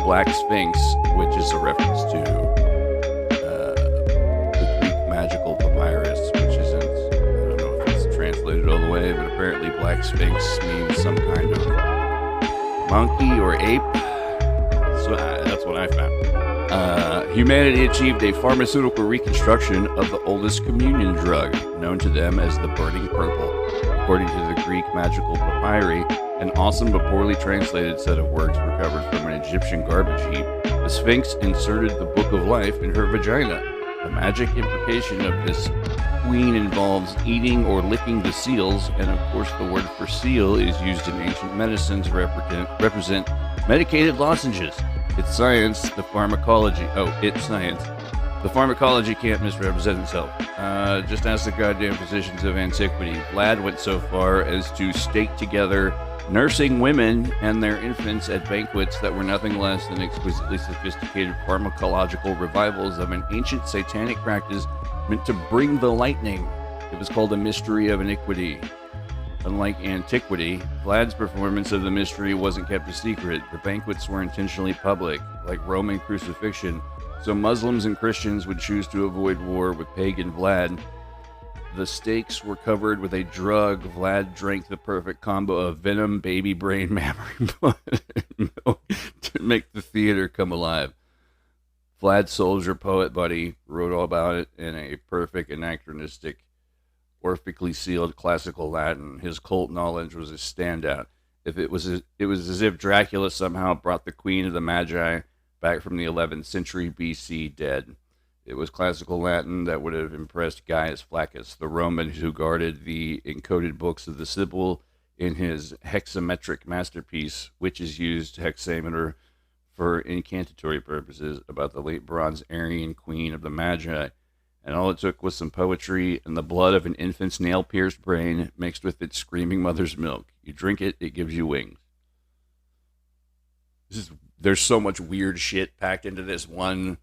Black Sphinx, which is a reference to the Greek magical papyrus, which isn't, I don't know if it's translated all the way, but apparently Black Sphinx means some kind of monkey or ape. So that's what I found. Humanity achieved a pharmaceutical reconstruction of the oldest communion drug, known to them as the burning purple. According to the Greek magical papyri, an awesome but poorly translated set of works recovered from an Egyptian garbage heap, the Sphinx inserted the Book of Life in her vagina. The magic implication of this queen involves eating or licking the seals, and of course the word for seal is used in ancient medicine to represent medicated lozenges. It's science, the pharmacology. It's science. The pharmacology can't misrepresent itself. Just ask the goddamn physicians of antiquity. Vlad went so far as to stake together nursing women and their infants at banquets that were nothing less than exquisitely sophisticated pharmacological revivals of an ancient satanic practice meant to bring the lightning. It was called a mystery of iniquity. Unlike antiquity, Vlad's performance of the mystery wasn't kept a secret. The banquets were intentionally public, like Roman crucifixion, so Muslims and Christians would choose to avoid war with pagan Vlad. The steaks were covered with a drug. Vlad drank the perfect combo of venom, baby brain, mammary blood, and milk to make the theater come alive. Vlad's soldier poet buddy wrote all about it in a perfect anachronistic, orphically sealed classical Latin. His cult knowledge was a standout. It was as if Dracula somehow brought the Queen of the Magi back from the 11th century BC dead. It was classical Latin that would have impressed Gaius Flaccus, the Roman who guarded the encoded books of the Sibyl in his hexametric masterpiece, which is used hexameter for incantatory purposes, about the late Bronze Aryan Queen of the Magi. And all it took was some poetry and the blood of an infant's nail-pierced brain mixed with its screaming mother's milk. You drink it, it gives you wings. There's so much weird shit packed into this one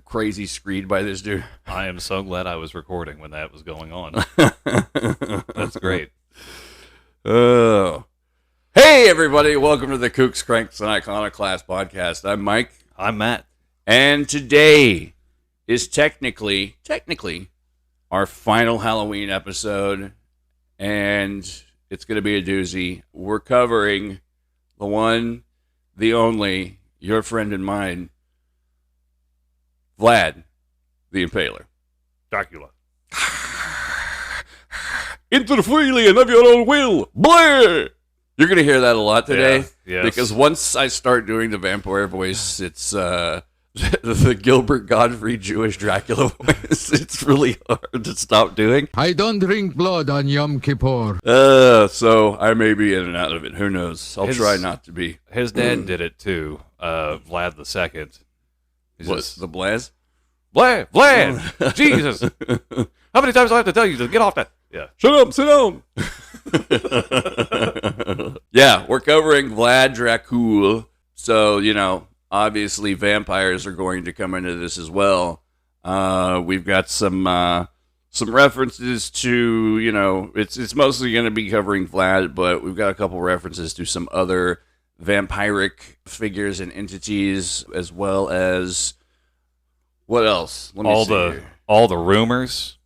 crazy screed by this dude. I am so glad I was recording when that was going on. That's great. Oh. Hey, everybody. Welcome to the Kooks, Cranks, and Iconoclast podcast. I'm Mike. I'm Matt. And today is technically our final Halloween episode, and it's going to be a doozy. We're covering the one, the only, your friend and mine, Vlad the Impaler. Dracula. Enter freely and of your own will. Blair! You're going to hear that a lot today. Yeah, yes. Because once I start doing the vampire voice, it's the Gilbert Godfrey Jewish Dracula voice. It's really hard to stop doing. I don't drink blood on Yom Kippur. So I may be in and out of it. Who knows? I'll try not to be. His dad did it too. Vlad the Second. What's the Blaz? Vlad! Jesus! How many times do I have to tell you to get off that? Yeah. Shut up, sit down. Yeah, we're covering Vlad Dracul. So, obviously vampires are going to come into this as well. We've got some references to, it's mostly going to be covering Vlad, but we've got a couple references to some other vampiric figures and entities, as well as what else? Let me see. All the rumors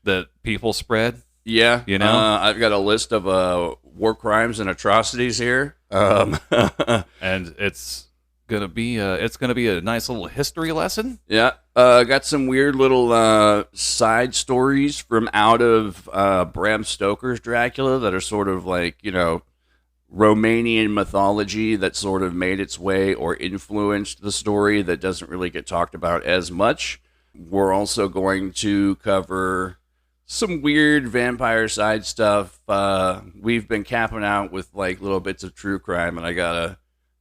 that people spread. Yeah, I've got a list of war crimes and atrocities here, and it's gonna be a nice little history lesson. Yeah, got some weird little side stories from out of Bram Stoker's Dracula that are sort of like Romanian mythology that sort of made its way or influenced the story that doesn't really get talked about as much. We're also going to cover some weird vampire side stuff. We've been capping out with like little bits of true crime, and I got a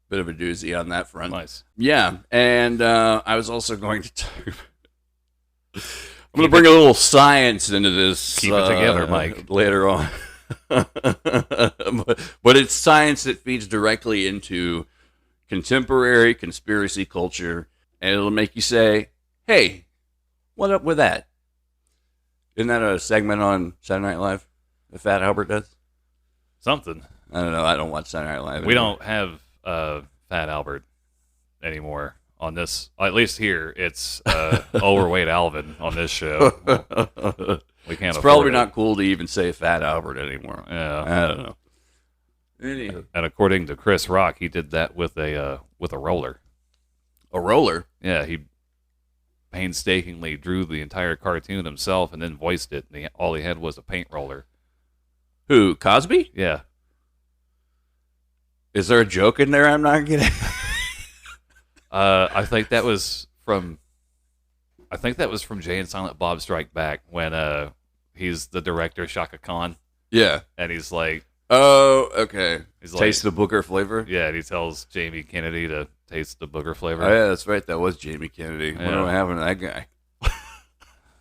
bit of a doozy on that front. Nice. Yeah, and I was also going to talk I'm going to bring a little science into this. Keep it together, Mike. Later on. But it's science that feeds directly into contemporary conspiracy culture, and it'll make you say, hey, what up with that? Isn't that a segment on Saturday Night Live that Fat Albert does? Something. I don't know. I don't watch Saturday Night Live anymore. We don't have Fat Albert anymore on this. At least here, it's overweight Alvin on this show. We can't. It's afford probably it. not cool to even say Fat Albert anymore. Yeah, I don't know. Anywho. and according to Chris Rock, he did that with a roller. A roller? Yeah, he painstakingly drew the entire cartoon himself and then voiced it. And all he had was a paint roller. Who? Cosby? Yeah. Is there a joke in there I'm not getting? I think that was from Jay and Silent Bob Strike Back when he's the director Shaka Khan Yeah. and he's like, Oh, okay. He's Taste the booger flavor? yeah, and he tells Jamie Kennedy to taste the booger flavor. Oh, yeah, that's right. That was Jamie Kennedy. Yeah. What happened to that guy?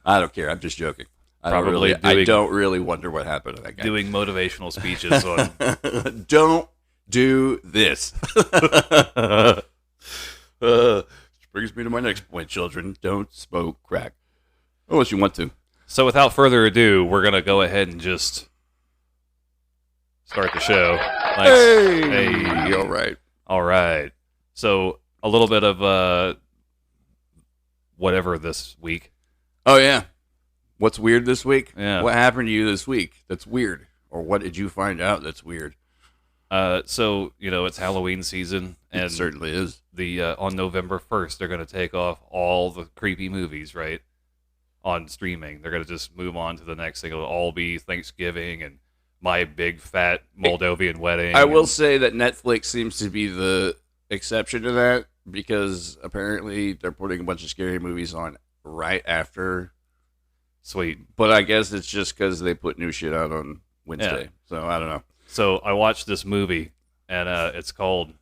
I don't care. I'm just joking. I Probably don't really wonder what happened to that guy. Doing motivational speeches on Don't do this. Which brings me to my next point, children. Don't smoke crack. Unless you want to. So without further ado, we're gonna go ahead and just start the show. Thanks. Hey, all right. All right. So a little bit of whatever this week. Oh, yeah. What's weird this week? Yeah. What happened to you this week that's weird? Or what did you find out that's weird? So it's Halloween season, and It certainly is. the on November 1st they're gonna take off all the creepy movies, right? On streaming, they're gonna just move on to the next thing. It'll all be Thanksgiving and My Big Fat Moldovan Wedding. I will say that Netflix seems to be the exception to that because apparently they're putting a bunch of scary movies on right after. Sweet. But I guess it's just because they put new shit out on Wednesday. Yeah. So I don't know. So I watched this movie, and it's called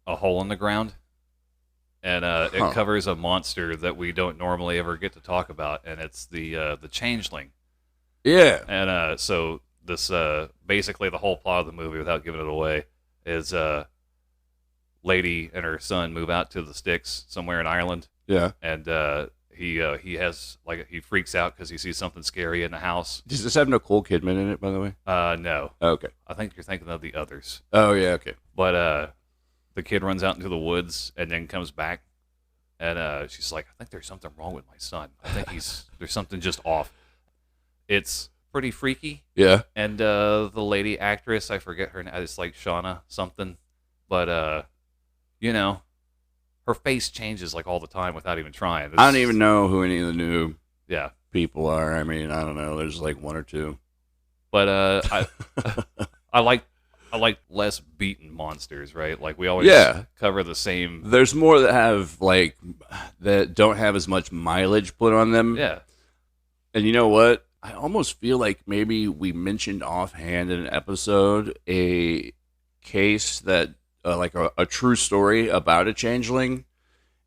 A Hole in the Ground, and it covers a monster that we don't normally ever get to talk about, and it's the Changeling. Yeah. And so this basically the whole plot of the movie, without giving it away, is lady and her son move out to the sticks somewhere in Ireland, Yeah. and he has he freaks out because he sees something scary in the house. Does this have Nicole Kidman in it, by the way? No, Okay. I think you're thinking of the others. Oh, yeah, okay. But the kid runs out into the woods and then comes back, and she's like, "I think there's something wrong with my son. I think there's something just off." It's pretty freaky. Yeah. And the lady actress, I forget her name. It's like Shauna something, but her face changes like all the time without even trying. I don't even know who any of the new Yeah, people are. I mean, I don't know. There's like one or two. but I like less beaten monsters, right? Like we always cover the same. There's more that have that don't have as much mileage put on them. Yeah, And you know what? I almost feel like maybe we mentioned offhand in an episode a case that like a true story about a changeling.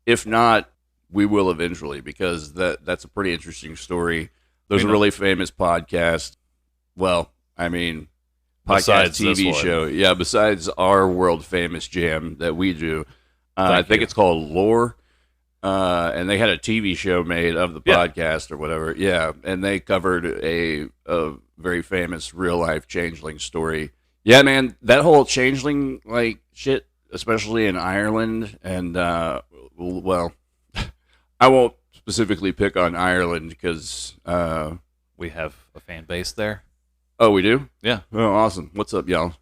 If not, we will eventually because that's a pretty interesting story. There's a really famous podcast. Well, I mean, podcast Besides this TV one. show. Yeah, besides our world famous jam that we do. I think it's called Lore. And they had a TV show made of the podcast or whatever. Yeah, and they covered a very famous real life changeling story. Yeah, man, that whole changeling like shit, especially in Ireland, and well, I won't specifically pick on Ireland because we have a fan base there. oh, we do? Yeah. Oh, awesome. What's up, y'all?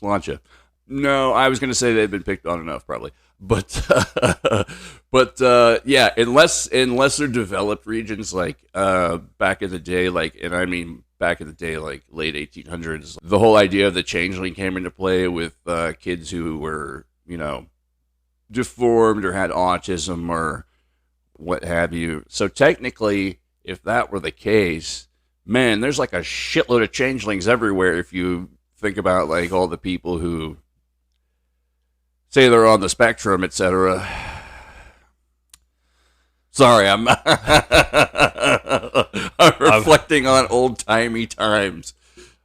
Sláinte. No, I was going to say they've been picked on enough, probably. But yeah, unless they're developed regions like back in the day, and I mean back in the day, like late 1800s, the whole idea of the changeling came into play with kids who were, deformed or had autism or what have you. So technically, if that were the case, man, there's like a shitload of changelings everywhere if you think about like all the people who say they're on the spectrum, etc. Sorry, I'm reflecting on old-timey times.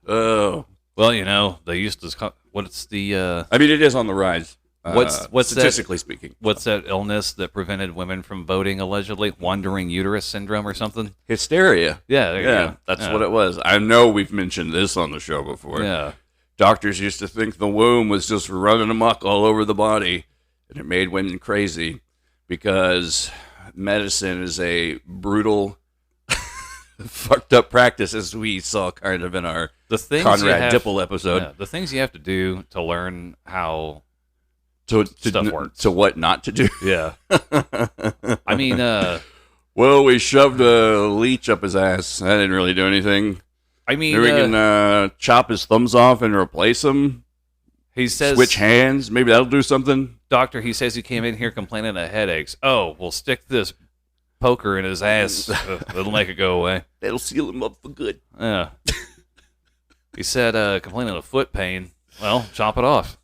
Oh. Well, they used to. What's the? I mean, it is on the rise. What's statistically speaking? What's that illness that prevented women from voting allegedly? Wandering uterus syndrome or something? Hysteria. Yeah, there you go. That's what it was. I know we've mentioned this on the show before. Yeah. Doctors used to think the womb was just running amok all over the body, and it made women crazy because medicine is a brutal, fucked up practice, as we saw kind of in our Conrad Dipple episode. Yeah, the things you have to do to learn how stuff works. To what not to do. Yeah. I mean, well, we shoved a leech up his ass. That didn't really do anything. I mean, maybe we can chop his thumbs off and replace them. He says, switch hands. Maybe that'll do something. Doctor, he says he came in here complaining of headaches. Oh, we'll stick this poker in his ass. It'll make it go away. That'll seal him up for good. Yeah. He said complaining of foot pain. Well, chop it off.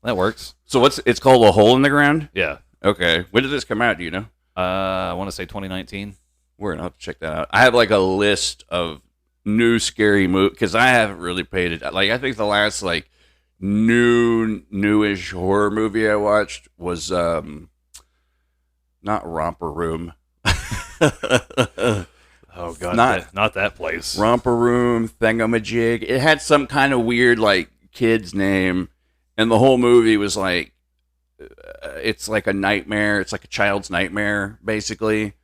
That works. So it's called A Hole in the Ground? Yeah. Okay. When did this come out? Do you know? I want to say 2019. We're going to have to check that out. I have like a list of new scary movies because I haven't really paid it. Like, I think the last like newish horror movie I watched was not Romper Room. Oh god, not that place. Romper Room Thingamajig. It had some kind of weird like kid's name, and the whole movie was like it's like a nightmare. It's like a child's nightmare basically,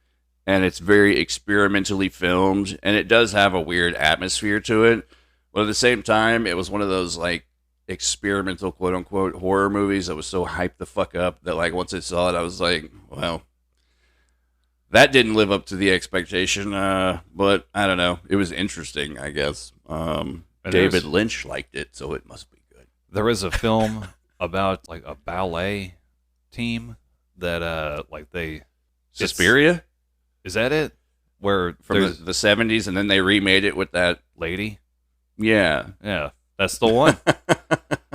and it's very experimentally filmed, and it does have a weird atmosphere to it. But at the same time, it was one of those like experimental quote unquote horror movies that was so hyped the fuck up that like once I saw it I was like, well, that didn't live up to the expectation, but I don't know, it was interesting, I guess. David Lynch liked it, so it must be good. There was a film about like a ballet team that like they Suspiria, is that it, where from the 70s, and then they remade it with that lady? Yeah, that's the one.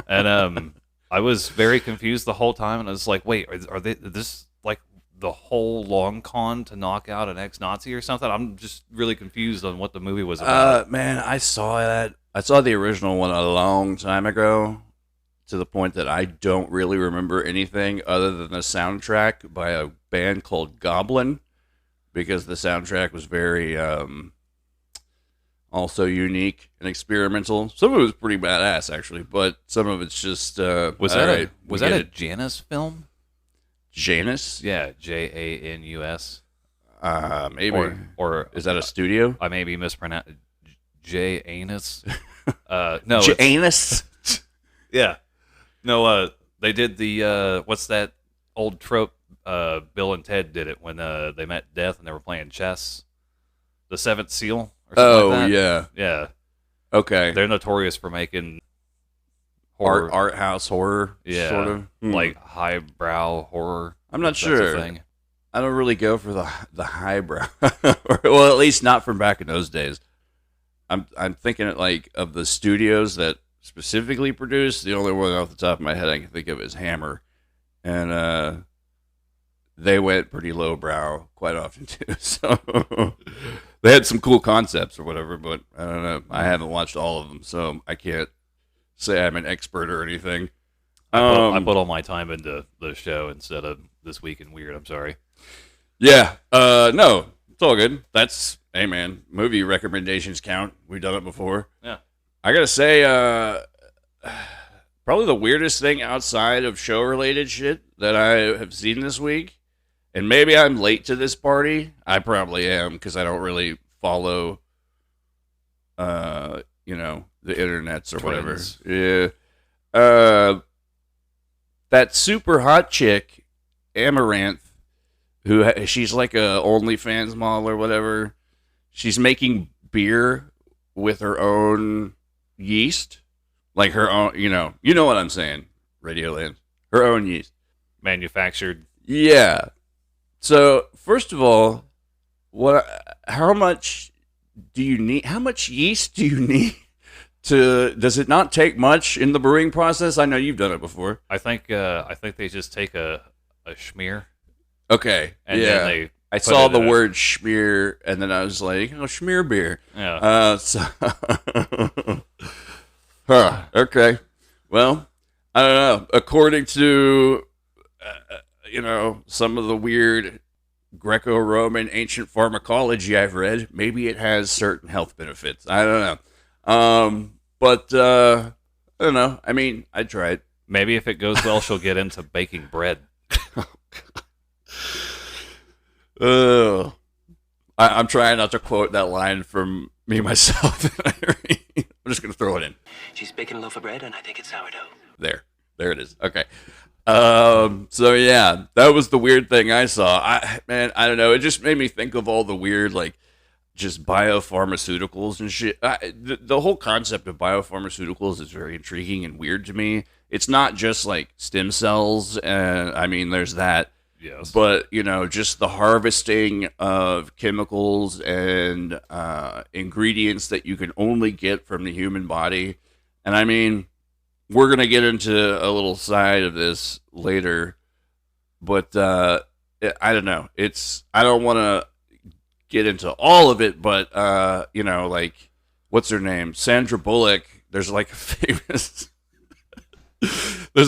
And I was very confused the whole time, and I was like, wait, are they this like the whole long con to knock out an ex-Nazi or something? I'm just really confused on what the movie was about. Man, I saw that. I saw the original one a long time ago, to the point that I don't really remember anything other than the soundtrack by a band called Goblin, because the soundtrack was very also unique and experimental. Some of it was pretty badass, actually, but some of it's just was that a Janus film? Janus? Yeah, Janus. Maybe. Or is that a studio? I may be mispronouncing Janus. No, Janus. Yeah. No, they did the what's that old trope? Bill and Ted did it when they met death and they were playing chess. The Seventh Seal. Or something like that. Yeah. Yeah. Okay. They're notorious for making art house horror. Yeah. Sort of like highbrow horror. I'm not sure. I don't really go for the highbrow. Well, at least not from back in those days. I'm thinking like of the studios that specifically produced. The only one off the top of my head I can think of is Hammer, and they went pretty lowbrow quite often too. So they had some cool concepts or whatever, but I don't know. I haven't watched all of them, so I can't say I'm an expert or anything. I put all my time into the show instead of This Week in Weird. I'm sorry. Yeah. No, it's all good. Hey man, movie recommendations count. We've done it before. Yeah. I gotta say, probably the weirdest thing outside of show-related shit that I have seen this week, and maybe I'm late to this party. I probably am, because I don't really follow, the internets or Trends. whatever. Yeah. That super hot chick, Amaranth, she's like a OnlyFans model or whatever. She's making beer with her own yeast, like her own. You know what I'm saying, Radioland. Her own yeast, Manufactured. Yeah. So first of all, how much do you need? How much yeast do you need? Does it not take much in the brewing process? I know you've done it before. I think they just take a schmear. Okay. And then I saw the word schmear, and then I was like, oh, schmear beer. Yeah. Okay. Well, I don't know. According to, some of the weird Greco-Roman ancient pharmacology I've read, maybe it has certain health benefits. I don't know. But I don't know. I mean, I'd try it. Maybe if it goes well, she'll get into baking bread. I'm trying not to quote that line from me myself. I'm just gonna throw it in. She's baking a loaf of bread, and I think it's sourdough. There it is. Okay. So yeah, that was the weird thing I saw. I don't know. It just made me think of all the weird, like, just biopharmaceuticals and shit. The whole concept of biopharmaceuticals is very intriguing and weird to me. It's not just like stem cells, and I mean, there's that. Yes. But, you know, just the harvesting of chemicals and ingredients that you can only get from the human body. And I mean, we're going to get into a little side of this later, but I don't know. I don't want to get into all of it, but, you know, like, what's her name? Sandra Bullock. There's like a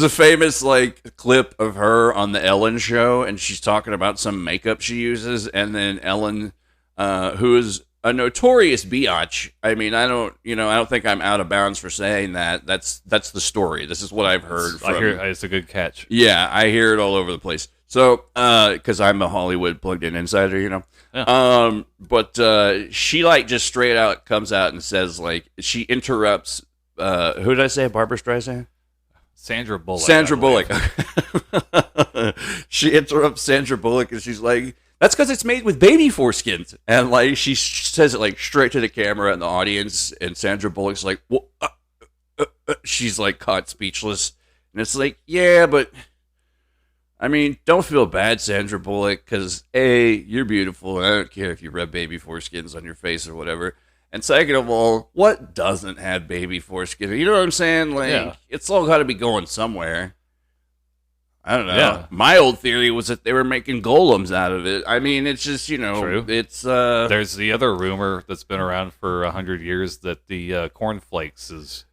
famous like clip of her on the Ellen show, and she's talking about some makeup she uses, and then Ellen, who is a notorious biatch. I mean, I don't think I'm out of bounds for saying that. That's the story. This is what I've heard. I hear it's a good catch. Yeah, I hear it all over the place. So, because I'm a Hollywood plugged-in insider, you know. Yeah. But she like just straight out comes out and says, like, she interrupts. Who did I say? Barbara Streisand. Sandra Bullock. Sandra Bullock. She interrupts Sandra Bullock and she's like, "That's because it's made with baby foreskins." And like she says it like straight to the camera and the audience. And Sandra Bullock's like, "Well," she's like caught speechless. And it's like, yeah, but I mean, don't feel bad, Sandra Bullock, because A, you're beautiful. And I don't care if you rub baby foreskins on your face or whatever. And second of all, what doesn't have baby foreskin? You know what I'm saying? Like, yeah. It's all got to be going somewhere. I don't know. Yeah. My old theory was that they were making golems out of it. I mean, it's just, you know, True. It's There's the other rumor that's been around for 100 years that the cornflakes is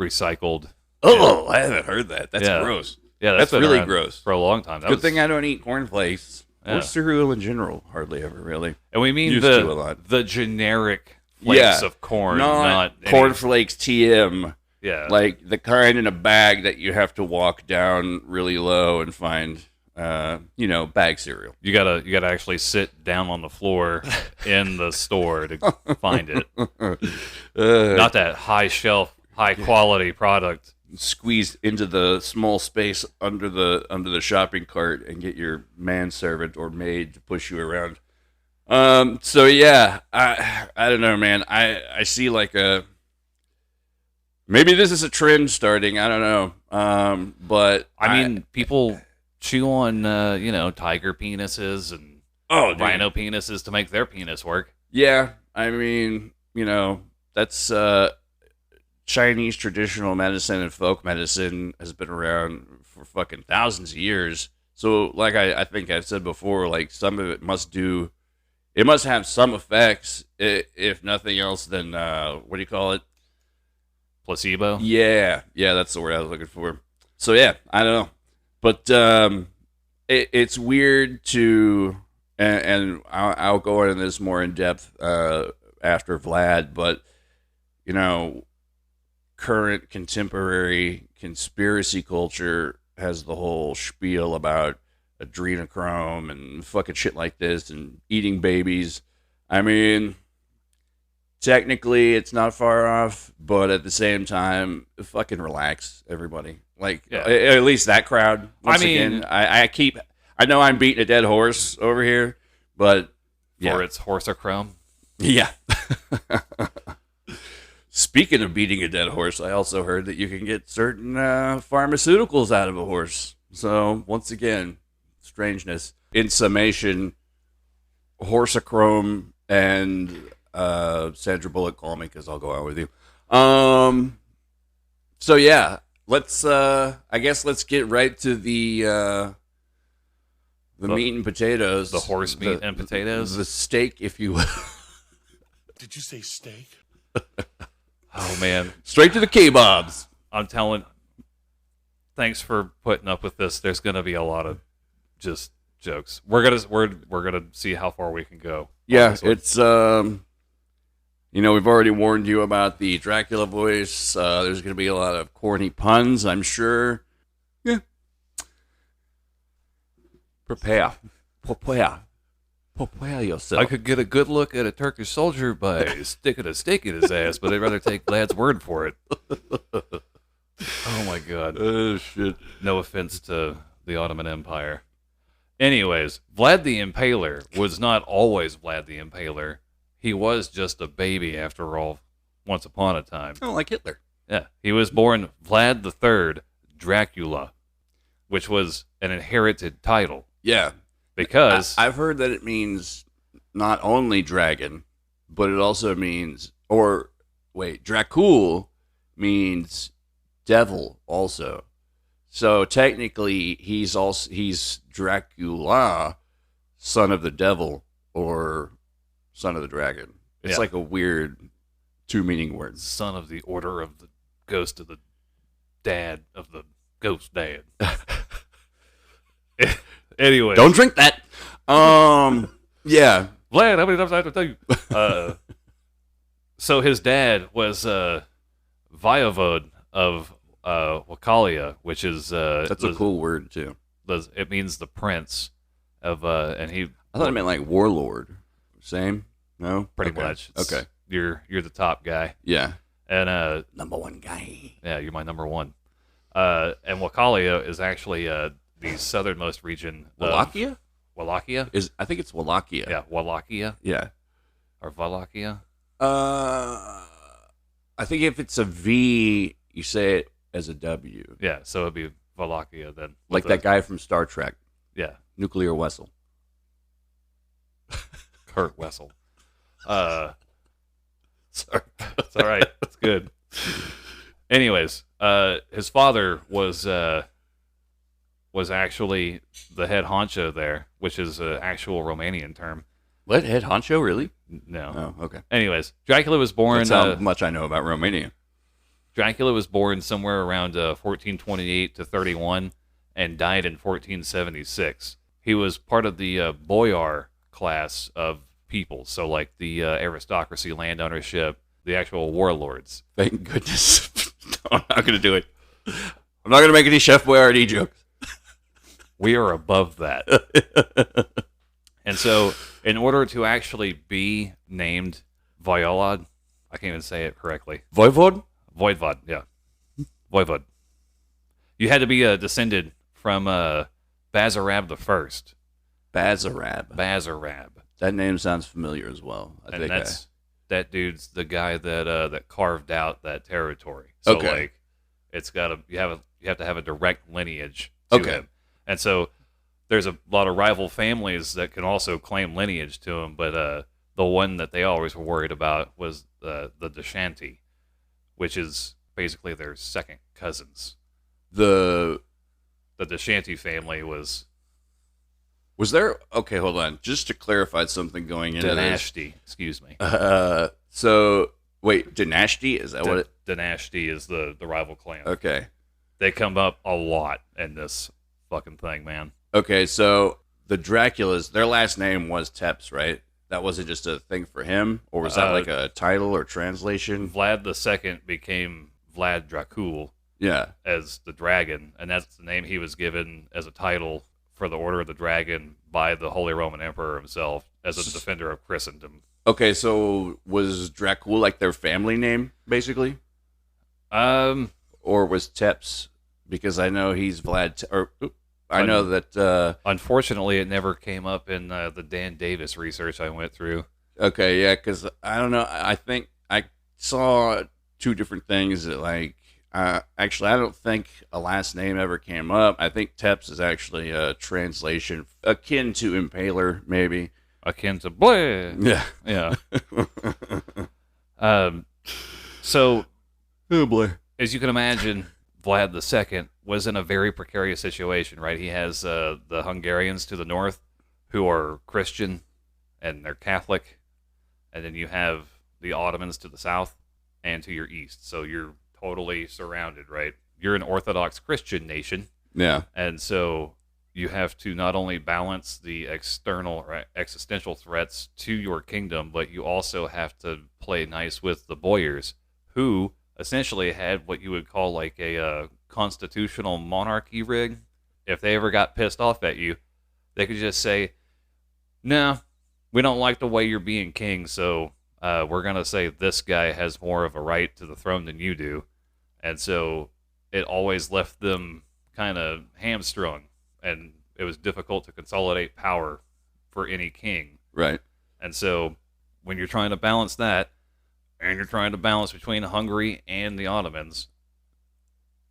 recycled. Oh, I haven't heard that. That's Yeah. gross. Yeah, That's been really around gross. for a long time. Good thing I don't eat cornflakes Yeah. or cereal in general. Hardly ever, really. And we mean Used to a lot. the generic flakes of corn, not any- cornflakes TM. Yeah, Like the kind in a bag that you have to walk down really low and find, bag cereal. you gotta actually sit down on the floor in the store to find it. Not that high shelf, high quality product. Squeeze into the small space under the shopping cart and get your manservant or maid to push you around. So yeah, I don't know, man. I see like maybe this is a trend starting. I don't know. But I mean, people chew on tiger penises and rhino penises to make their penis work. Yeah, I mean, that's Chinese traditional medicine and folk medicine has been around for fucking thousands of years. So, like I think I've said before, like some of it must have some effects, if nothing else than what do you call it? Placebo. Yeah, that's the word I was looking for. So yeah, I don't know, but it's weird to, and I'll go into this more in depth after Vlad, but current contemporary conspiracy culture has the whole spiel about adrenochrome and fucking shit like this and eating babies. I mean, technically it's not far off, but at the same time, fucking relax, everybody. Like, at least that crowd. Once again, I know I'm beating a dead horse over here, but for its horsachrome. Yeah. Speaking of beating a dead horse, I also heard that you can get certain pharmaceuticals out of a horse. So, once again, strangeness. In summation, horsachrome and Sandra Bullock, call me because I'll go out with you. So, yeah, let's get right to the meat and potatoes. The horse meat and potatoes? The steak, if you will. Did you say steak? Oh man, straight to the kebabs. I'm telling. Thanks for putting up with this. There's gonna be a lot of just jokes. We're gonna see how far we can go. Yeah, it's we've already warned you about the Dracula voice. There's gonna be a lot of corny puns, I'm sure. Yeah. Prepare yourself. I could get a good look at a Turkish soldier by sticking a stake in his ass, but I'd rather take Vlad's word for it. Oh my god. Oh shit. No offense to the Ottoman Empire. Anyways, Vlad the Impaler was not always Vlad the Impaler. He was just a baby after all, once upon a time. I don't like Hitler. Yeah, he was born Vlad III Dracula, which was an inherited title. Yeah. Because I've heard that it means not only dragon, but it also means, or wait, Dracul means devil also. So technically, he's Dracula, son of the devil, or son of the dragon. It's Yeah. like a weird two-meaning word. son of the order of the ghost of the dad of the ghost dad. Anyway, Don't drink that. Yeah. Vlad, how many times I have to tell you? So his dad was Voivode of Wakalia, which is That's a cool word too. it means the prince of and he I thought it meant like warlord. Same? No? pretty Okay. much it's- Okay. You're the top guy, Yeah. and Number one guy. yeah, you're my number one. And Wakalia is actually the southernmost region. Wallachia? Wallachia? I think it's Wallachia. Yeah, Wallachia Yeah. or Wallachia. I think if it's a V, you say it as a W. Yeah, so it'd be Wallachia then. Like with that guy from Star Trek, Yeah, Nuclear Wessel. Kurt Wessel. Sorry. Sorry. It's all right. It's good. Anyways, his father was actually the head honcho there, which is an actual Romanian term. What? Head honcho, really? No. Oh, okay. Anyways, Dracula was born. That's how much I know about Romania. Dracula was born somewhere around 1428 to 31 and died in 1476. He was part of the boyar class of people, so like the aristocracy, land ownership, the actual warlords. Thank goodness. No, I'm not going to do it. I'm not going to make any Chef Boyardee jokes. We are above that. And so, in order to actually be named Voivod, I can't even say it correctly. Voivod? Voivod, yeah. Voivod. You had to be descended from Bazarab the First. Bazarab. Bazarab. That name sounds familiar as well. And that dude's the guy that carved out that territory. So Okay. like it's got you have to have a direct lineage to Okay. him. And so there's a lot of rival families that can also claim lineage to him, but the one that they always were worried about was the Deshanti, which is basically their second cousins. The Deshanti family was Was there? Okay, hold on. Just to clarify something going into this. Dynasty, excuse me. So wait, Dynasty, is that what it? Dynasty is the rival clan. Okay. They come up a lot in this fucking thing, man. Okay, so the Draculas, their last name was Tepes, right? That wasn't just a thing for him, or was that like a title or translation? Vlad II became Vlad Dracul Yeah. as the dragon, and that's the name he was given as a title for the Order of the Dragon by the Holy Roman Emperor himself as a defender of Christendom. Okay, so was Dracul like their family name, basically? Or was Tepes? Because I know he's Vlad, I know that, Unfortunately, it never came up in the Dan Davis research I went through. okay, yeah, because I don't know, I think I saw two different things that, like, actually, I don't think a last name ever came up. I think Tepes is actually a translation akin to Impaler, maybe. Akin to boy. Yeah. Yeah. So, Oh, boy. as you can imagine, Vlad II was in a very precarious situation, right? He has the Hungarians to the north who are Christian and they're Catholic. And then you have the Ottomans to the south and to your east. So you're totally surrounded, right? You're an Orthodox Christian nation. Yeah. And so you have to not only balance the external or existential threats to your kingdom, but you also have to play nice with the boyars, who essentially had what you would call like a constitutional monarchy rig. If they ever got pissed off at you, They could just say, no, we don't like the way you're being king, so we're going to say this guy has more of a right to the throne than you do. And so it always left them kind of hamstrung, and it was difficult to consolidate power for any king. Right. And so when you're trying to balance that, and you're trying to balance between Hungary and the Ottomans,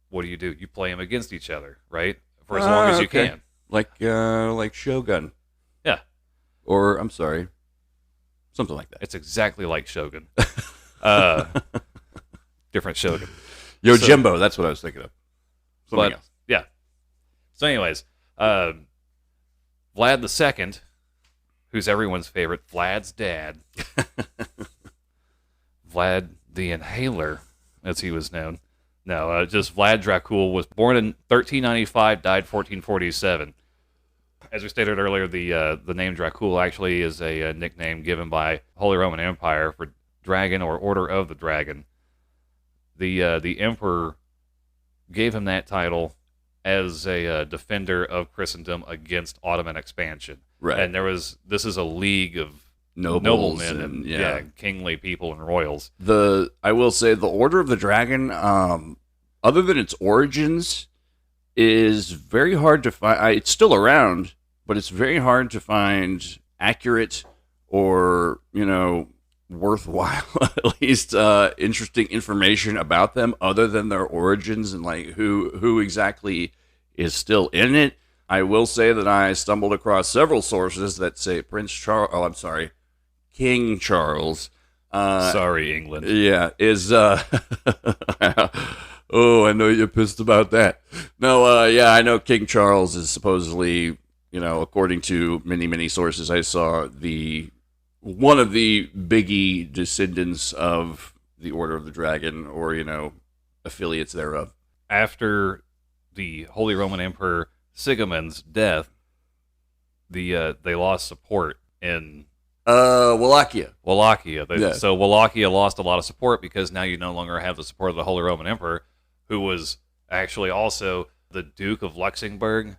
what do? You play them against each other, right? For as long as you can. Like Shogun. Yeah. Or, I'm sorry, something like that. It's exactly like Shogun. Different Shogun. Yojimbo, that's what I was thinking of. Something else. Yeah. So anyways, Vlad II, who's everyone's favorite, Vlad's dad, Vlad the Impaler, as he was known. No, just Vlad Dracul was born in 1395, died 1447. As we stated earlier, the name Dracul actually is a nickname given by Holy Roman Empire for dragon or Order of the Dragon. The emperor gave him that title as a defender of Christendom against Ottoman expansion. Right. And this is a league of Noblemen and kingly people and royals. I will say the Order of the Dragon, other than its origins, is very hard to find. It's still around, but it's very hard to find accurate or, worthwhile, at least interesting information about them other than their origins and like who exactly is still in it. I will say that I stumbled across several sources that say King Charles. Sorry, England. Yeah, is oh, I know you're pissed about that. No, yeah, I know King Charles is supposedly, according to many sources I saw, one of the biggie descendants of the Order of the Dragon, or affiliates thereof. After the Holy Roman Emperor Sigmund's death, they lost support in Wallachia. So Wallachia lost a lot of support because now you no longer have the support of the Holy Roman Emperor, who was actually also the Duke of Luxembourg,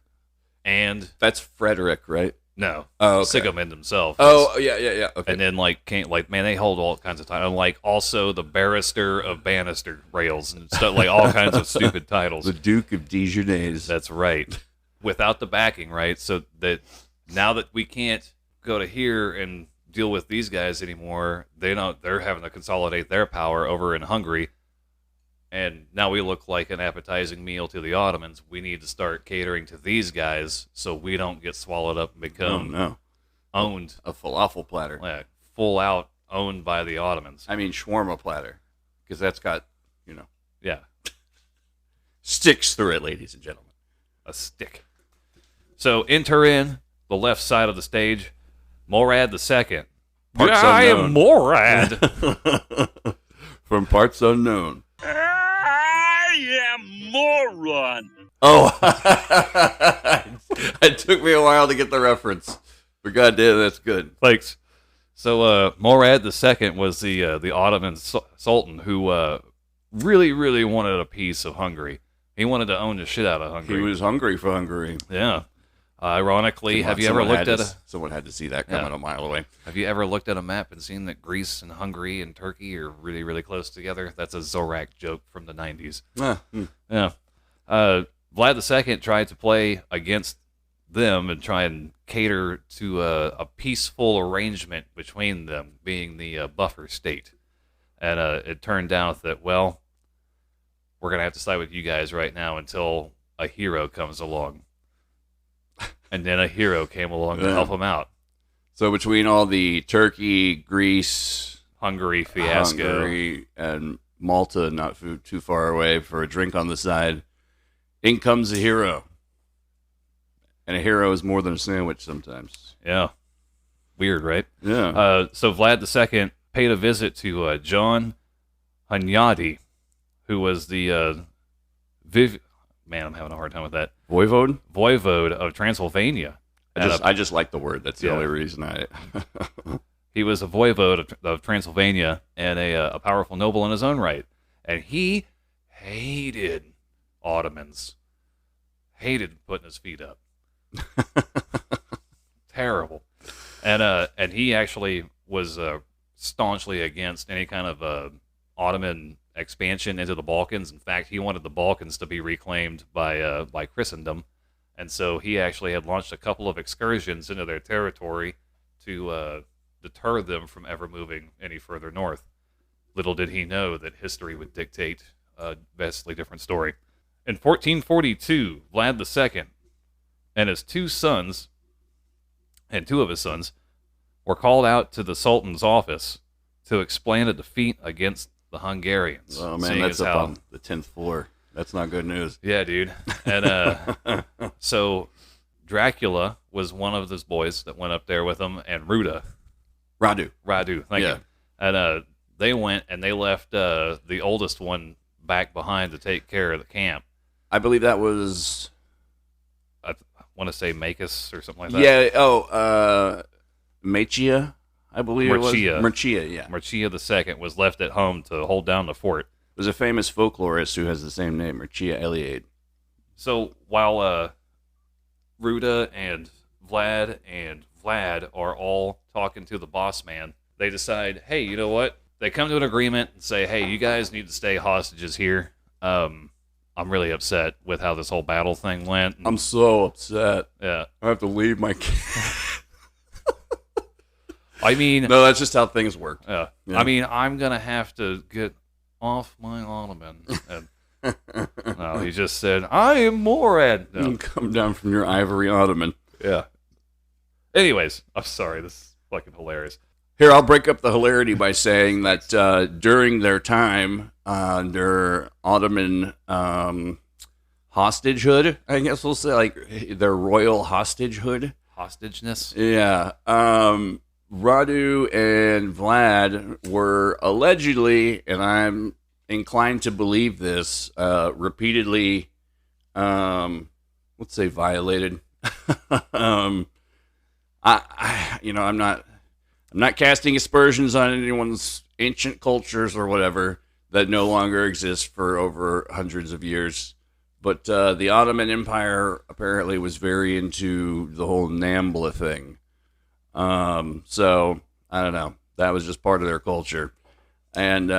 and that's Frederick, right? No, oh, okay. Sigmund himself. Oh, yeah. Okay. And then man, they hold all kinds of titles, like also the Barrister of Bannister Rails and stuff, like all kinds of stupid titles. The Duke of Dijonais. That's right. Without the backing, right? So that now that we can't go to here and deal with these guys anymore, they're having to consolidate their power over in Hungary, and now we look like an appetizing meal to the Ottomans. We need to start catering to these guys so we don't get swallowed up and become owned. A falafel platter. Like, full out owned by the Ottomans. I mean shawarma platter, because that's got, Yeah. sticks through it, ladies and gentlemen. A stick. So enter in the left side of the stage, Morad II. I am Morad. From parts unknown. I am moron. Oh, it took me a while to get the reference, but goddamn, that's good. Thanks. So Morad II was the Ottoman Sultan who really, really wanted a piece of Hungary. He wanted to own the shit out of Hungary. He was hungry for Hungary. Yeah. Ironically, have you ever looked at someone had to see that coming a mile away. Have you ever looked at a map and seen that Greece and Hungary and Turkey are really, really close together? That's a Zorak joke from the 90s. Yeah. Vlad II tried to play against them and try and cater to a peaceful arrangement between them, being the buffer state. And it turned out that, well, we're going to have to side with you guys right now until a hero comes along. And then a hero came along to help him out. So between all the Turkey, Greece, Hungary fiasco, and Malta, not too far away for a drink on the side, in comes a hero. And a hero is more than a sandwich sometimes. Yeah. Weird, right? Yeah. So Vlad II paid a visit to John Hunyadi, who was the Man, I'm having a hard time with that. Voivode of Transylvania. I just like the word. That's the only reason I... He was a voivode of Transylvania and a powerful noble in his own right. And he hated Ottomans. Hated putting his feet up. terrible. And he actually was staunchly against any kind of Ottoman expansion into the Balkans. In fact, he wanted the Balkans to be reclaimed by Christendom, and so he actually had launched a couple of excursions into their territory to deter them from ever moving any further north. Little did he know that history would dictate a vastly different story. In 1442, Vlad II and his two sons, and two of his sons, were called out to the Sultan's office to explain a defeat against the Hungarians. Oh, man, that's up on the 10th floor. That's not good news. Yeah, dude. And so Dracula was one of those boys that went up there with him, and Radu, thank you. And they went and they left the oldest one back behind to take care of the camp. I believe that was... I want to say Macus or something like that. Yeah, Machia, I believe Murcia. it was. Murcia, yeah. Murcia II was left at home to hold down the fort. There's a famous folklorist who has the same name, Murcia Eliade. So while Ruda and Vlad are all talking to the boss man, they decide, hey, you know what? They come to an agreement and say, hey, you guys need to stay hostages here. I'm really upset with how this whole battle thing went. I'm so upset. Yeah. I have to leave my kid. I mean... No, that's just how things work. Yeah. Yeah. I mean, I'm going to have to get off my ottoman. And, no, he just said, I am Morad. No. Come down from your ivory ottoman. Yeah. Anyways, I'm sorry. This is fucking hilarious. Here, I'll break up the hilarity by saying that during their time under Ottoman hostagehood, I guess we'll say, like, their royal hostagehood. Hostageness? Yeah. Radu and Vlad were allegedly, and I'm inclined to believe this, repeatedly, let's say violated. I'm not casting aspersions on anyone's ancient cultures or whatever that no longer exist for over hundreds of years. But the Ottoman Empire apparently was very into the whole Nambla thing. So, I don't know. That was just part of their culture. And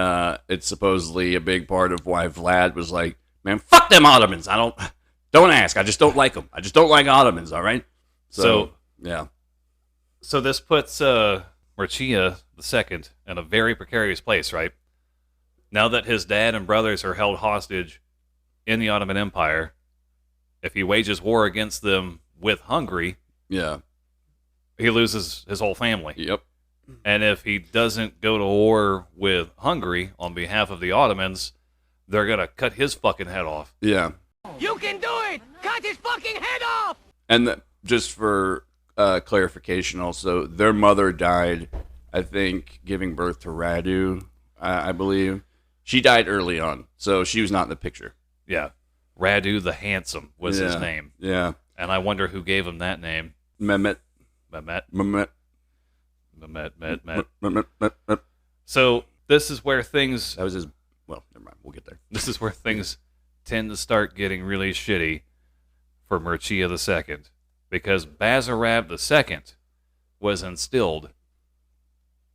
it's supposedly a big part of why Vlad was like, man, fuck them Ottomans. Don't ask. I just don't like them. I just don't like Ottomans, all right? So yeah. So this puts Murcia II in a very precarious place, right? Now that his dad and brothers are held hostage in the Ottoman Empire, if he wages war against them with Hungary, Yeah. he loses his whole family. Yep. And if he doesn't go to war with Hungary on behalf of the Ottomans, they're going to cut his fucking head off. Yeah. You can do it! Cut his fucking head off! And just for clarification also, their mother died, I think, giving birth to Radu, I believe. She died early on, so she was not in the picture. Yeah. Radu the Handsome was his name. Yeah. And I wonder who gave him that name. Mehmet. Mehmet. Mehmet. So this is where things... That was his... Well, never mind. We'll get there. This is where things tend to start getting really shitty for Murcia II. Because Bazarab II was instilled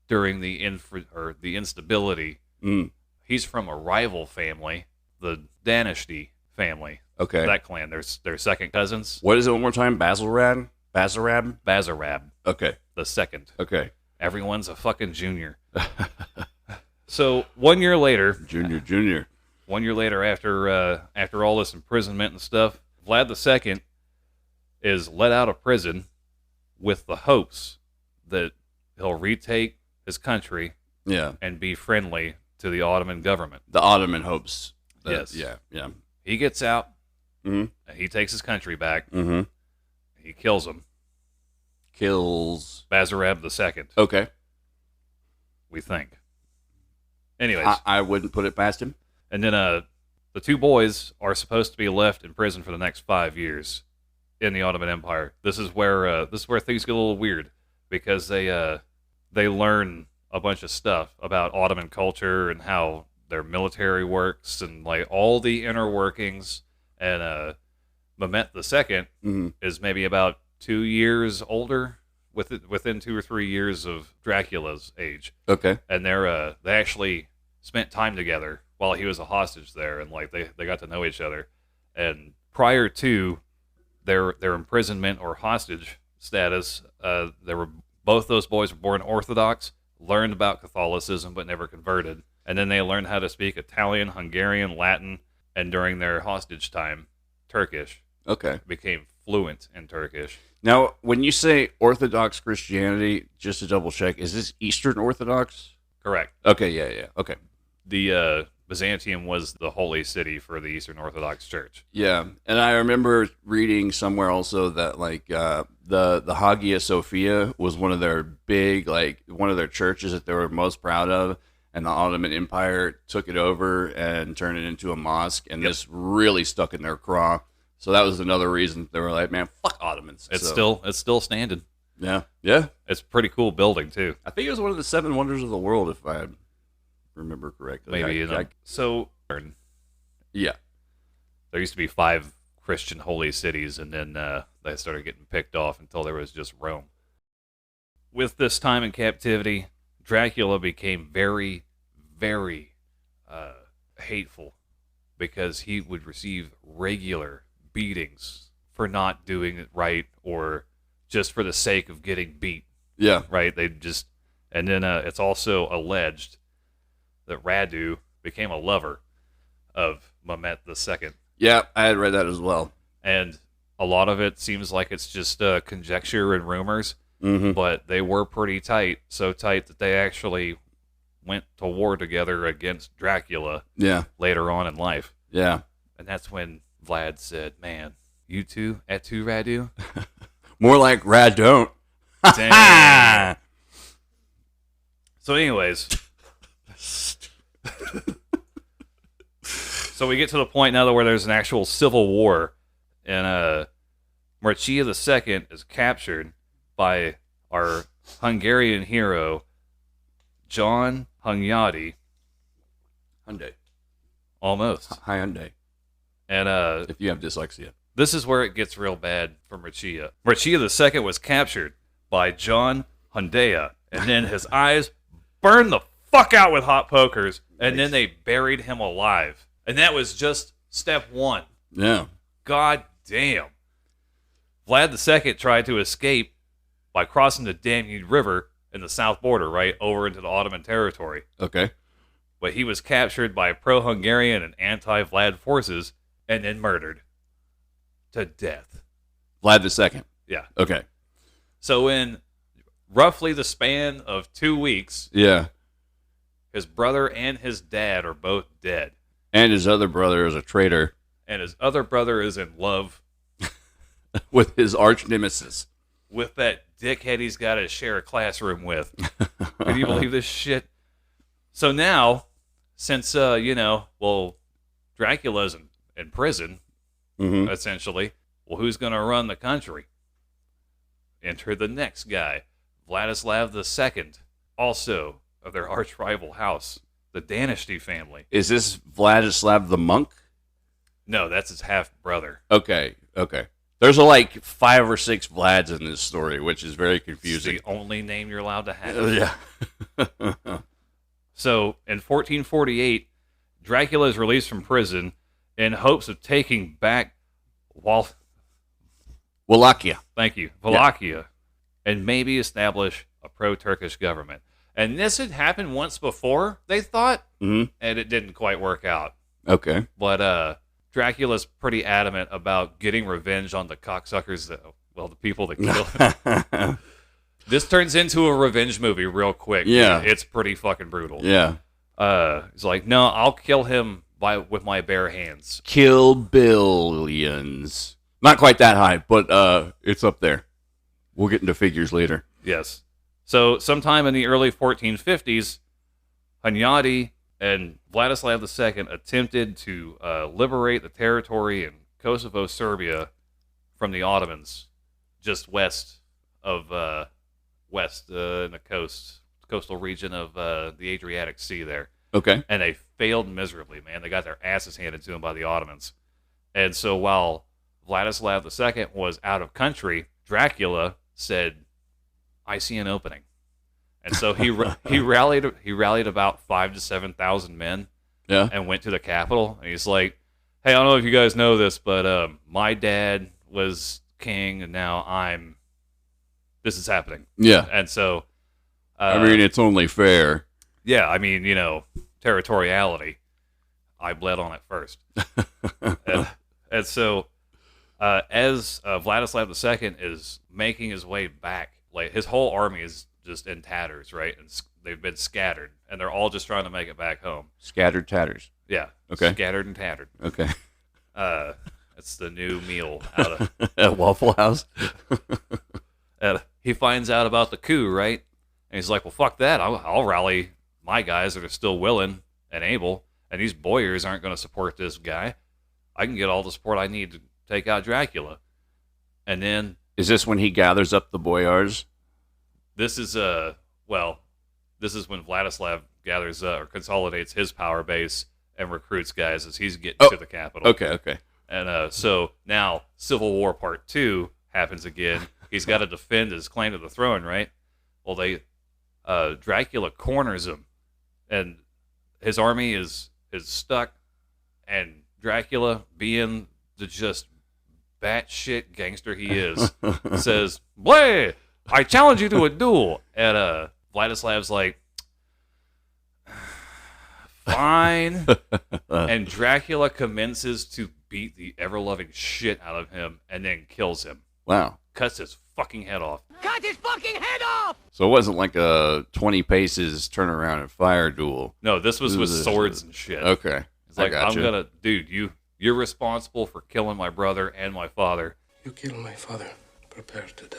during the instability. Mm. He's from a rival family, the Danishti family. Okay. That clan. They're second cousins. What is it one more time? Bazarab? Bazarab Okay. the second. Okay. Everyone's a fucking junior. So 1 year later, Junior. 1 year later, after all this imprisonment and stuff, Vlad II is let out of prison with the hopes that he'll retake his country Yeah. and be friendly to the Ottoman government. The Ottoman hopes. Yes. Yeah. He gets out. Mm-hmm. And he takes his country back. Mm-hmm. He kills him. Kills. Bazarab II, Okay. we think. Anyways. I wouldn't put it past him. And then the two boys are supposed to be left in prison for the next 5 years in the Ottoman Empire. This is where things get a little weird because they learn a bunch of stuff about Ottoman culture and how their military works and like all the inner workings. And Mehmet II Mm-hmm. is maybe about 2 years older within 2 or 3 years of Dracula's age, Okay. and they actually spent time together while he was a hostage there, and like they got to know each other. And prior to their imprisonment or hostage status, they were both those boys were born Orthodox, learned about Catholicism but never converted, and then they learned how to speak Italian, Hungarian, Latin, and during their hostage time, Turkish. Okay. Became fluent in Turkish. Now, when you say Orthodox Christianity, just to double check, is this Eastern Orthodox? Correct. Okay, yeah. Okay. The Byzantium was the holy city for the Eastern Orthodox Church. Yeah, and I remember reading somewhere also that like the Hagia Sophia was one of their big, like one of their churches that they were most proud of, and the Ottoman Empire took it over and turned it into a mosque, and this really stuck in their craw. So that was another reason they were like, man, fuck Ottomans. It's So, still standing. yeah. It's a pretty cool building too. I think it was one of the 7 wonders of the world, if I remember correctly. Maybe Yeah. there used to be 5 Christian holy cities, and then they started getting picked off until there was just Rome. With this time in captivity, Dracula became very, very hateful because he would receive regular beatings for not doing it right or just for the sake of getting beat. Yeah. Right? And then it's also alleged that Radu became a lover of Mehmet II. Yeah, I had read that as well. And a lot of it seems like it's just conjecture and rumors, Mm-hmm. but they were pretty tight, so tight that they actually went to war together against Dracula Yeah. later on in life. Yeah. And that's when Vlad said, man, you two at two, Radu? More like Rad don't. Damn. So anyways, so we get to the point now where there's an actual civil war, and Mircea II is captured by our Hungarian hero, John Hunyadi. Hyundai. Almost. Hi, Hyundai. And If you have dyslexia. this is where it gets real bad for Mircea. Mircea II was captured by John Hundea, and then his eyes burned the fuck out with hot pokers, and then they buried him alive. And that was just step 1. Yeah. God damn. Vlad II tried to escape by crossing the Danube River in the south border, right, over into the Ottoman territory. Okay. But he was captured by pro-Hungarian and anti-Vlad forces and then murdered to death. Vlad II. Yeah. Okay. So in roughly the span of 2 weeks, Yeah. his brother and his dad are both dead. And his other brother is a traitor And his other brother is in love with his arch nemesis. with that dickhead he's got to share a classroom with. Can you believe this shit? So now, since, Dracula's in prison, Mm-hmm. essentially, well, who's going to run the country? Enter the next guy, Vladislav II, also of their arch-rival house, the Danishti family. Is this Vladislav the monk? No, that's his half-brother. Okay. There's like 5 or 6 Vlads in this story, which is very It's confusing. the only name you're allowed to have. Yeah. So, in 1448, Dracula is released from prison in hopes of taking back Wallachia. Thank you, Wallachia, and maybe establish a pro-Turkish government. And this had happened once before, they thought, Mm-hmm. and it didn't quite work out. Okay. But Dracula's pretty adamant about getting revenge on the cocksuckers, the people that killed him. This turns into a revenge movie real quick. Yeah. It's pretty fucking brutal. Yeah. He's like, no, I'll kill him with my bare hands. Kill billions. Not quite that high, but it's up there. We'll get into figures later. Yes. So sometime in the early 1450s, Hunyadi and Vladislav II attempted to liberate the territory in Kosovo, Serbia, from the Ottomans, just west of in the coastal region of the Adriatic Sea there. Okay. And they failed miserably, man. They got their asses handed to them by the Ottomans. And so while Vladislav II was out of country, Dracula said, I see an opening. And so he rallied about 5,000 to 7,000 men Yeah. and went to the Capitol. And he's like, hey, I don't know if you guys know this, but my dad was king, and now this is happening. Yeah. And so... I mean, it's only fair. Yeah, I mean, territoriality. I bled on it first. and so, as Vladislav II is making his way back, like his whole army is just in tatters, right? And they've been scattered, and they're all just trying to make it back home. Scattered tatters. Yeah. Okay. Scattered and tattered. Okay. That's the new meal out of At Waffle House. he finds out about the coup, right? And he's like, well, fuck that. I'll rally my guys that are still willing and able, and these boyars aren't going to support this guy. I can get all the support I need to take out Dracula. And then... Is this when he gathers up the boyars? This is when Vladislav gathers or consolidates his power base and recruits guys as he's getting to the capital. Okay. And so now Civil War Part 2 happens again. He's got to defend his claim to the throne, right? Well, Dracula corners him, and his army is stuck, and Dracula, being the just batshit gangster he is, says, "Boy, I challenge you to a duel." And Vladislav's like, fine. And Dracula commences to beat the ever-loving shit out of him and then kills him. Wow. Cuts his fucking head off. Cut his fucking head off! So it wasn't like a 20 paces turn around and fire duel. No, this was with swords and shit. Okay. It's like, I gotcha. Dude, you're responsible for killing my brother and my father. You killed my father. Prepare to die.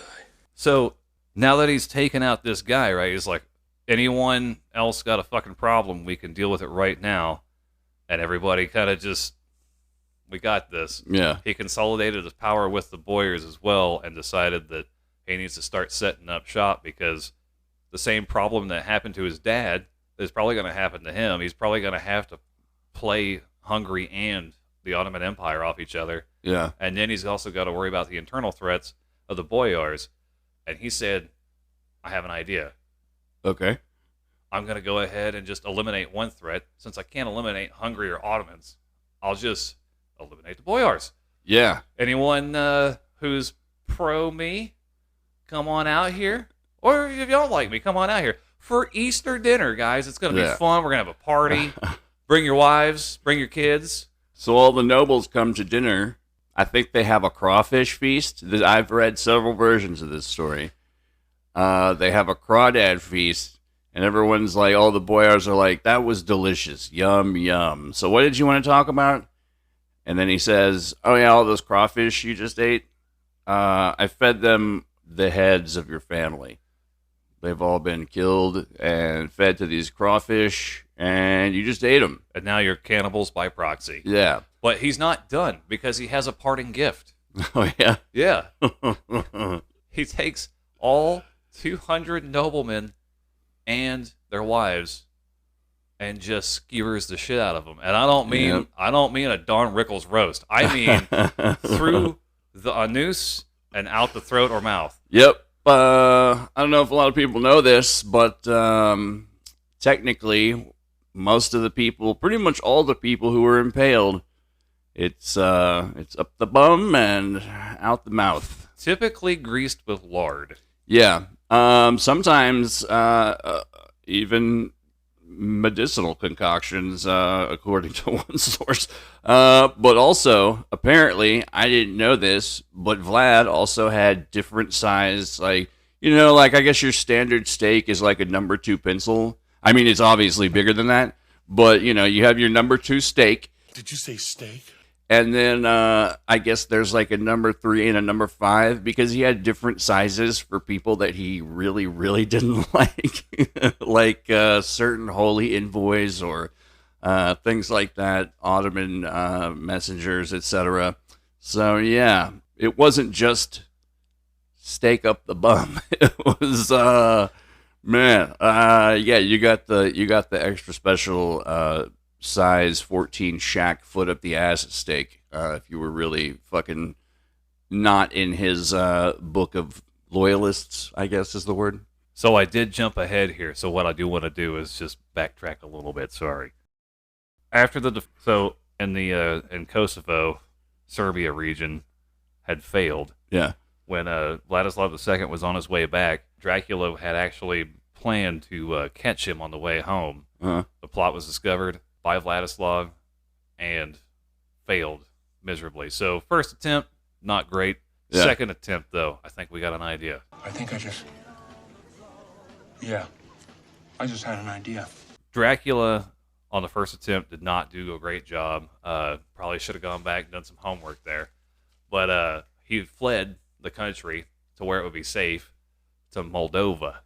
So now that he's taken out this guy, right, he's like, anyone else got a fucking problem, we can deal with it right now. And everybody kind of just, we got this. Yeah. He consolidated his power with the boyars as well and decided that he needs to start setting up shop because the same problem that happened to his dad is probably going to happen to him. He's probably going to have to play Hungary and the Ottoman Empire off each other. Yeah. And then he's also got to worry about the internal threats of the boyars. And he said, I have an idea. Okay. I'm going to go ahead and just eliminate one threat. Since I can't eliminate Hungary or Ottomans, I'll just eliminate the boyars. Yeah. Anyone who's pro me, come on out here. Or if you don't like me, come on out here. For Easter dinner, guys. It's going to be fun. We're going to have a party. Bring your wives. Bring your kids. So all the nobles come to dinner. I think they have a crawfish feast. I've read several versions of this story. They have a crawdad feast, and everyone's like, all the boyars are like, that was delicious. Yum, yum. So what did you want to talk about? And then he says, oh, yeah, all those crawfish you just ate, I fed them the heads of your family. They've all been killed and fed to these crawfish, and you just ate them. And now you're cannibals by proxy. Yeah. But he's not done because he has a parting gift. Oh, yeah? Yeah. He takes all 200 noblemen and their wives and just skewers the shit out of them. And I don't mean a Don Rickles roast. I mean through the anus and out the throat or mouth. Yep. I don't know if a lot of people know this, but technically, most of the people, pretty much all the people who were impaled, it's up the bum and out the mouth. Typically greased with lard. Yeah. Sometimes even medicinal concoctions, according to one source. But also, apparently, I didn't know this, but Vlad also had different size, like I guess your standard steak is like a number 2 pencil. I mean, it's obviously bigger than that, but you have your number 2 steak. Did you say steak? And then I guess there's like a number 3 and a number 5 because he had different sizes for people that he really, really didn't like, like certain holy envoys or things like that, Ottoman messengers, etc. So yeah, it wasn't just steak up the bum. It was yeah, you got the extra special size 14 shack foot up the ass steak if you were really fucking not in his book of loyalists, I guess is the word. So I did jump ahead here. So what I do want to do is just backtrack a little bit. Sorry. After so in the in Kosovo, Serbia region had failed. Yeah. When Vladislav II was on his way back, Dracula had actually planned to catch him on the way home. Uh-huh. The plot was discovered by Vladislav and failed miserably. So first attempt, not great. Yeah. Second attempt, though, I think we got an idea. I think I just had an idea. Dracula, on the first attempt, did not do a great job. Probably should have gone back and done some homework there. But he fled the country to where it would be safe, to Moldova,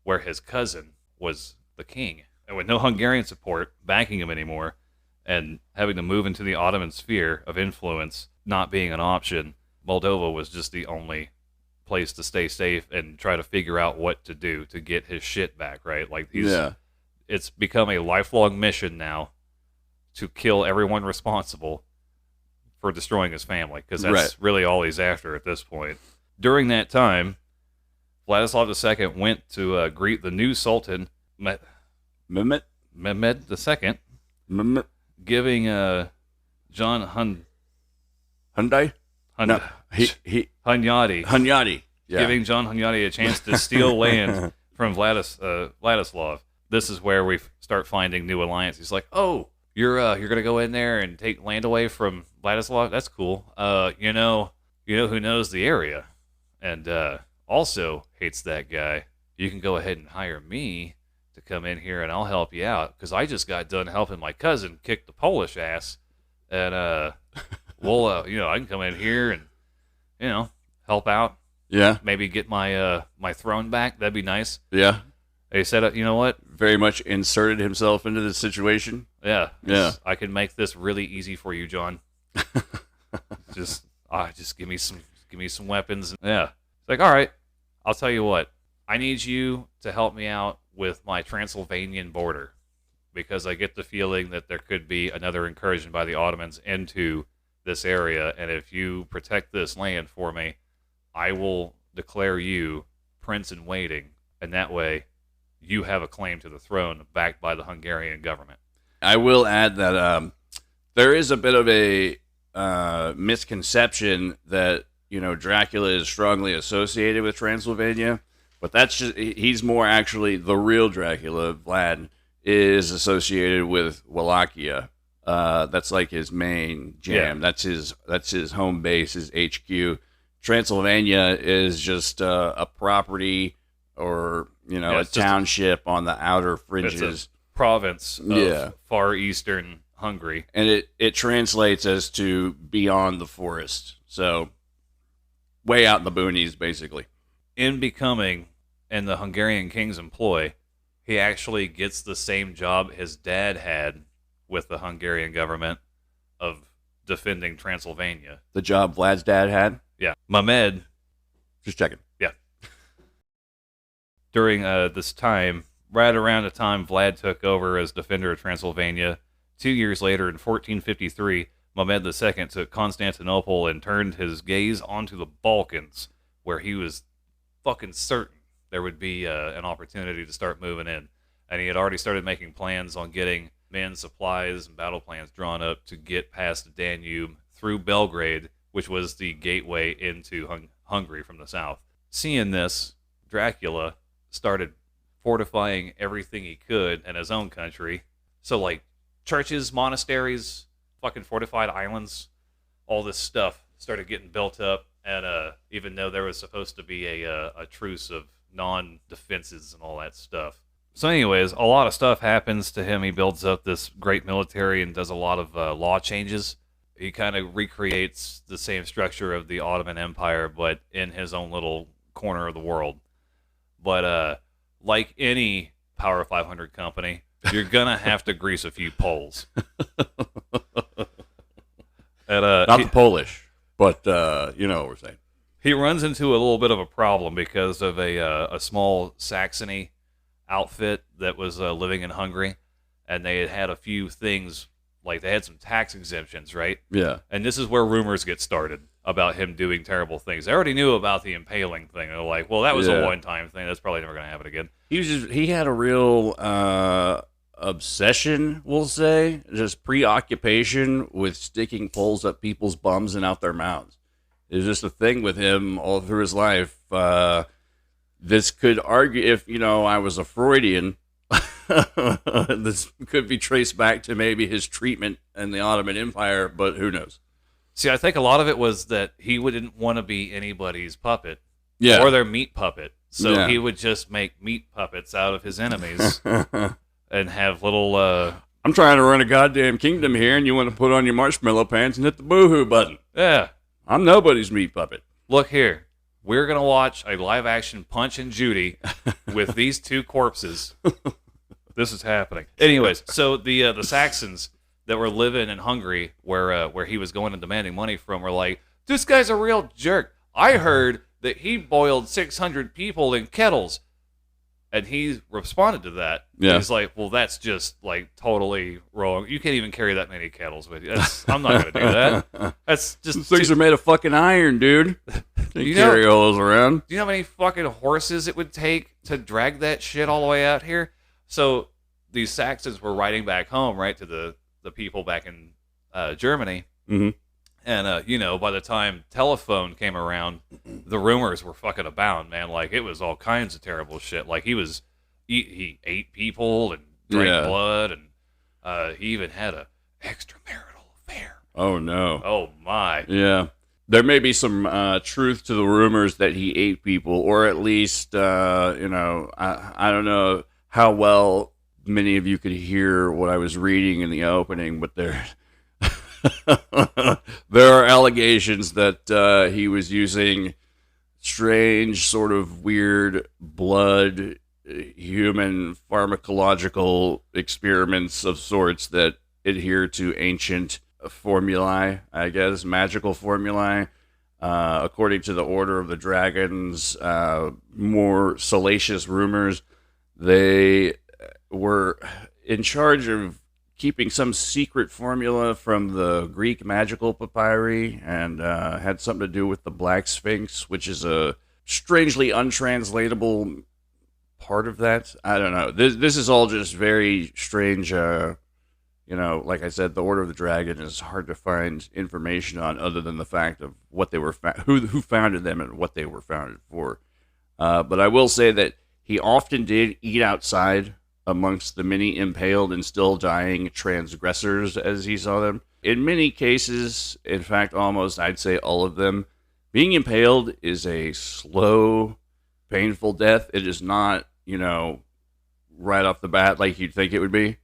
where his cousin was the king. And with no Hungarian support backing him anymore, and having to move into the Ottoman sphere of influence not being an option, Moldova was just the only place to stay safe and try to figure out what to do to get his shit back, right? Like it's become a lifelong mission now to kill everyone responsible for destroying his family, because that's really all he's after at this point. During that time, Vladislav II went to greet the new Sultan, Mehmed II, giving John Hunyadi. Yeah. Giving John Hunyadi a chance to steal land from Vladislav. This is where we start finding new alliances. He's like, oh, you're gonna go in there and take land away from Vladislav? That's cool. You know who knows the area, and also hates that guy. You can go ahead and hire me to come in here, and I'll help you out, because I just got done helping my cousin kick the Polish ass, and we'll I can come in here and help out. Yeah. Maybe get my my throne back. That'd be nice. Yeah. He said, you know what? Very much inserted himself into the situation. Yeah. Yeah. I can make this really easy for you, John. just give me some weapons. Yeah. It's like, all right, I'll tell you what. I need you to help me out with my Transylvanian border, because I get the feeling that there could be another incursion by the Ottomans into this area, and if you protect this land for me, I will declare you prince in waiting, and that way you have a claim to the throne backed by the Hungarian government. I will add that there is a bit of a misconception that Dracula is strongly associated with Transylvania, but that's just, he's more actually the real Dracula. Vlad is associated with Wallachia. That's like his main jam. Yeah. That's his home base, his HQ. Transylvania is just a property or a township on the outer fringes. It's a province of far eastern Hungary, and it translates as to beyond the forest. So way out in the boonies, basically. In becoming in the Hungarian king's employ, he actually gets the same job his dad had with the Hungarian government of defending Transylvania. The job Vlad's dad had? Yeah. Mehmed. Just checking. Yeah. During this time, right around the time Vlad took over as defender of Transylvania, 2 years later in 1453, Mehmed II took Constantinople and turned his gaze onto the Balkans, where he was fucking certain there would be an opportunity to start moving in. And he had already started making plans on getting men, supplies, and battle plans drawn up to get past the Danube through Belgrade, which was the gateway into Hungary from the south. Seeing this, Dracula started fortifying everything he could in his own country. So, like, churches, monasteries, fucking fortified islands, all this stuff started getting built up. And even though there was supposed to be a truce of non-defenses and all that stuff. So anyways, a lot of stuff happens to him. He builds up this great military and does a lot of law changes. He kind of recreates the same structure of the Ottoman Empire, but in his own little corner of the world. But like any Power 500 company, you're going to have to grease a few poles. Not the Polish, but you know what we're saying. He runs into a little bit of a problem because of a small Saxony outfit that was living in Hungary, and they had a few things, like they had some tax exemptions, right? Yeah. And this is where rumors get started. about him doing terrible things. They already knew about the impaling thing. They're like, well, that was a one-time thing. That's probably never going to happen again. He had a real obsession, we'll say, just preoccupation with sticking poles up people's bums and out their mouths. It was just a thing with him all through his life. This could argue, if I was a Freudian, this could be traced back to maybe his treatment in the Ottoman Empire, but who knows? See, I think a lot of it was that he wouldn't want to be anybody's puppet Yeah. or their meat puppet. So Yeah. he would just make meat puppets out of his enemies and have little... I'm trying to run a goddamn kingdom here, and you want to put on your marshmallow pants and hit the boohoo button. Yeah. I'm nobody's meat puppet. Look here. We're going to watch a live-action Punch and Judy with these two corpses. This is happening. Anyways, so the Saxons that were living in Hungary, where he was going and demanding money from, were like, this guy's a real jerk. I heard that he boiled 600 people in kettles. And he responded to that. Yeah. He's like, well, that's just, like, totally wrong. You can't even carry that many kettles with you. I'm not going to do that. That's just... These things are made of fucking iron, dude. You carry all those around. Do you know how many fucking horses it would take to drag that shit all the way out here? So these Saxons were riding back home, right, to the people back in Germany. Mm-hmm. And, by the time telephone came around, the rumors were fucking abound, man. Like, it was all kinds of terrible shit. Like, he ate people and drank blood, and he even had a extramarital affair. Oh, no. Oh, my. Yeah. There may be some truth to the rumors that he ate people, or at least, I don't know how well many of you could hear what I was reading in the opening, but there are allegations that he was using strange, sort of weird blood, human pharmacological experiments of sorts that adhere to ancient formulae, I guess, magical formulae. According to the Order of the Dragons, more salacious rumors, they were in charge of keeping some secret formula from the Greek magical papyri, and had something to do with the Black Sphinx, which is a strangely untranslatable part of that. I don't know. This is all just very strange. Like I said, the Order of the Dragon is hard to find information on, other than the fact of what they were, who founded them and what they were founded for. But I will say that he often did eat outside amongst the many impaled and still dying transgressors, as he saw them. In many cases, in fact, almost, I'd say all of them, being impaled is a slow, painful death. It is not, right off the bat like you'd think it would be.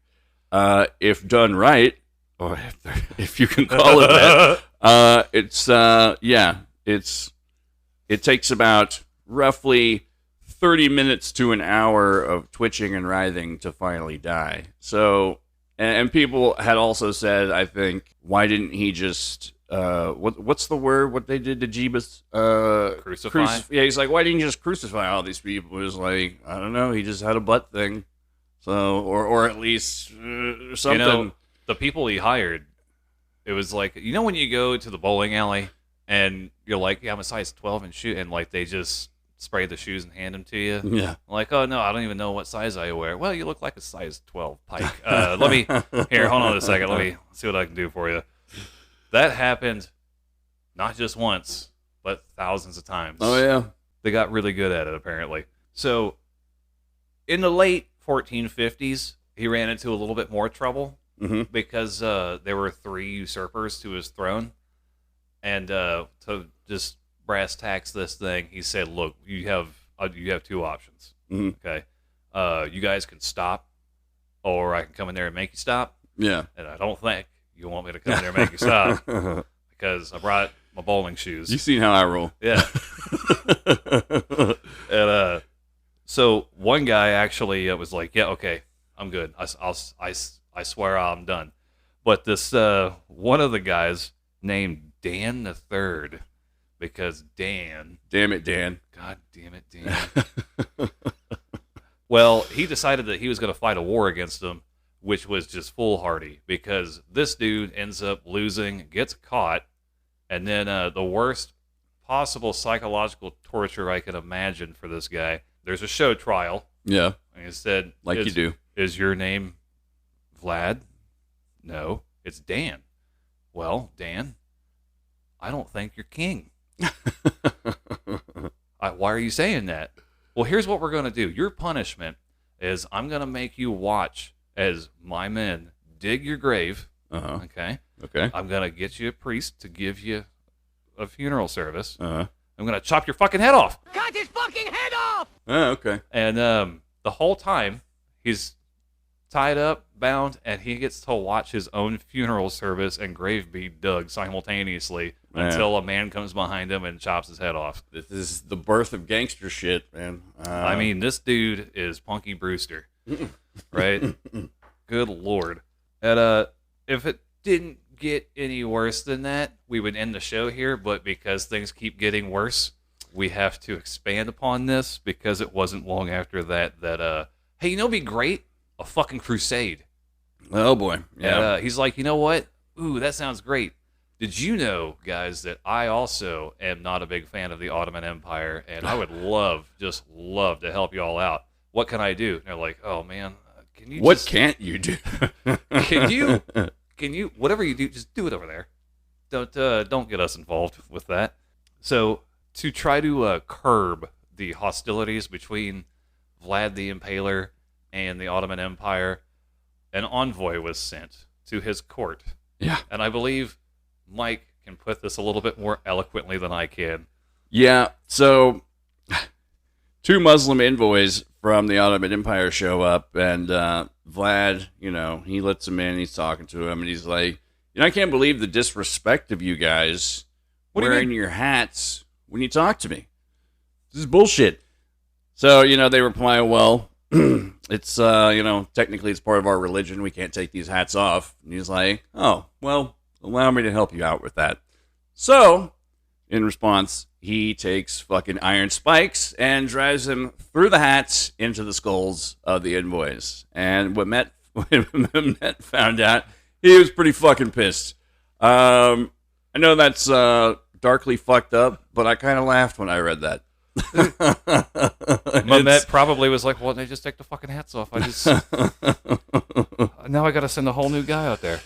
If done right, or if you can call it that, it takes about roughly 30 minutes to an hour of twitching and writhing to finally die. So, and people had also said, I think, why didn't he just, what's the word, what they did to Jeebus? Crucify? Yeah, he's like, why didn't you just crucify all these people? It was like, I don't know, he just had a butt thing. So, or at least something. The people he hired, it was like, when you go to the bowling alley and you're like, yeah, I'm a size 12 in shoe, and like they just spray the shoes and hand them to you. Yeah. Like, oh no, I don't even know what size I wear. Well, you look like a size 12 pike. Let me, hold on a second. Let me see what I can do for you. That happened not just once, but thousands of times. Oh, yeah. They got really good at it, apparently. So, in the late 1450s, he ran into a little bit more trouble because there were 3 usurpers to his throne. And to just brass tacks this thing, he said, look, you have 2 options. Okay, you guys can stop, or I can come in there and make you stop. Yeah. And I don't think you want me to come in there and make you stop, because I brought my bowling shoes. You've seen how I roll. Yeah. And so one guy actually was like, yeah, okay, I'm good, I swear I'm done. But this one of the guys named Dan the Third, because Dan. Damn it, Dan. God damn it, Dan. Well, he decided that he was going to fight a war against him, which was just foolhardy, because this dude ends up losing, gets caught, And then the worst possible psychological torture I can imagine for this guy. There's a show trial. Yeah. And he said, Like you do. Is your name Vlad? No, it's Dan. Well, Dan, I don't think you're king. Why are you saying that? Well, here's what we're going to do. Your punishment is I'm going to make you watch as my men dig your grave. Uh-huh. Okay? Okay. I'm going to get you a priest to give you a funeral service. Uh-huh. I'm going to chop your fucking head off. Cut his fucking head off! Oh, okay. And the whole time, he's tied up, bound, and he gets to watch his own funeral service and grave be dug simultaneously until a man comes behind him and chops his head off. This is the birth of gangster shit, man. I mean, this dude is Punky Brewster, right? Good Lord. And if it didn't get any worse than that, we would end the show here, but because things keep getting worse, we have to expand upon this because it wasn't long after that, hey, you know what'd be great? A fucking crusade. Oh, boy. Yeah. And, he's like, you know what? Ooh, that sounds great. Did you know, guys, that I also am not a big fan of the Ottoman Empire, and I would just love to help you all out. What can I do? And they're like, oh, man, can you What can't you do? can you, whatever you do, just do it over there. Don't get us involved with that. So to try to curb the hostilities between Vlad the Impaler and the Ottoman Empire, an envoy was sent to his court. Yeah. And I believe Mike can put this a little bit more eloquently than I can. Yeah, so 2 Muslim envoys from the Ottoman Empire show up, and Vlad, he lets him in, he's talking to him, and he's like, I can't believe the disrespect of you guys wearing your hats when you talk to me. This is bullshit. So, they reply, well, it's, technically it's part of our religion. We can't take these hats off. And he's like, oh, well, allow me to help you out with that. So, in response, he takes fucking iron spikes and drives them through the hats into the skulls of the envoys. And when Mehmet found out, he was pretty fucking pissed. I know that's darkly fucked up, but I kind of laughed when I read that. Mehmet probably was like, well, they just take the fucking hats off. Now I got to send a whole new guy out there.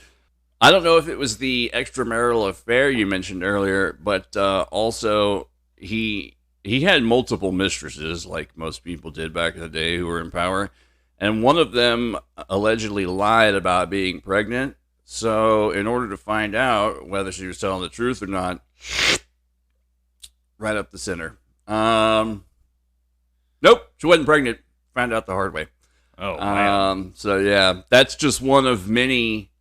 I don't know if it was the extramarital affair you mentioned earlier, but also he had multiple mistresses, like most people did back in the day who were in power, and one of them allegedly lied about being pregnant. So in order to find out whether she was telling the truth or not, right up the center. Nope, she wasn't pregnant. Found out the hard way. Oh, man. So yeah, that's just one of many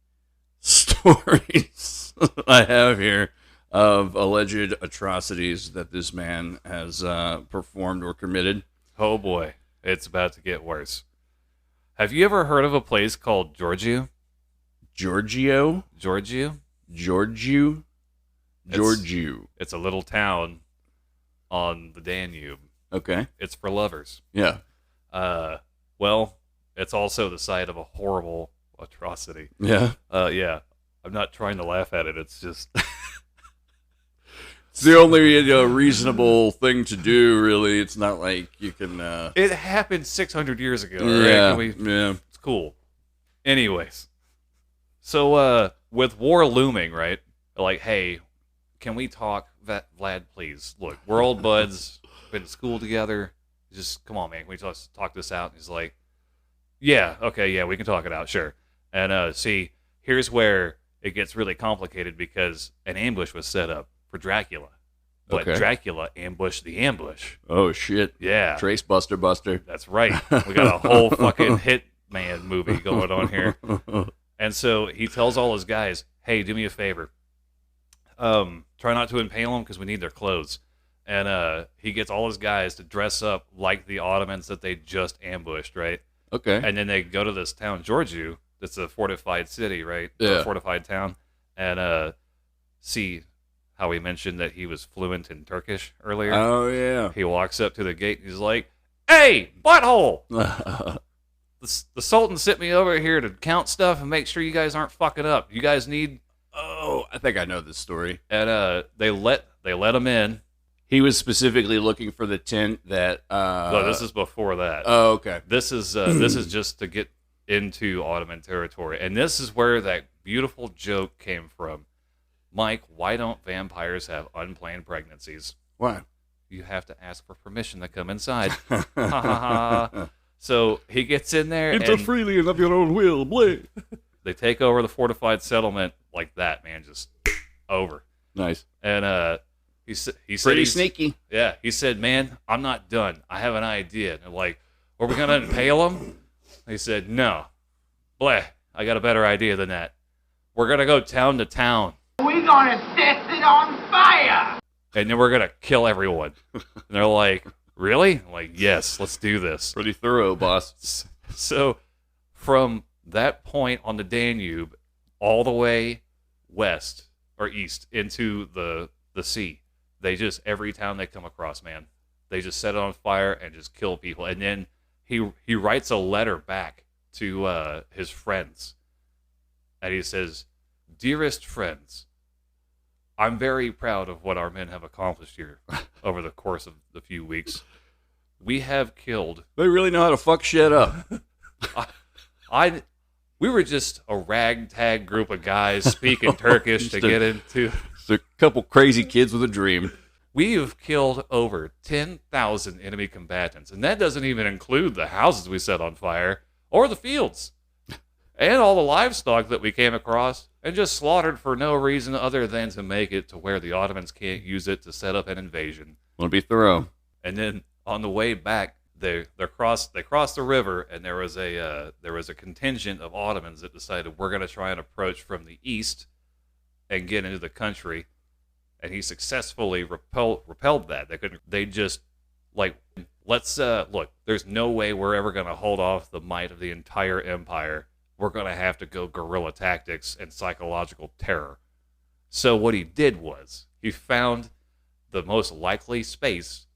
stories I have here of alleged atrocities that this man has performed or committed. Oh boy, it's about to get worse. Have you ever heard of a place called Giorgio? Giorgio? Giorgio? Giorgio? Giorgio. It's a little town on the Danube. Okay. It's for lovers. Yeah. Well, it's also the site of a horrible atrocity. Yeah. Yeah. I'm not trying to laugh at it. It's just... It's the only reasonable thing to do, really. It's not like you can... It happened 600 years ago. Yeah. Right? Yeah. It's cool. Anyways. So, with war looming, right? Like, hey, can we talk, Vlad, please? Look, we're old buds. Been to school together. Just, come on, man. Can we talk this out? And he's like, yeah, okay, yeah, we can talk it out, sure. And, see, here's where it gets really complicated because an ambush was set up for Dracula. But Okay. Dracula ambushed the ambush. Oh, shit. Yeah. Trace Buster. That's right. We got a whole fucking Hitman movie going on here. And so he tells all his guys, hey, do me a favor. Try not to impale them because we need their clothes. And he gets all his guys to dress up like the Ottomans that they just ambushed, right? Okay. And then they go to this town, Giorgio, that's a fortified city, right? Or Yeah. a fortified town. And see how we mentioned that he was fluent in Turkish earlier? Oh, yeah. He walks up to the gate and he's like, hey, butthole! The Sultan sent me over here to count stuff and make sure you guys aren't fucking up. You guys need Oh, I think I know this story. And they let him in. He was specifically looking for the tent that. No, this is before that. Oh, okay. This is just to get into Ottoman territory, and this is where that beautiful joke came from. Mike, why don't vampires have unplanned pregnancies? Why? You have to ask for permission to come inside. Ha ha ha. So he gets in there. Enter and freely and of your own will, blade. they take over the fortified settlement like that, man. Just over. Nice. And he said Pretty sneaky. Yeah, he said, man, I'm not done. I have an idea. And they're like, are we going to impale him? He said, no. Bleh, I got a better idea than that. We're going to go town to town. We gonna set it on fire! And then we're going to kill everyone. And they're like, really? I'm like, yes, let's do this. Pretty thorough, boss. So from that point on the Danube all the way west or east into the sea, they just, every town they come across, man, they just set it on fire and just kill people. And then he writes a letter back to his friends. And he says, dearest friends, I'm very proud of what our men have accomplished here over the course of the few weeks. We have killed. They really know how to fuck shit up. We were just a ragtag group of guys speaking Turkish to get into. It's a couple crazy kids with a dream. We have killed over 10,000 enemy combatants, and that doesn't even include the houses we set on fire or the fields and all the livestock that we came across and just slaughtered for no reason other than to make it to where the Ottomans can't use it to set up an invasion. Want to be thorough. And then on the way back, they crossed the river, and there was a contingent of Ottomans that decided we're going to try and approach from the east and get into the country. And he successfully repelled that. They just like, let's look, there's no way we're ever going to hold off the might of the entire empire. We're going to have to go guerrilla tactics and psychological terror. So what he did was he found the most likely space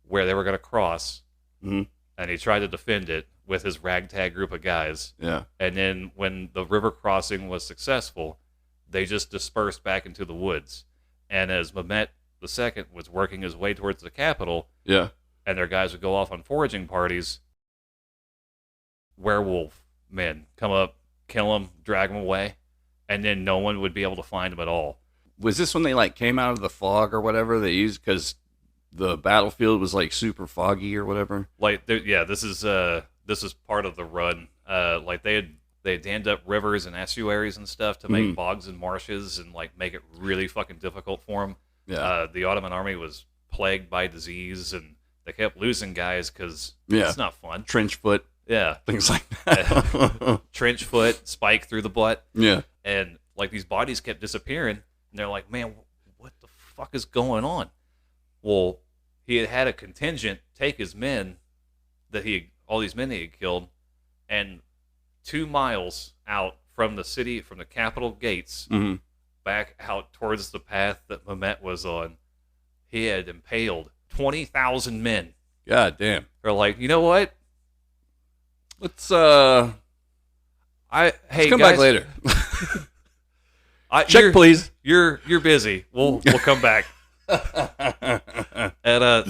where they were going to cross, and he tried to defend it with his ragtag group of guys. Yeah. And then when the river crossing was successful, they just dispersed back into the woods. And as Mehmet II was working his way towards the capital, Yeah. and their guys would go off on foraging parties, werewolf men come up, kill them, drag them away, and then no one would be able to find them at all. Was this when they like came out of the fog or whatever they used because the battlefield was like super foggy or whatever? Like, yeah, this is part of the run. Like they dammed up rivers and estuaries and stuff to make bogs and marshes and like make it really fucking difficult for them. Yeah. The Ottoman army was plagued by disease, and they kept losing guys because Yeah. it's not fun. Trench foot, Yeah. things like that. Trench foot, spike through the butt. Yeah. And like these bodies kept disappearing, and they're like, man, what the fuck is going on? Well, he had a contingent take his men all these men that he had killed, and 2 miles out from the city, from the capital gates, back out towards the path that Mehmet was on, he had impaled 20,000 men. God damn. They're like, you know what? Let's Hey, come guys, back later. Check, Check, please. You're busy. We'll come back. And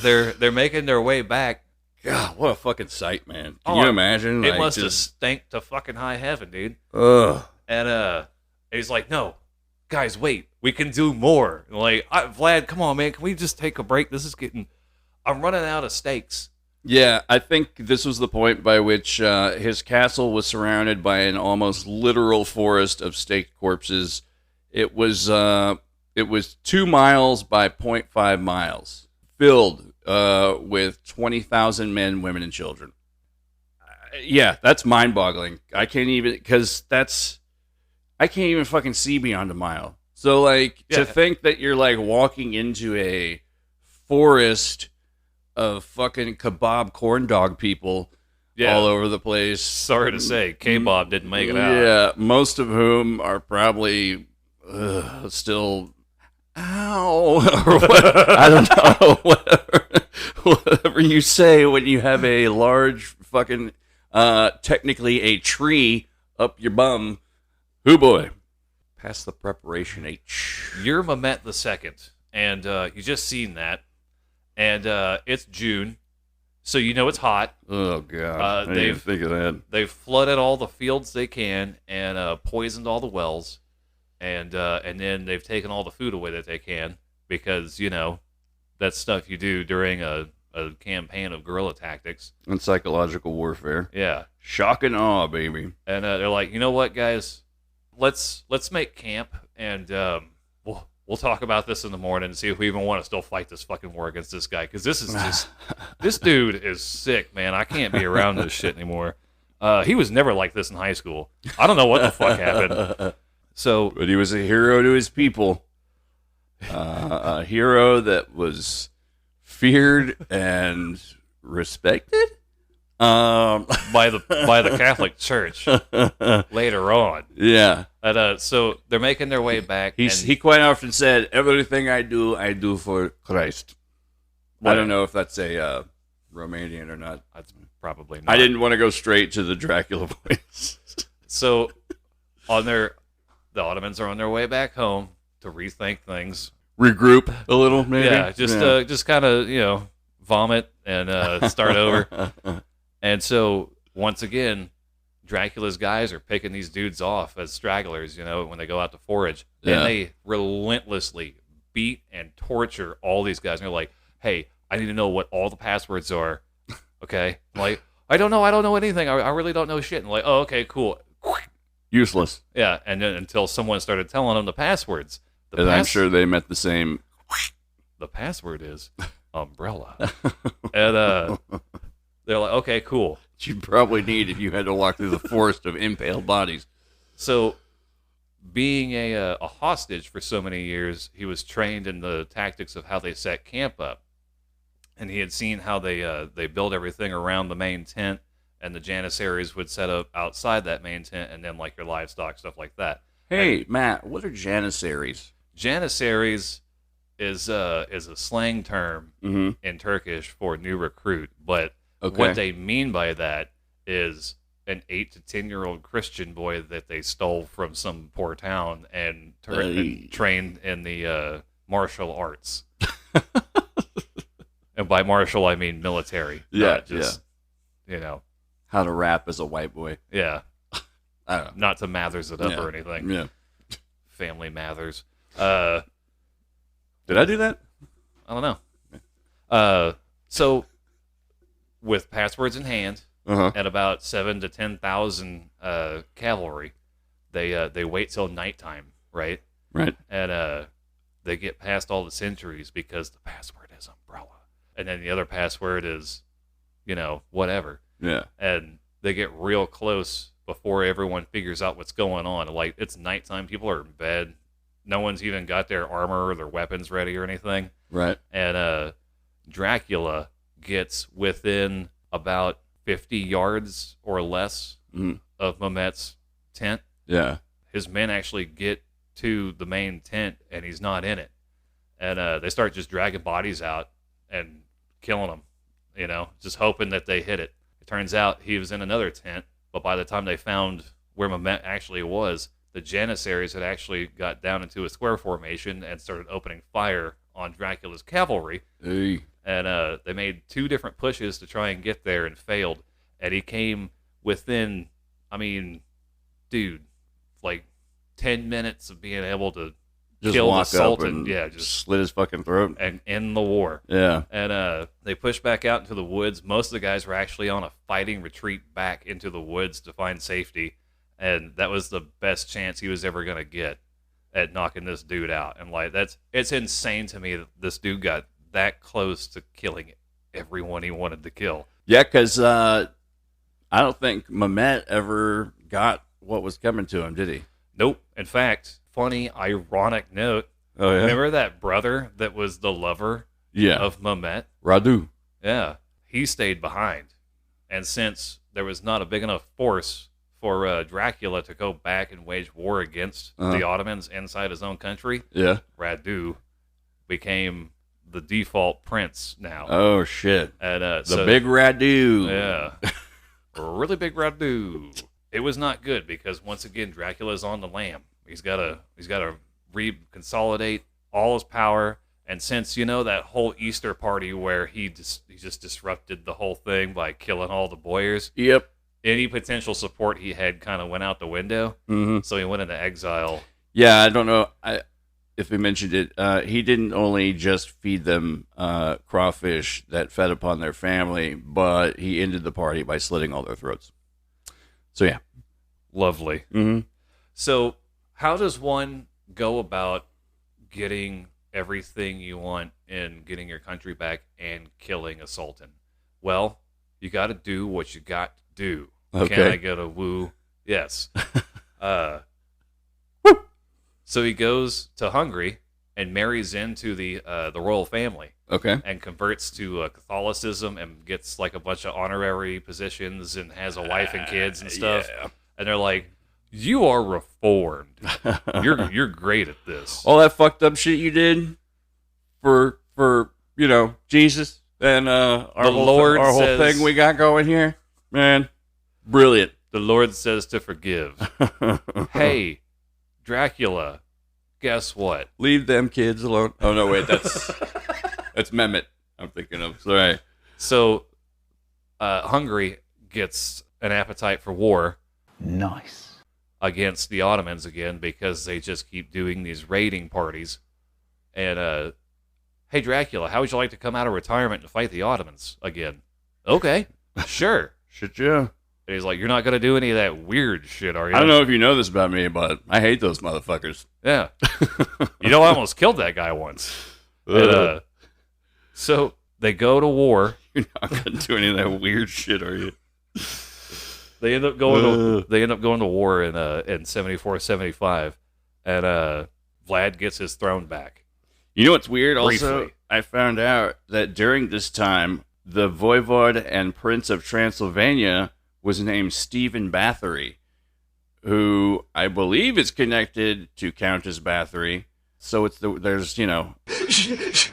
they're making their way back. God, what a fucking sight, man. Can Oh, you imagine? It Like, must have just- stank to fucking high heaven, dude. Ugh. And he's like, no, guys, wait, we can do more. And like, Vlad, come on, man, can we just take a break? I'm running out of steaks. Yeah, I think this was the point by which his castle was surrounded by an almost literal forest of staked corpses. It was 2 miles by 0.5 miles, filled with 20,000 men, women, and children. Yeah, that's mind-boggling. I can't even fucking see beyond a mile. So, like, Yeah. to think that you're, like, walking into a forest of fucking kebab corn dog people all over the place. Sorry to say, K-Bob didn't make it out. Yeah, most of whom are probably still, ow, or what, I don't know, whatever you say when you have a large fucking, technically a tree up your bum. Hoo boy. Pass the preparation H. You're Mehmet the Second, and you just seen that, and it's June, so you know it's hot. Oh god, I didn't even think of that. They've flooded all the fields they can and poisoned all the wells, and then they've taken all the food away that they can because that's stuff you do during a campaign of guerrilla tactics And psychological warfare. Yeah, Shock and awe, baby. and they're like, you know what, guys, let's make camp and we'll talk about this in the morning and see if we even want to still fight this fucking war against this guy because this is just this dude is sick, man. I can't be around this shit anymore. He was never like this in high school. I don't know what the fuck happened. So, But he was a hero to his people. A hero that was feared and respected. by the Catholic Church later on. Yeah. And, so they're making their way back. He quite often said, everything I do for Christ. I don't know if that's a Romanian or not. That's probably not. I didn't want to go straight to the Dracula voice. So the Ottomans are on their way back home to rethink things. Regroup a little, maybe? Yeah, just kind of, vomit and start over. And so, once again, Dracula's guys are picking these dudes off as stragglers, when they go out to forage. Yeah. And they relentlessly beat and torture all these guys. And they're like, hey, I need to know what all the passwords are. Okay? I'm like, I don't know anything. I really don't know shit. And like, oh, okay, cool. Useless. Yeah, and then until someone started telling them the passwords. And I'm sure they meant the same. The password is umbrella. And they're like, okay, cool. You'd probably need if you had to walk through the forest of impaled bodies. So, being a hostage for so many years, he was trained in the tactics of how they set camp up. And he had seen how they build everything around the main tent, and the janissaries would set up outside that main tent, and then like your livestock, stuff like that. Hey, Matt, what are janissaries? Janissaries is a slang term in Turkish for new recruit, but what they mean by that is an 8 to 10-year-old Christian boy that they stole from some poor town and trained in the martial arts. And by martial, I mean military. Not just, how to rap as a white boy. Yeah. I don't know. Not to Mathers it up or anything. Yeah. Family Mathers. Did I do that? I don't know. So, with passwords in hand, at about 7,000 to 10,000 cavalry, they wait till nighttime, right? Right. And they get past all the sentries because the password is umbrella, and then the other password is, whatever. Yeah. And they get real close before everyone figures out what's going on. Like, it's nighttime, people are in bed, no one's even got their armor or their weapons ready or anything. Right. And Dracula gets within about 50 yards or less of Mehmet's tent. Yeah. His men actually get to the main tent, and he's not in it. And they start just dragging bodies out and killing them, just hoping that they hit it. It turns out he was in another tent, but by the time they found where Mehmet actually was, the Janissaries had actually got down into a square formation and started opening fire on Dracula's cavalry. Hey. And they made 2 different pushes to try and get there and failed. And he came within, like 10 minutes of being able to Just kill the walk up Sultan. and Just slit his fucking throat. and end the war. Yeah. And they pushed back out into the woods. Most of the guys were actually on a fighting retreat back into the woods to find safety. And that was the best chance he was ever going to get at knocking this dude out. And like, it's insane to me that this dude got that close to killing everyone he wanted to kill. Yeah, because I don't think Mehmet ever got what was coming to him, did he? Nope. In fact, funny, ironic note. Oh, yeah? Remember that brother that was the lover of Mehmet? Radu. Yeah. He stayed behind. And since there was not a big enough force for Dracula to go back and wage war against the Ottomans inside his own country, Radu became the default prince now. Oh, shit. And, the big Radu. Yeah. A really big Radu. It was not good because, once again, Dracula's on the lam. He's got to reconsolidate all his power. And since that whole Easter party where he just disrupted the whole thing by killing all the Boyers, Yep. any potential support he had kind of went out the window. Mm-hmm. So he went into exile. Yeah, I don't know if we mentioned it. He didn't only just feed them crawfish that fed upon their family, but he ended the party by slitting all their throats. So yeah. Lovely. Mm-hmm. So how does one go about getting everything you want and getting your country back and killing a sultan? Well, you got to do what you got to do. Okay. Can I get a woo? Yes. So he goes to Hungary and marries into the royal family. Okay. And converts to Catholicism and gets like a bunch of honorary positions and has a wife and kids and stuff. Yeah. And they're like, "You are reformed. You're great at this." All that fucked up shit you did for Jesus and our whole thing we got going here, man, brilliant. The Lord says to forgive. Hey, Dracula, guess what? Leave them kids alone. Oh no, wait, that's Mehmet. I'm thinking of. Sorry. So, Hungary gets an appetite for war. Nice. Against the Ottomans again because they just keep doing these raiding parties. And, hey, Dracula, how would you like to come out of retirement and fight the Ottomans again? Okay, sure. Shit, yeah. And he's like, "You're not going to do any of that weird shit, are you?" I don't know if you know this about me, but I hate those motherfuckers. Yeah. I almost killed that guy once. And, so they go to war. You're not going to do any of that weird shit, are you? They end up going to war in 74, 75, and Vlad gets his throne back. You know what's weird? Briefly. Also, I found out that during this time, the Voivode and Prince of Transylvania was named Stephen Bathory, who I believe is connected to Countess Bathory. So there's Shit.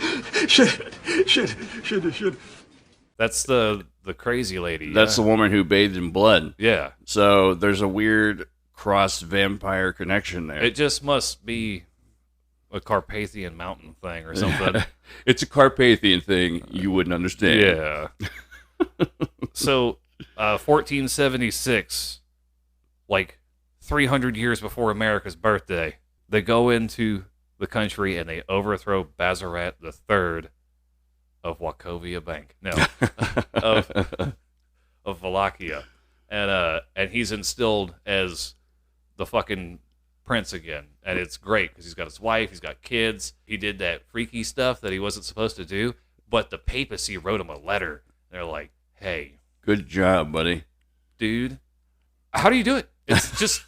That's the crazy lady. That's the woman who bathed in blood. Yeah. So there's a weird cross-vampire connection there. It just must be a Carpathian mountain thing or something. It's a Carpathian thing you wouldn't understand. Yeah. So, 1476, like 300 years before America's birthday, they go into the country and they overthrow Bazarat III of Wachovia Bank. No, of Wallachia, and he's instilled as the fucking prince again, and it's great because he's got his wife, he's got kids. He did that freaky stuff that he wasn't supposed to do, but the papacy wrote him a letter. They're like, "Hey, good job, buddy, dude, how do you do it? It's just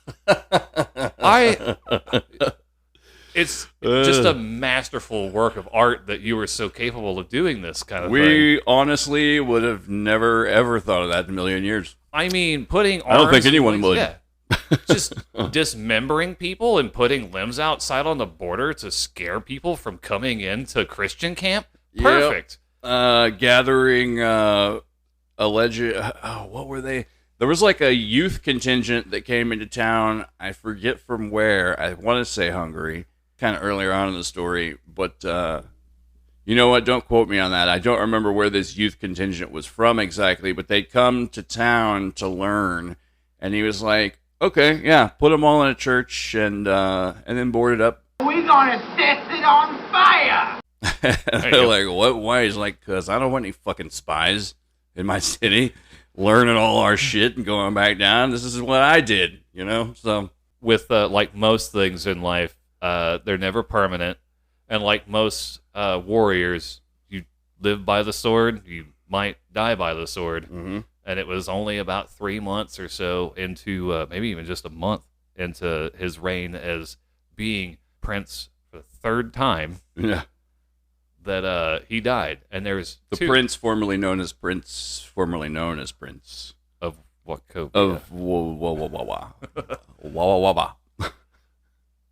It's just a masterful work of art that you were so capable of doing this kind of thing." We honestly would have never, ever thought of that in a million years. I mean, putting arms... I don't think anyone would. Yeah. Just dismembering people and putting limbs outside on the border to scare people from coming into Christian camp? Perfect. Yep. Gathering alleged... what were they? There was like a youth contingent that came into town. I forget from where. I want to say Hungary. Kind of earlier on in the story, but you know what? Don't quote me on that. I don't remember where this youth contingent was from exactly, but they'd come to town to learn, and he was like, "Okay, yeah, put them all in a church and then board it up." We're gonna set it on fire! They're like, "What? Why?" He's like, "Cause I don't want any fucking spies in my city learning all our shit and going back down. This is what I did, you know." So with like most things in life, they're never permanent, and like most warriors, you live by the sword, you might die by the sword. Mm-hmm. And it was only about 3 months or so into, maybe even just a month into his reign as being prince for the third time, yeah, that he died. And there's the prince formerly known as Prince of Wachovia. Of Wawa.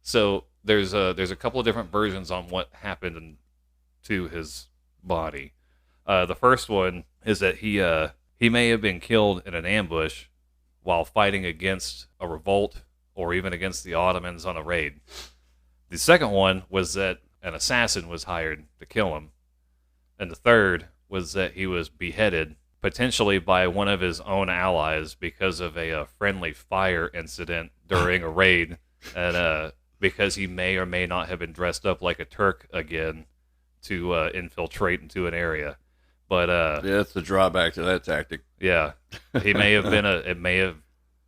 So there's a couple of different versions on what happened to his body. The first one is that he may have been killed in an ambush while fighting against a revolt or even against the Ottomans on a raid. The second one was that an assassin was hired to kill him. And the third was that he was beheaded, potentially by one of his own allies because of a friendly fire incident during a raid, and because he may or may not have been dressed up like a Turk again to infiltrate into an area. But Yeah, that's the drawback to that tactic. yeah, he may have been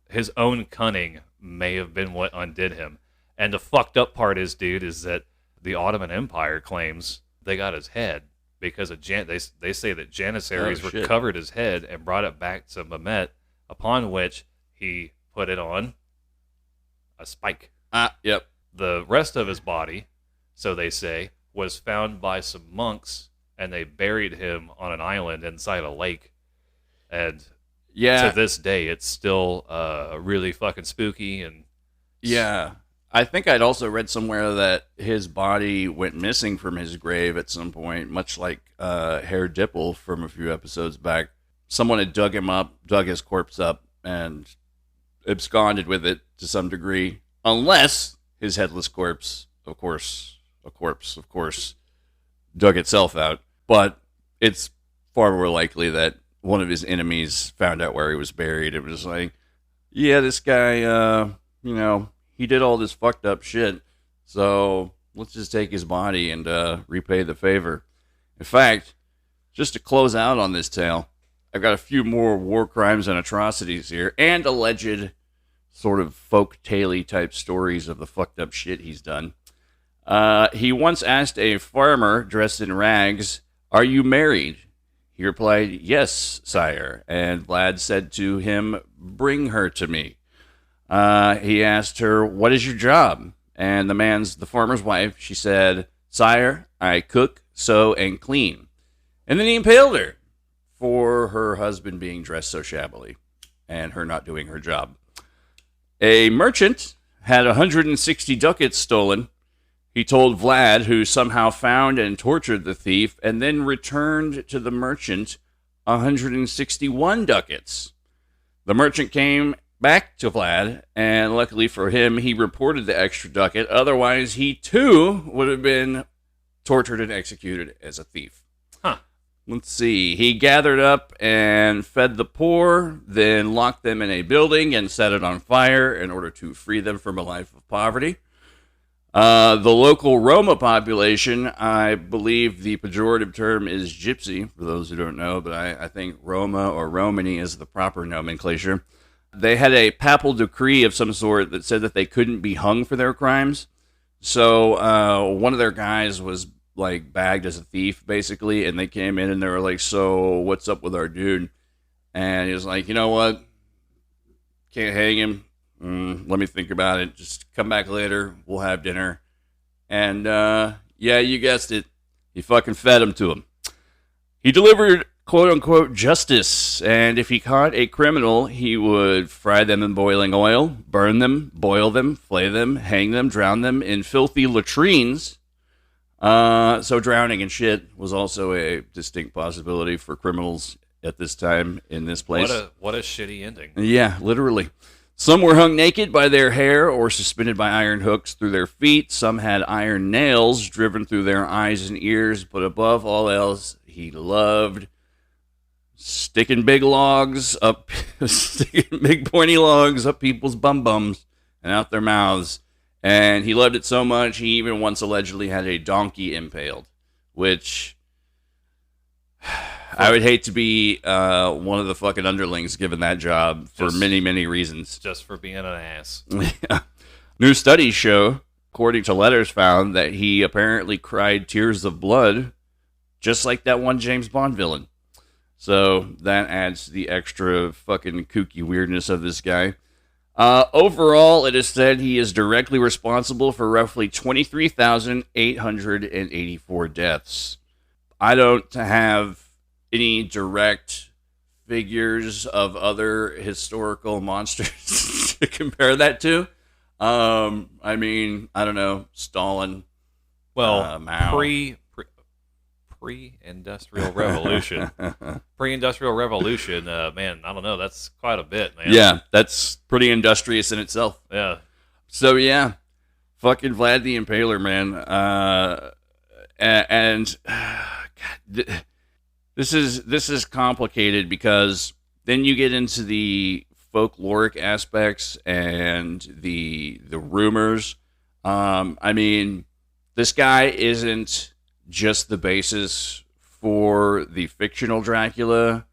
his own cunning may have been what undid him. And the fucked up part is, dude, is that the Ottoman Empire claims they got his head because of they say that Janissaries recovered his head and brought it back to Mehmet, upon which he put it on a spike. Yep. The rest of his body, so they say, was found by some monks, and they buried him on an island inside a lake. And to this day, it's still really fucking spooky. And yeah. I think I'd also read somewhere that his body went missing from his grave at some point, much like Herr Dippel from a few episodes back. Someone had dug his corpse up, and absconded with it to some degree, unless his headless corpse, of course, dug itself out. But it's far more likely that one of his enemies found out where he was buried. It was like, yeah, this guy, he did all this fucked up shit, so let's just take his body and repay the favor. In fact, just to close out on this tale, I've got a few more war crimes and atrocities here, and alleged sort of folk tale-y type stories of the fucked up shit he's done. He once asked a farmer dressed in rags, "Are you married?" He replied, "Yes, sire." And Vlad said to him, "Bring her to me." He asked her, "What is your job?" And the farmer's wife, she said, "Sire, I cook, sew, and clean." And then he impaled her for her husband being dressed so shabbily and her not doing her job. A merchant had 160 ducats stolen. He told Vlad, who somehow found and tortured the thief, and then returned to the merchant 161 ducats. The merchant came back to Vlad, and luckily for him, he reported the extra ducat. Otherwise, he too would have been tortured and executed as a thief. Let's see. He gathered up and fed the poor, then locked them in a building and set it on fire in order to free them from a life of poverty. The local Roma population, I believe the pejorative term is gypsy, for those who don't know, but I think Roma or Romani is the proper nomenclature. They had a papal decree of some sort that said that they couldn't be hung for their crimes. So one of their guys was like bagged as a thief, basically, and they came in and they were like, "So what's up with our dude?" And he was like, "You know what? Can't hang him. Let me think about it. Just come back later. We'll have dinner." And yeah, you guessed it. He fucking fed him to him. He delivered quote-unquote justice, and if he caught a criminal, he would fry them in boiling oil, burn them, boil them, flay them, hang them, drown them in filthy latrines. So drowning and shit was also a distinct possibility for criminals at this time in this place. What a shitty ending. Yeah, literally. Some were hung naked by their hair or suspended by iron hooks through their feet. Some had iron nails driven through their eyes and ears, but above all else, he loved sticking big pointy logs up people's bum-bums and out their mouths. And he loved it so much, he even once allegedly had a donkey impaled, which I would hate to be one of the fucking underlings given that job for many, many reasons. Just for being an ass. New studies show, according to letters found, that he apparently cried tears of blood, just like that one James Bond villain. So that adds to the extra fucking kooky weirdness of this guy. Overall, it is said he is directly responsible for roughly 23,884 deaths. I don't have any direct figures of other historical monsters to compare that to. I mean, I don't know, Stalin. Well, Mao. Pre-industrial revolution. Pre-industrial revolution, man, I don't know. That's quite a bit, man. Yeah, that's pretty industrious in itself. Yeah. So yeah, fucking Vlad the Impaler, man. And this is complicated because then you get into the folkloric aspects and the rumors. I mean, this guy isn't just the basis for the fictional Dracula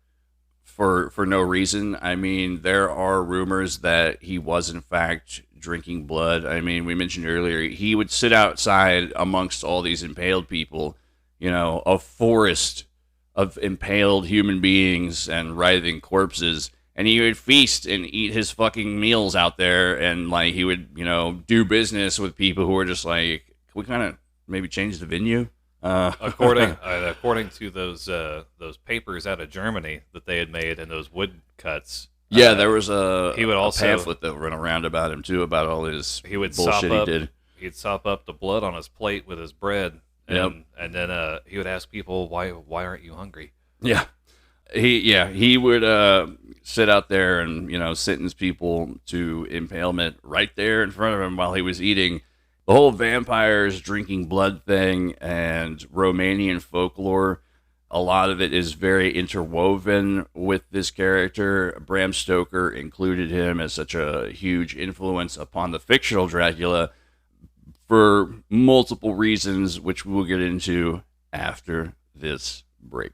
for no reason. I mean, there are rumors that he was in fact drinking blood. I mean, we mentioned earlier he would sit outside amongst all these impaled people, a forest of impaled human beings and writhing corpses, and he would feast and eat his fucking meals out there, and like he would, do business with people who were just like, can we kind of maybe change the venue? According to those papers out of Germany that they had made and those woodcuts. Yeah, there was a pamphlet that went around about him too, about all his bullshit he did. He'd sop up the blood on his plate with his bread, and then he would ask people, why aren't you hungry? Yeah, he would sit out there and sentence people to impalement right there in front of him while he was eating. The whole vampires drinking blood thing and Romanian folklore, a lot of it is very interwoven with this character. Bram Stoker included him as such a huge influence upon the fictional Dracula for multiple reasons, which we'll get into after this break.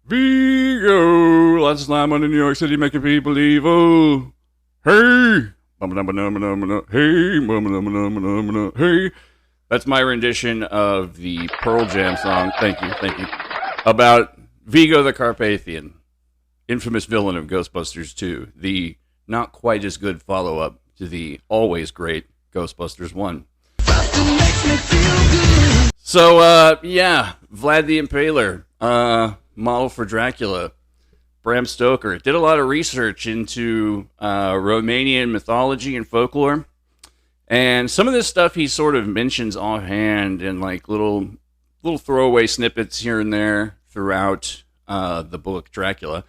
Vigo, last time on the New York City making people evil. Hey, hey. That's my rendition of the Pearl Jam song. Thank you. About Vigo the Carpathian, infamous villain of Ghostbusters 2, the not quite as good follow-up to the always great Ghostbusters 1. So, Vlad the Impaler, model for Dracula, Bram Stoker, did a lot of research into Romanian mythology and folklore, and some of this stuff he sort of mentions offhand in like little throwaway snippets here and there throughout the book Dracula.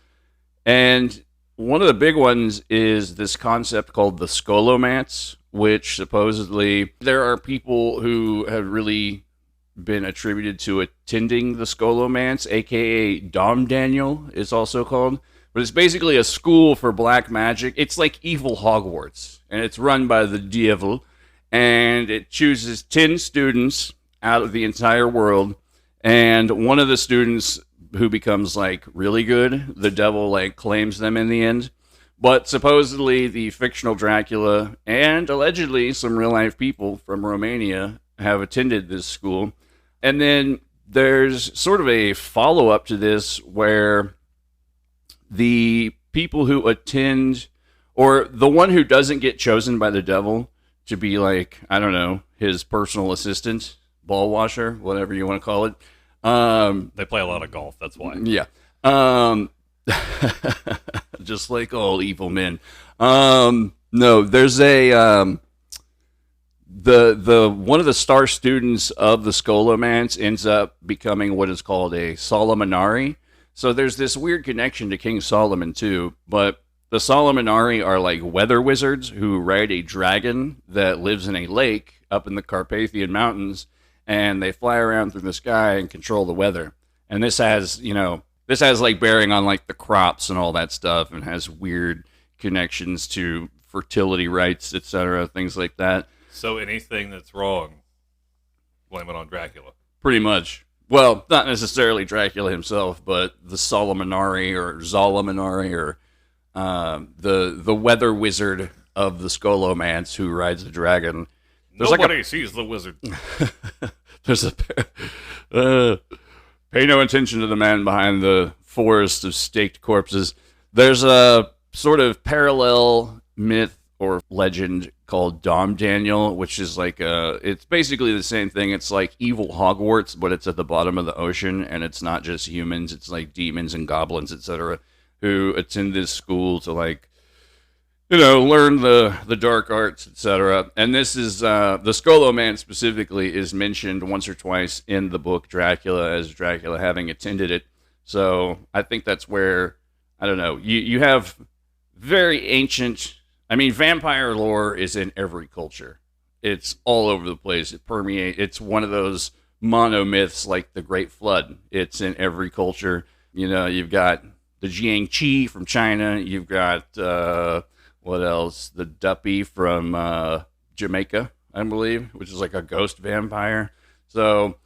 And one of the big ones is this concept called the Scholomance, which supposedly there are people who have really been attributed to attending the Scholomance, aka Dom Daniel is also called. But it's basically a school for black magic. It's like evil Hogwarts, and it's run by the Devil, and it chooses 10 students out of the entire world, and one of the students who becomes like really good, the devil like claims them in the end. But supposedly the fictional Dracula and allegedly some real life people from Romania have attended this school. And then there's sort of a follow-up to this where the people who attend, or the one who doesn't get chosen by the devil to be like, I don't know, his personal assistant, ball washer, whatever you want to call it. They play a lot of golf, that's why. Yeah. Just like all evil men. No, there's a... The one of the star students of the Scholomance ends up becoming what is called a Solomonari. So there's this weird connection to King Solomon too, but the Solomonari are like weather wizards who ride a dragon that lives in a lake up in the Carpathian Mountains, and they fly around through the sky and control the weather. And this has like bearing on like the crops and all that stuff, and has weird connections to fertility rites, etc., things like that. So anything that's wrong blame it on Dracula. Pretty much. Well, not necessarily Dracula himself, but the Solomonari or the weather wizard of the Skolomance who rides the dragon. There's Nobody sees the wizard. There's a pay no attention to the man behind the forest of staked corpses. There's a sort of parallel myth or legend called Dom Daniel, which is like it's basically the same thing. It's like evil Hogwarts, but it's at the bottom of the ocean, and it's not just humans. It's like demons and goblins, etc., who attend this school to like, learn the dark arts, etc. And this is the Skoloman specifically is mentioned once or twice in the book Dracula as Dracula having attended it. So I think that's where, I don't know, you have very ancient. I mean, vampire lore is in every culture. It's all over the place. It permeates. It's one of those monomyths like the Great Flood. It's in every culture. You've got the Jiangqi from China. You've got, what else? The Duppy from Jamaica, I believe, which is like a ghost vampire. So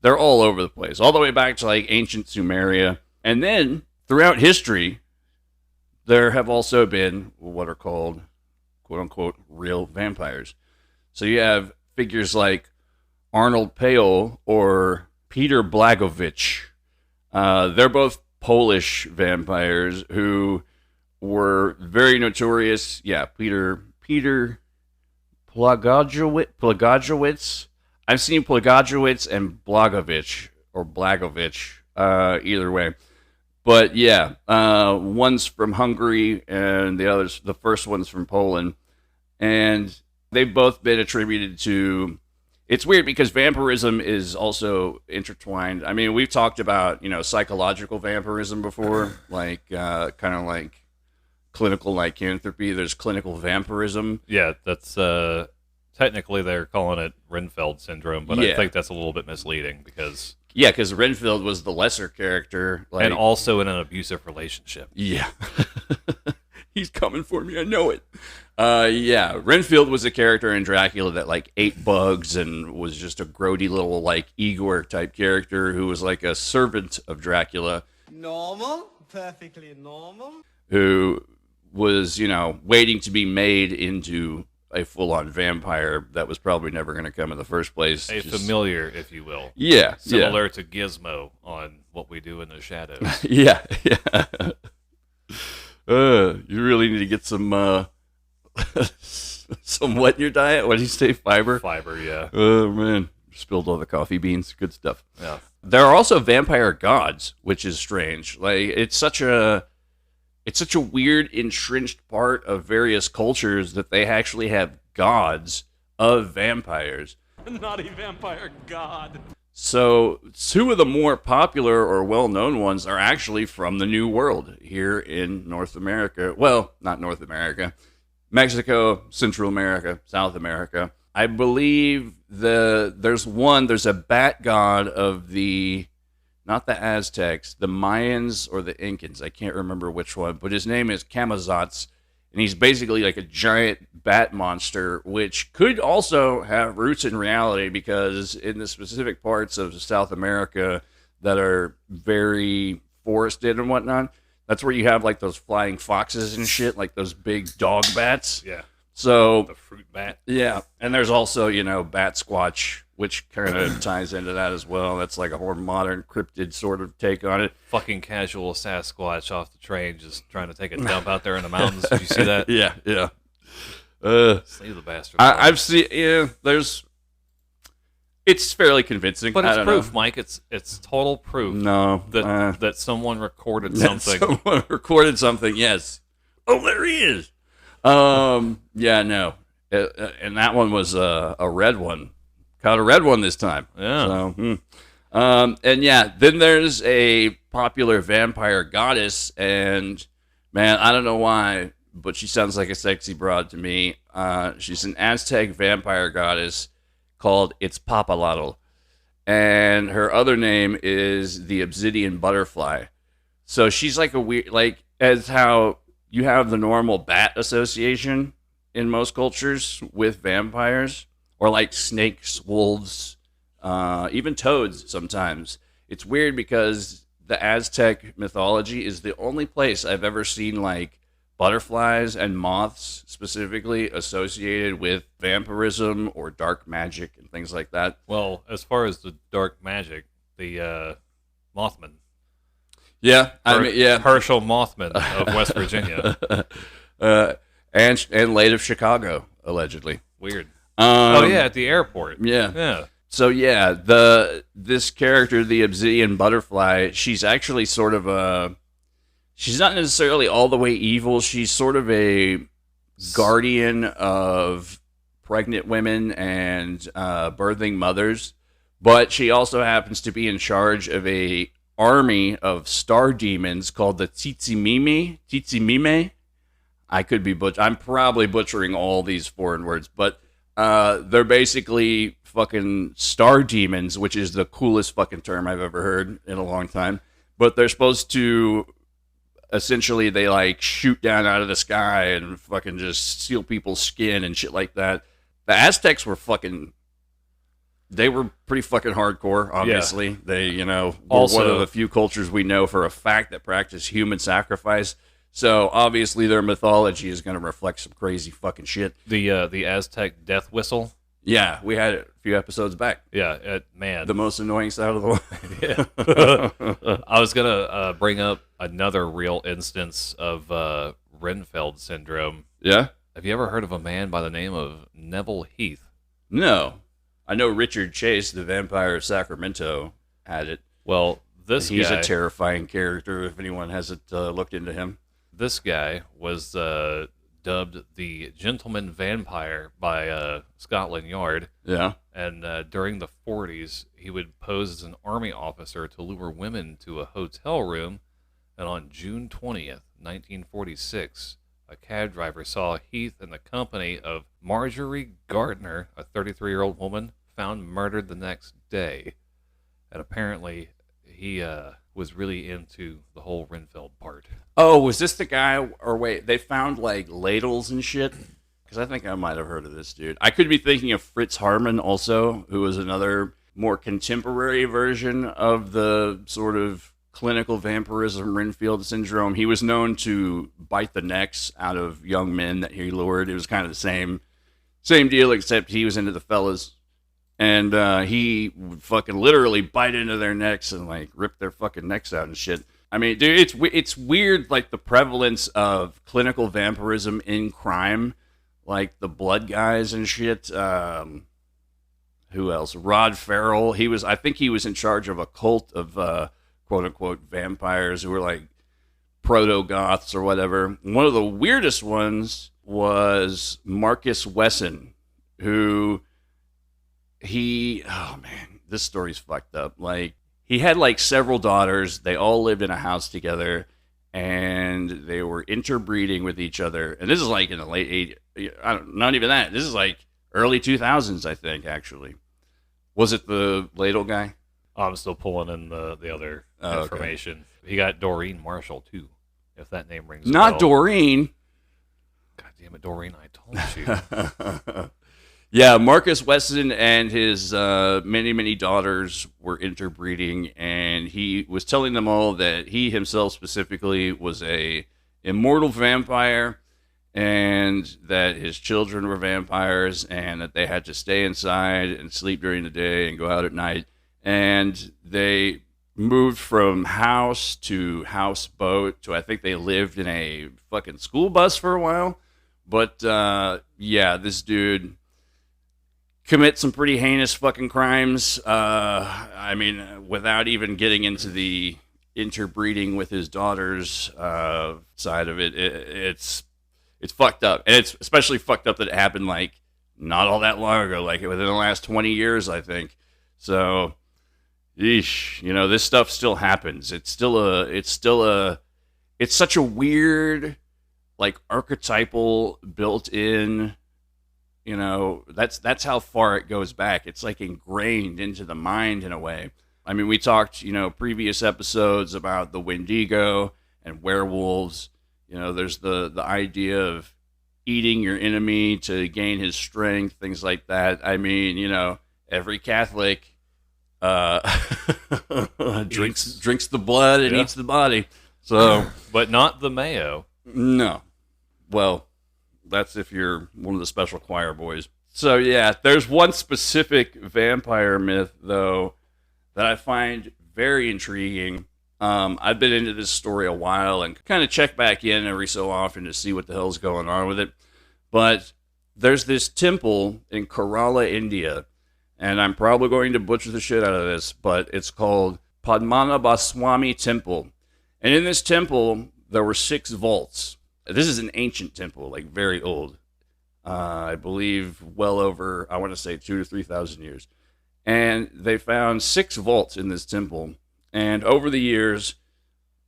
they're all over the place, all the way back to like ancient Sumeria. And then throughout history, there have also been what are called, quote-unquote, real vampires. So you have figures like Arnold Pale or Peter Blagojevich. They're both Polish vampires who were very notorious. Yeah, Peter Blagojevich. I've seen Blagojevich and Blagojevich, or Blagojevich, either way. But yeah, one's from Hungary and the first one's from Poland. And they've both been attributed to, it's weird because vampirism is also intertwined. I mean, we've talked about, psychological vampirism before, like kind of like clinical lycanthropy. There's clinical vampirism. Yeah, that's technically they're calling it Renfield syndrome, but Yeah. I think that's a little bit misleading because... Yeah, because Renfield was the lesser character. and also in an abusive relationship. Yeah. He's coming for me, I know it. Yeah, Renfield was a character in Dracula that like ate bugs and was just a grody little like Igor type character who was like a servant of Dracula. Normal? Perfectly normal? Who was, waiting to be made into a full-on vampire that was probably never going to come in the first place. A familiar, if you will. Yeah. Similar to Gizmo on What We Do in the Shadows. Yeah. You really need to get some some what in your diet? What did you say? Fiber? Fiber, yeah. Oh, man. Spilled all the coffee beans. Good stuff. Yeah. There are also vampire gods, which is strange. Like, it's such a weird, entrenched part of various cultures that they actually have gods of vampires. Not a vampire god. So, two of the more popular or well-known ones are actually from the New World here in North America. Well, not North America. Mexico, Central America, South America. I believe there's a bat god of not the Aztecs, the Mayans or the Incans. I can't remember which one, but his name is Camazotz, and he's basically like a giant bat monster, which could also have roots in reality because in the specific parts of South America that are very forested and whatnot, that's where you have like those flying foxes and shit, like those big dog bats. Yeah. So The fruit bat. yeah, and there's also, Bat Squatch, which kind of ties into that as well. That's like a more modern cryptid sort of take on it. Fucking casual Sasquatch off the train just trying to take a dump out there in the mountains. Did you see that? Yeah. Slay the bastard. I've seen, it's fairly convincing. But I it's don't proof, know. Mike. It's total proof No. that someone recorded that something. Someone recorded something, yes. Oh, there he is. Yeah, no. And that one was a red one. Caught a red one this time. Yeah. So, and yeah, then there's a popular vampire goddess, and man, I don't know why, but she sounds like a sexy broad to me. She's an Aztec vampire goddess called Itzpapalotl, and her other name is the Obsidian Butterfly. So she's like a weird, like as how you have the normal bat association in most cultures with vampires, or like snakes, wolves, even toads sometimes. It's weird because the Aztec mythology is the only place I've ever seen like butterflies and moths specifically associated with vampirism or dark magic and things like that. Well, as far as the dark magic, the Mothman. Yeah, I mean, yeah. Herschel Mothman of West Virginia. And late of Chicago, allegedly. Weird. Oh yeah, at the airport. Yeah. Yeah. So yeah, this character, the Obsidian Butterfly, she's actually sort of she's not necessarily all the way evil. She's sort of a guardian of pregnant women and birthing mothers, but she also happens to be in charge of a army of star demons called the Titsimime. I could be I'm probably butchering all these foreign words, but they're basically fucking star demons, which is the coolest fucking term I've ever heard in a long time. But they're supposed to, essentially, they like shoot down out of the sky and fucking just steal people's skin and shit like that. The Aztecs were they were pretty fucking hardcore, obviously. Yeah. They, were also one of the few cultures we know for a fact that practice human sacrifice. So, obviously, their mythology is going to reflect some crazy fucking shit. The Aztec death whistle. Yeah, we had it a few episodes back. Yeah, man. The most annoying sound of the world. Yeah. I was going to bring up another real instance of Renfeld syndrome. Yeah? Have you ever heard of a man by the name of Neville Heath? No. I know Richard Chase, the vampire of Sacramento, had it. Well, he's a terrifying character if anyone hasn't looked into him. This guy was dubbed the Gentleman Vampire by Scotland Yard. Yeah. And during the 40s, he would pose as an army officer to lure women to a hotel room. And on June 20th, 1946, a cab driver saw Heath in the company of Marjorie Gardner, a 33-year-old woman, found murdered the next day. And apparently, he was really into the whole Renfeld part. Oh, was this the guy? Or wait, they found like ladles and shit? Because I think I might have heard of this dude. I could be thinking of Fritz Harman also, who was another more contemporary version of the sort of clinical vampirism Renfield syndrome. He was known to bite the necks out of young men that he lured. It was kind of the same deal, except he was into the fellas. And he would fucking literally bite into their necks and like rip their fucking necks out and shit. I mean, dude, it's weird, like the prevalence of clinical vampirism in crime, like the Blood guys and shit. Who else? Rod Farrell. I think he was in charge of a cult of quote unquote vampires who were like proto-goths or whatever. One of the weirdest ones was Marcus Wesson, who oh man, this story's fucked up. Like, he had like several daughters. They all lived in a house together, and they were interbreeding with each other. And this is like in the late 80s. Not even that. This is like early 2000s, I think, actually. Was it the Ladle guy? I'm still pulling in the other information. Okay. He got Doreen Marshall, too, if that name rings a bell. Not Doreen. God damn it, Doreen, I told you. Yeah, Marcus Wesson and his many, many daughters were interbreeding, and he was telling them all that he himself specifically was a immortal vampire, and that his children were vampires, and that they had to stay inside and sleep during the day and go out at night. And they moved from house to houseboat to, I think they lived in a fucking school bus for a while. But, yeah, this dude commit some pretty heinous fucking crimes. I mean, without even getting into the interbreeding with his daughters side of it, it's fucked up. And it's especially fucked up that it happened like not all that long ago, like within the last 20 years, I think. So, yeesh, this stuff still happens. It's such a weird, like, archetypal built-in. That's how far it goes back. It's like ingrained into the mind in a way. I mean, we talked, previous episodes about the Wendigo and werewolves. There's the idea of eating your enemy to gain his strength, things like that. I mean, every Catholic uh, drinks the blood and eats the body. So, But not the mayo. no. Well, that's if you're one of the special choir boys. So, yeah, there's one specific vampire myth, though, that I find very intriguing. I've been into this story a while and kind of check back in every so often to see what the hell's going on with it. But there's this temple in Kerala, India, and I'm probably going to butcher the shit out of this, but it's called Padmanabhaswamy Temple. And in this temple, there were 6 vaults. This is an ancient temple, like very old. I believe well over, I want to say 2,000 to 3,000 years. And they found 6 vaults in this temple. And over the years,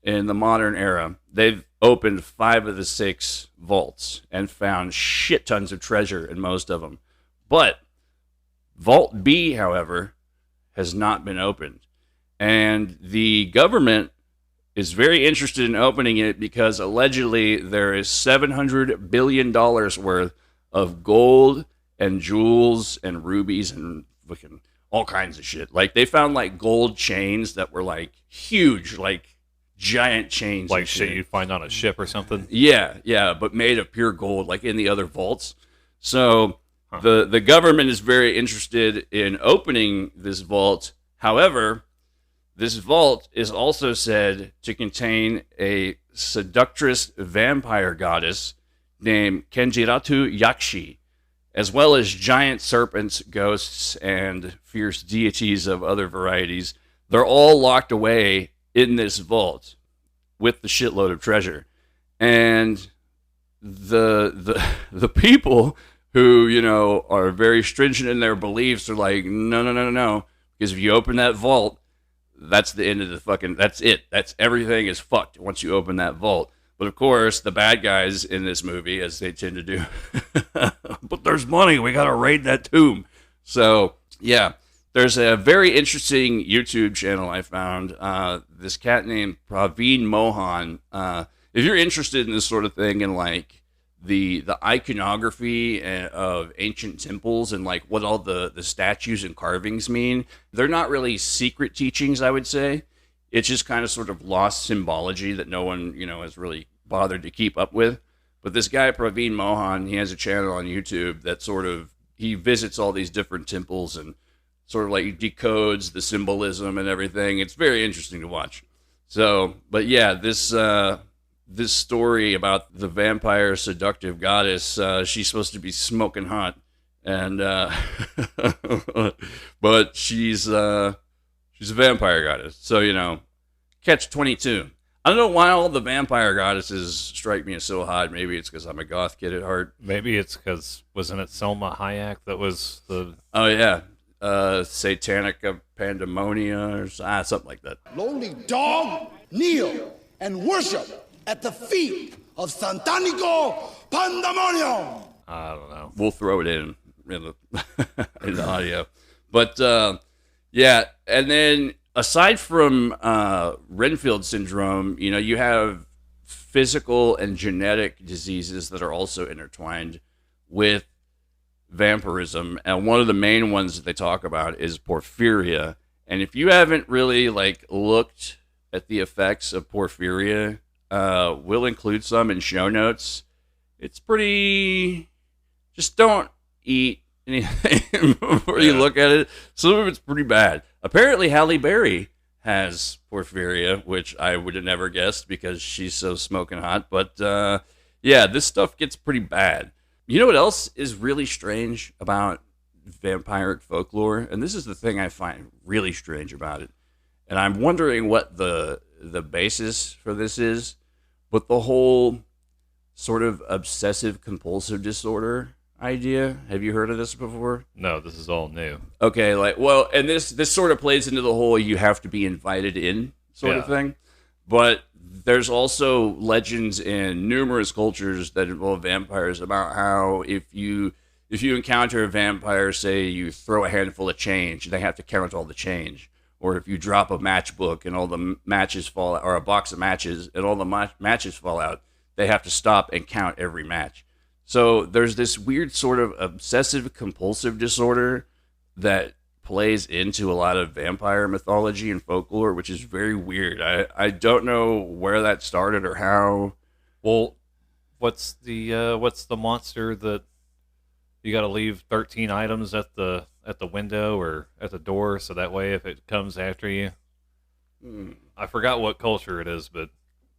in the modern era, they've opened 5 of the 6 vaults and found shit tons of treasure in most of them. But Vault B, however, has not been opened. And the government is very interested in opening it because allegedly there is $700 billion worth of gold and jewels and rubies and fucking all kinds of shit. Like, they found, like, gold chains that were, like, huge, like, giant chains. Like shit you'd find on a ship or something? Yeah, but made of pure gold, like in the other vaults. So the government is very interested in opening this vault. However, this vault is also said to contain a seductress vampire goddess named Kenjiratu Yakshi, as well as giant serpents, ghosts, and fierce deities of other varieties. They're all locked away in this vault with the shitload of treasure. And the people who, you know, are very stringent in their beliefs are like, no. Because if you open that vault, that's the end of the fucking, that's it. That's everything is fucked once you open that vault. But of course, the bad guys in this movie, as they tend to do, but there's money, we gotta raid that tomb. So, yeah, there's a very interesting YouTube channel I found. This cat named Praveen Mohan. If you're interested in this sort of thing and like the iconography of ancient temples and like what all the statues and carvings mean, they're not really secret teachings, I would say. It's just kind of sort of lost symbology that no one, you know, has really bothered to keep up with. But this guy, Praveen Mohan, he has a channel on YouTube that sort of, he visits all these different temples and sort of like decodes the symbolism and everything. It's very interesting to watch. So, but yeah, this story about the vampire seductive goddess, she's supposed to be smoking hot, and but she's a vampire goddess. So, you know, catch 22. I don't know why all the vampire goddesses strike me as so hot. Maybe it's because I'm a goth kid at heart. Maybe it's because, wasn't it Selma Hayek that was the... Oh, yeah. Satanic Pandemonia or something like that. Lonely dog, kneel and worship at the feet of Santanico Pandemonium. I don't know. We'll throw it in the, in the audio. But, yeah, and then aside from Renfield syndrome, you know, you have physical and genetic diseases that are also intertwined with vampirism, and one of the main ones that they talk about is porphyria. And if you haven't really like looked at the effects of porphyria, we'll include some in show notes. It's pretty, just don't eat anything before you look at it. Some of it's pretty bad. Apparently Halle Berry has porphyria, which I would have never guessed because she's so smoking hot. But yeah, this stuff gets pretty bad. You know what else is really strange about vampiric folklore? And this is the thing I find really strange about it. And I'm wondering what the basis for this is. But the whole sort of obsessive compulsive disorder idea. Have you heard of this before? No, this is all new. Okay, like, well, and this sort of plays into the whole you have to be invited in sort of thing. But there's also legends in numerous cultures that involve vampires about how if you encounter a vampire, say you throw a handful of change, they have to count all the change. Or if you drop a matchbook and all the matches fall out, or a box of matches and all the matches fall out, they have to stop and count every match. So there's this weird sort of obsessive compulsive disorder that plays into a lot of vampire mythology and folklore, which is very weird. I don't know where that started or how. Well, what's the monster that you got to leave 13 items at the window or at the door, so that way if it comes after you? I forgot what culture it is, but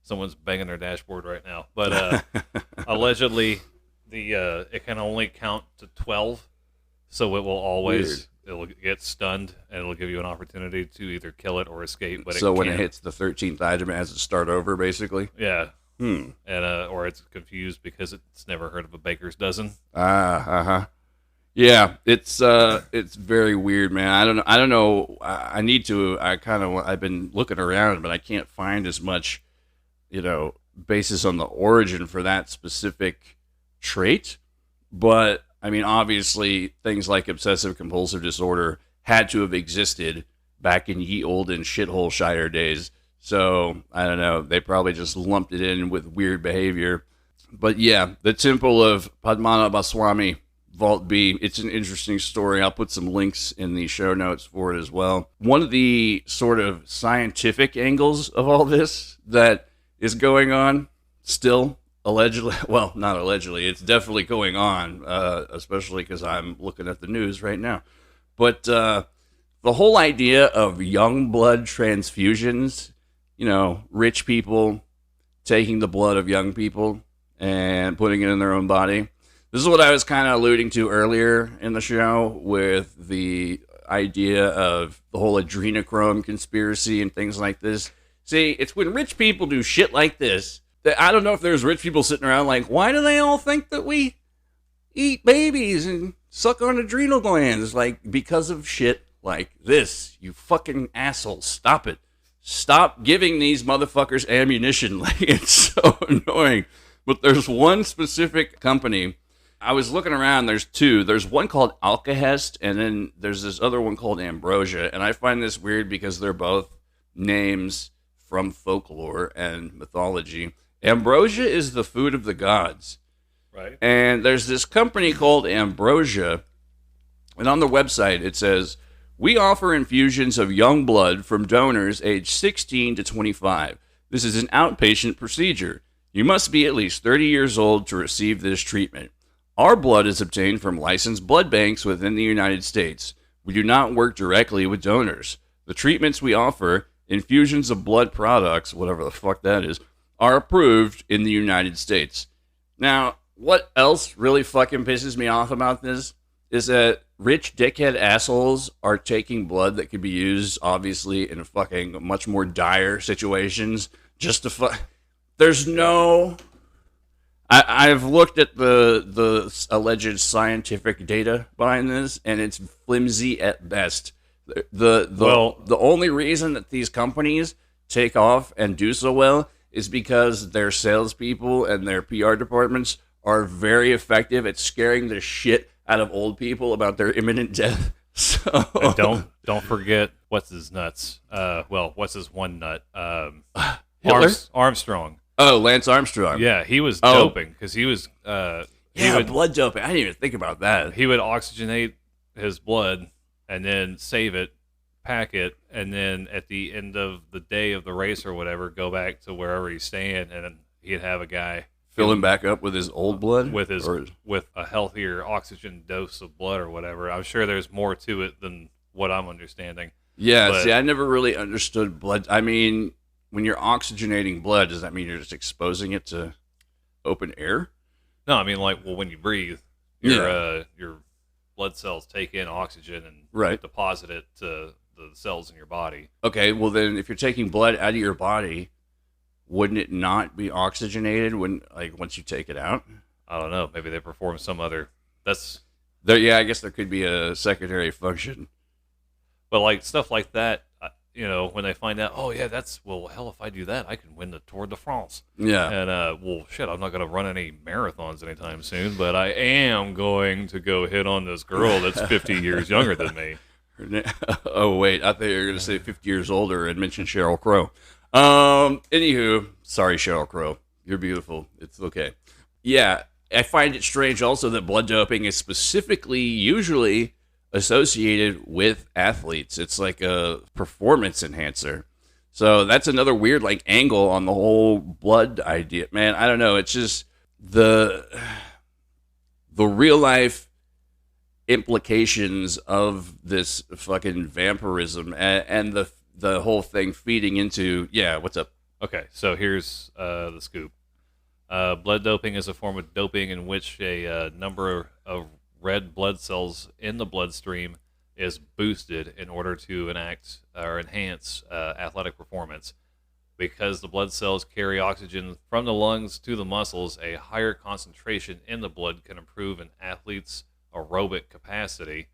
someone's banging their dashboard right now. But allegedly, it can only count to 12, so it will always it'll get stunned, and it'll give you an opportunity to either kill it or escape. But so when it hits the 13th item, it has to start over, basically. Yeah. And or it's confused because it's never heard of a baker's dozen. Yeah, it's very weird, man. I don't know. I've been looking around, but I can't find as much, basis on the origin for that specific trait. But I mean, obviously, things like obsessive compulsive disorder had to have existed back in ye olden shithole Shire days. So I don't know. They probably just lumped it in with weird behavior. But yeah, the Temple of Padmanabhaswamy, Vault B. It's an interesting story. I'll put some links in the show notes for it as well. One of the sort of scientific angles of all this that is going on still, allegedly, well, not allegedly, it's definitely going on, especially because I'm looking at the news right now. But the whole idea of young blood transfusions, rich people taking the blood of young people and putting it in their own body. This is what I was kind of alluding to earlier in the show with the idea of the whole adrenochrome conspiracy and things like this. See, it's when rich people do shit like this that I don't know if there's rich people sitting around like, why do they all think that we eat babies and suck on adrenal glands? Like, because of shit like this. You fucking assholes. Stop it. Stop giving these motherfuckers ammunition. Like, it's so annoying. But there's one specific company. I was looking around. There's two. There's one called Alkahest, and then there's this other one called Ambrosia. And I find this weird because they're both names from folklore and mythology. Ambrosia is the food of the gods. Right. And there's this company called Ambrosia, and on the website it says, we offer infusions of young blood from donors aged 16 to 25. This is an outpatient procedure. You must be at least 30 years old to receive this treatment. Our blood is obtained from licensed blood banks within the United States. We do not work directly with donors. The treatments we offer, infusions of blood products, whatever the fuck that is, are approved in the United States. Now, what else really fucking pisses me off about this is that rich dickhead assholes are taking blood that could be used, obviously, in fucking much more dire situations just to There's no... I've looked at the alleged scientific data behind this, and it's flimsy at best. The only reason that these companies take off and do so well is because their salespeople and their PR departments are very effective at scaring the shit out of old people about their imminent death. So And don't forget what's his nuts. What's his one nut? Armstrong. Oh, Lance Armstrong. Yeah, he was doping because he was. Blood doping. I didn't even think about that. He would oxygenate his blood and then save it, pack it, and then at the end of the day of the race or whatever, go back to wherever he's staying, and then he'd have a guy fill him back up with his old blood, with a healthier oxygen dose of blood or whatever. I'm sure there's more to it than what I'm understanding. Yeah, see, I never really understood blood. I mean, when you're oxygenating blood, does that mean you're just exposing it to open air? No, I mean, when you breathe, your blood cells take in oxygen and deposit it to the cells in your body. Okay, well then, if you're taking blood out of your body, wouldn't it not be oxygenated once you take it out? I don't know. Maybe they perform some other. Yeah, I guess there could be a secondary function. But stuff like that, when they find out, hell, if I do that, I can win the Tour de France. Yeah. And, I'm not going to run any marathons anytime soon, but I am going to go hit on this girl that's 50 years younger than me. Oh, wait. I thought you were going to say 50 years older and mention Sheryl Crow. Anywho, sorry, Sheryl Crow. You're beautiful. It's okay. Yeah, I find it strange also that blood doping is specifically usually associated with athletes. It's like a performance enhancer. So that's another weird like angle on the whole blood idea. Man, I don't know. It's just the real life implications of this fucking vampirism and the whole thing feeding into, yeah, what's up? Okay, so here's the scoop. Blood doping is a form of doping in which a number of red blood cells in the bloodstream is boosted in order to enact or enhance athletic performance. Because the blood cells carry oxygen from the lungs to the muscles, a higher concentration in the blood can improve an athlete's aerobic capacity,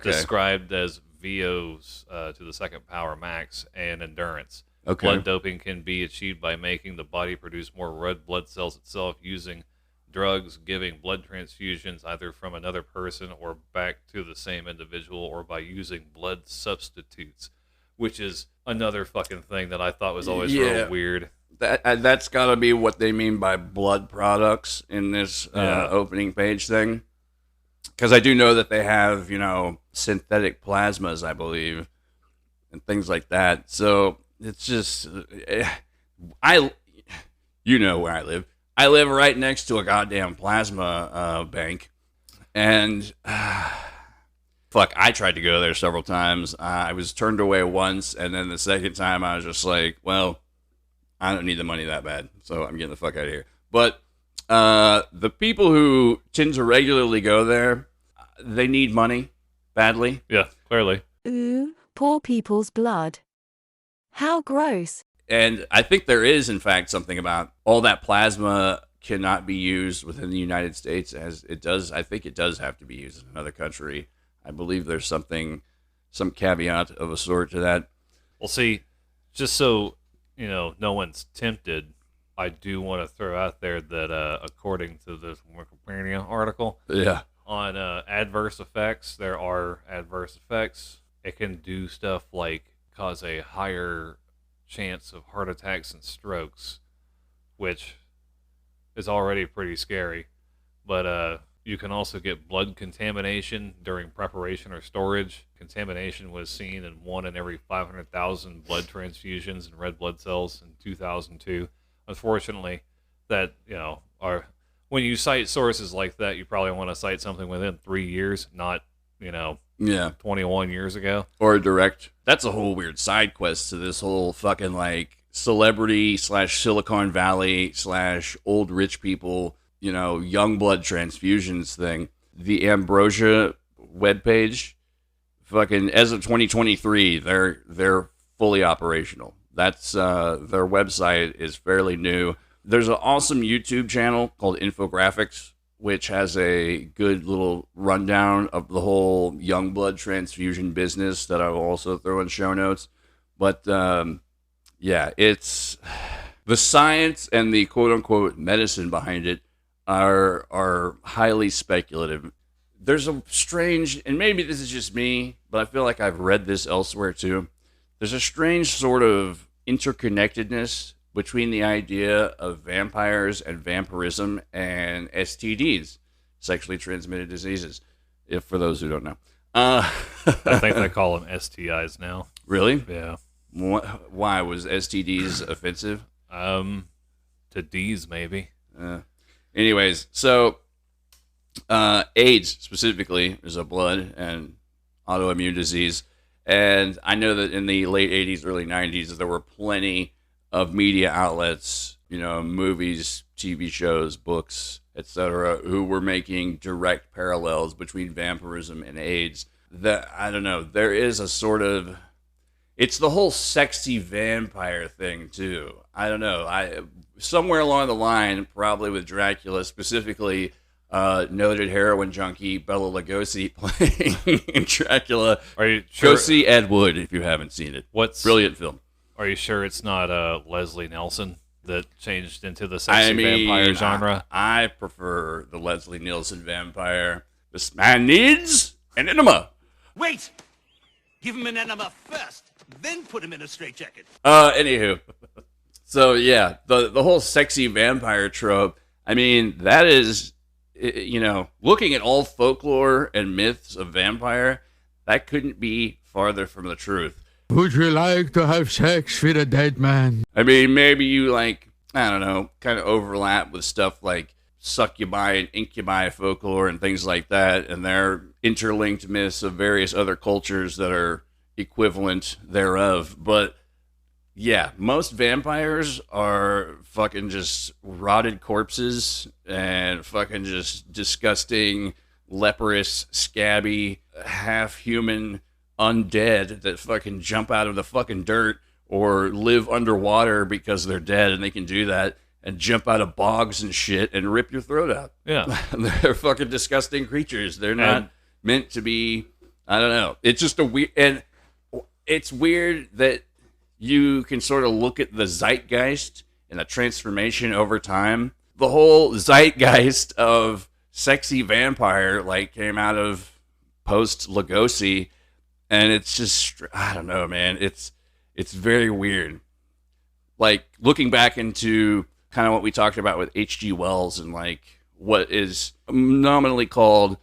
described as VOs to the second power max, and endurance. Okay. Blood doping can be achieved by making the body produce more red blood cells itself using drugs, giving blood transfusions either from another person or back to the same individual, or by using blood substitutes, which is another fucking thing that I thought was always real weird. That's got to be what they mean by blood products in this opening page thing. Because I do know that they have, synthetic plasmas, I believe, and things like that. So it's just, you know where I live. I live right next to a goddamn plasma bank. And, fuck, I tried to go there several times. I was turned away once, and then the second time I was just like, well, I don't need the money that bad, so I'm getting the fuck out of here. But the people who tend to regularly go there, they need money badly. Yeah, clearly. Ooh, poor people's blood. How gross. And I think there is, in fact, something about all that plasma cannot be used within the United States as it does. I think it does have to be used in another country. I believe there's some caveat of a sort to that. Well, see, just so, no one's tempted, I do want to throw out there that according to this Wikipedia article, on adverse effects, there are adverse effects. It can do stuff like cause a higher chance of heart attacks and strokes, which is already pretty scary. But you can also get blood contamination during preparation or storage. Contamination was seen in 1 in every 500,000 blood transfusions and red blood cells in 2002. Unfortunately, that, when you cite sources like that, you probably want to cite something within 3 years, not, 21 years ago. Or direct. That's a whole weird side quest to this whole fucking like celebrity / Silicon Valley / old rich people, young blood transfusions thing. The Ambrosia webpage, fucking as of 2023, they're fully operational. That's their website is fairly new. There's an awesome YouTube channel called Infographics, which has a good little rundown of the whole young blood transfusion business that I will also throw in show notes. But it's the science and the quote unquote medicine behind it are highly speculative. There's a strange, and maybe this is just me, but I feel like I've read this elsewhere too. There's a strange sort of interconnectedness between the idea of vampires and vampirism and STDs, sexually transmitted diseases, if for those who don't know. I think they call them STIs now. Really? Yeah. Why? Was STDs offensive? To D's, maybe. Anyways, so AIDS specifically is a blood and autoimmune disease. And I know that in the late 80s, early 90s, there were plenty of media outlets, movies, TV shows, books, etc., who were making direct parallels between vampirism and AIDS. I don't know, there is a sort of, it's the whole sexy vampire thing too. I don't know. Somewhere along the line, probably with Dracula, specifically noted heroin junkie Bela Lugosi playing Dracula. Are you sure? Go see Ed Wood if you haven't seen it. Brilliant film. Are you sure it's not Leslie Nielsen that changed into the sexy vampire genre? I prefer the Leslie Nielsen vampire. This man needs an enema. Wait! Give him an enema first, then put him in a straitjacket. Anywho. So, yeah, the whole sexy vampire trope, I mean, that is, looking at all folklore and myths of vampire, That couldn't be farther from the truth. Would you like to have sex with a dead man? I mean, maybe you like, I don't know, kind of overlap with stuff like succubi and incubi folklore and things like that, and their interlinked myths of various other cultures that are equivalent thereof. But yeah, most vampires are fucking just rotted corpses and fucking just disgusting, leprous, scabby, half-human undead that fucking jump out of the fucking dirt or live underwater because they're dead and they can do that, and jump out of bogs and shit and rip your throat out. Yeah. They're fucking disgusting creatures. They're not meant to be, I don't know. It's just a weird, and it's weird that you can sort of look at the zeitgeist and the transformation over time. The whole zeitgeist of sexy vampire like came out of post Lugosi, and it's just, I don't know, man. It's very weird. Like looking back into kind of what we talked about with H.G. Wells and like what is nominally called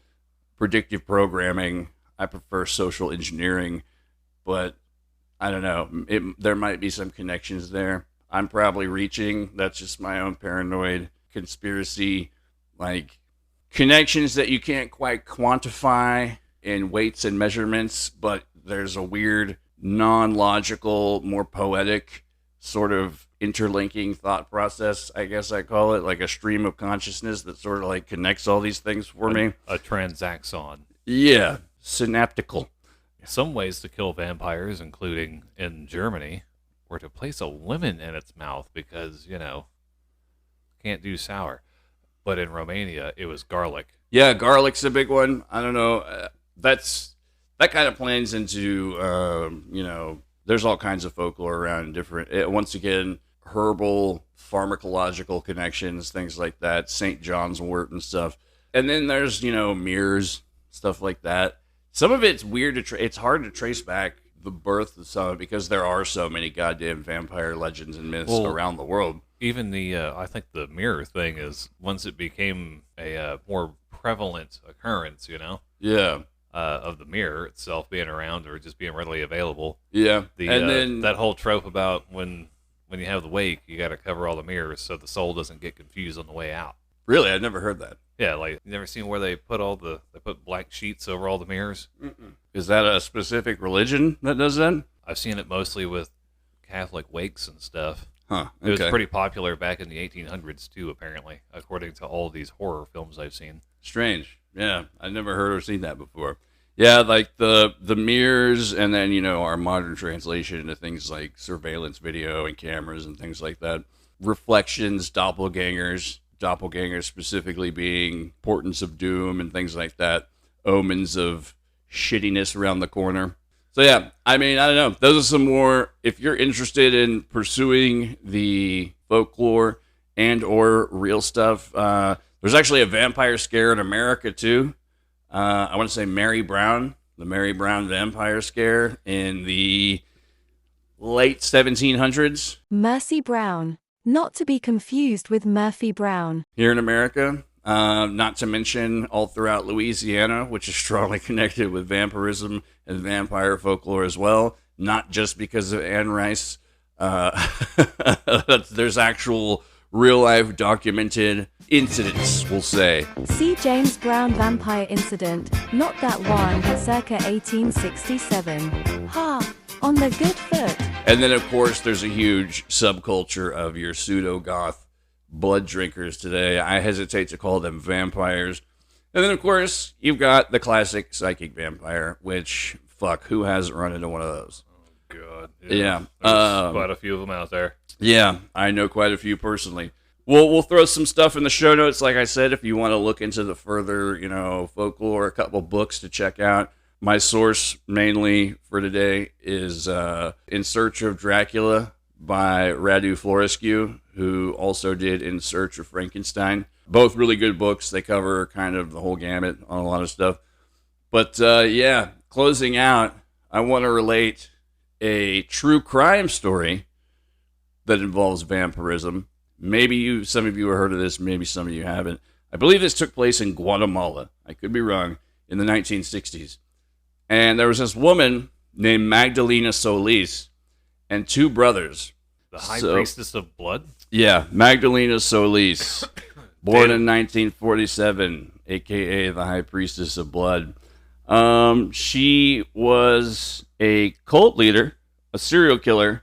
predictive programming. I prefer social engineering, but I don't know. There might be some connections there. I'm probably reaching. That's just my own paranoid conspiracy, like connections that you can't quite quantify in weights and measurements, but there's a weird, non-logical, more poetic sort of interlinking thought process, I guess I call it, like a stream of consciousness that sort of like connects all these things for me. A transaxon. Yeah, synaptical. Some ways to kill vampires, including in Germany, were to place a lemon in its mouth because, can't do sour. But in Romania, it was garlic. Yeah, garlic's a big one. I don't know. That kind of plays into, there's all kinds of folklore around different, once again, herbal, pharmacological connections, things like that, St. John's wort and stuff. And then there's, mirrors, stuff like that. Some of it's weird it's hard to trace back the birth of some because there are so many goddamn vampire legends and myths around the world. Even I think the mirror thing is once it became a more prevalent occurrence, Yeah. Of the mirror itself being around or just being readily available. Yeah. And then that whole trope about when you have the wake, you got to cover all the mirrors so the soul doesn't get confused on the way out. Really? I'd never heard that. Yeah, like you never seen where they put black sheets over all the mirrors? Mm-mm. Is that a specific religion that does that? I've seen it mostly with Catholic wakes and stuff. Huh. Okay. It was pretty popular back in the 1800s too, apparently, according to all these horror films I've seen. Strange. Yeah, I've never heard or seen that before. Yeah, like the mirrors, and then our modern translation into things like surveillance video and cameras and things like that. Reflections, doppelgangers specifically being portents of doom and things like that. Omens of shittiness around the corner. So yeah, I mean, I don't know. Those are some more, if you're interested in pursuing the folklore and or real stuff, there's actually a vampire scare in America too. I want to say Mary Brown, the Mary Brown vampire scare in the late 1700s. Mercy Brown, not to be confused with Murphy Brown. Here in America, not to mention all throughout Louisiana, which is strongly connected with vampirism and vampire folklore as well. Not just because of Anne Rice. There's actual real-life documented incidents, we'll say. See James Brown vampire incident, not that one, circa 1867. Ha, on the good foot. And then, of course, there's a huge subculture of your pseudo-goth blood drinkers today. I hesitate to call them vampires. And then, of course, you've got the classic psychic vampire, which, fuck, who hasn't run into one of those? Oh, God. Yeah. There's quite a few of them out there. Yeah, I know quite a few personally. We'll throw some stuff in the show notes, like I said, if you want to look into the further, folklore, a couple books to check out. My source mainly for today is In Search of Dracula by Radu Florescu, who also did In Search of Frankenstein. Both really good books. They cover kind of the whole gamut on a lot of stuff. But yeah, closing out, I want to relate a true crime story that involves vampirism. Maybe some of you have heard of this, maybe some of you haven't. I believe this took place in Guatemala. I could be wrong. In the 1960s. And there was this woman named Magdalena Solis and two brothers. The High Priestess of Blood? Yeah, Magdalena Solis, born in 1947, a.k.a. the High Priestess of Blood. She was a cult leader, a serial killer,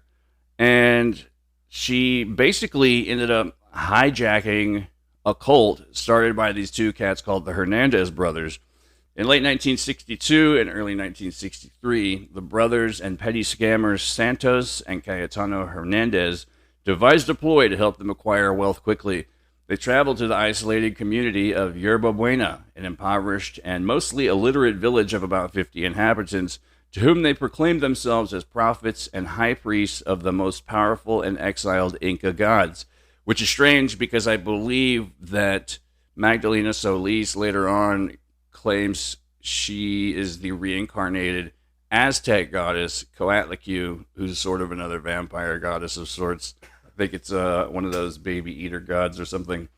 and she basically ended up hijacking a cult started by these two cats called the Hernandez brothers. In late 1962 and early 1963, the brothers and petty scammers Santos and Cayetano Hernandez devised a ploy to help them acquire wealth quickly. They traveled to the isolated community of Yerba Buena, an impoverished and mostly illiterate village of about 50 inhabitants, to whom they proclaimed themselves as prophets and high priests of the most powerful and exiled Inca gods, which is strange because I believe that Magdalena Solis later on claims she is the reincarnated Aztec goddess Coatlicue, who's sort of another vampire goddess of sorts. I think it's one of those baby eater gods or something.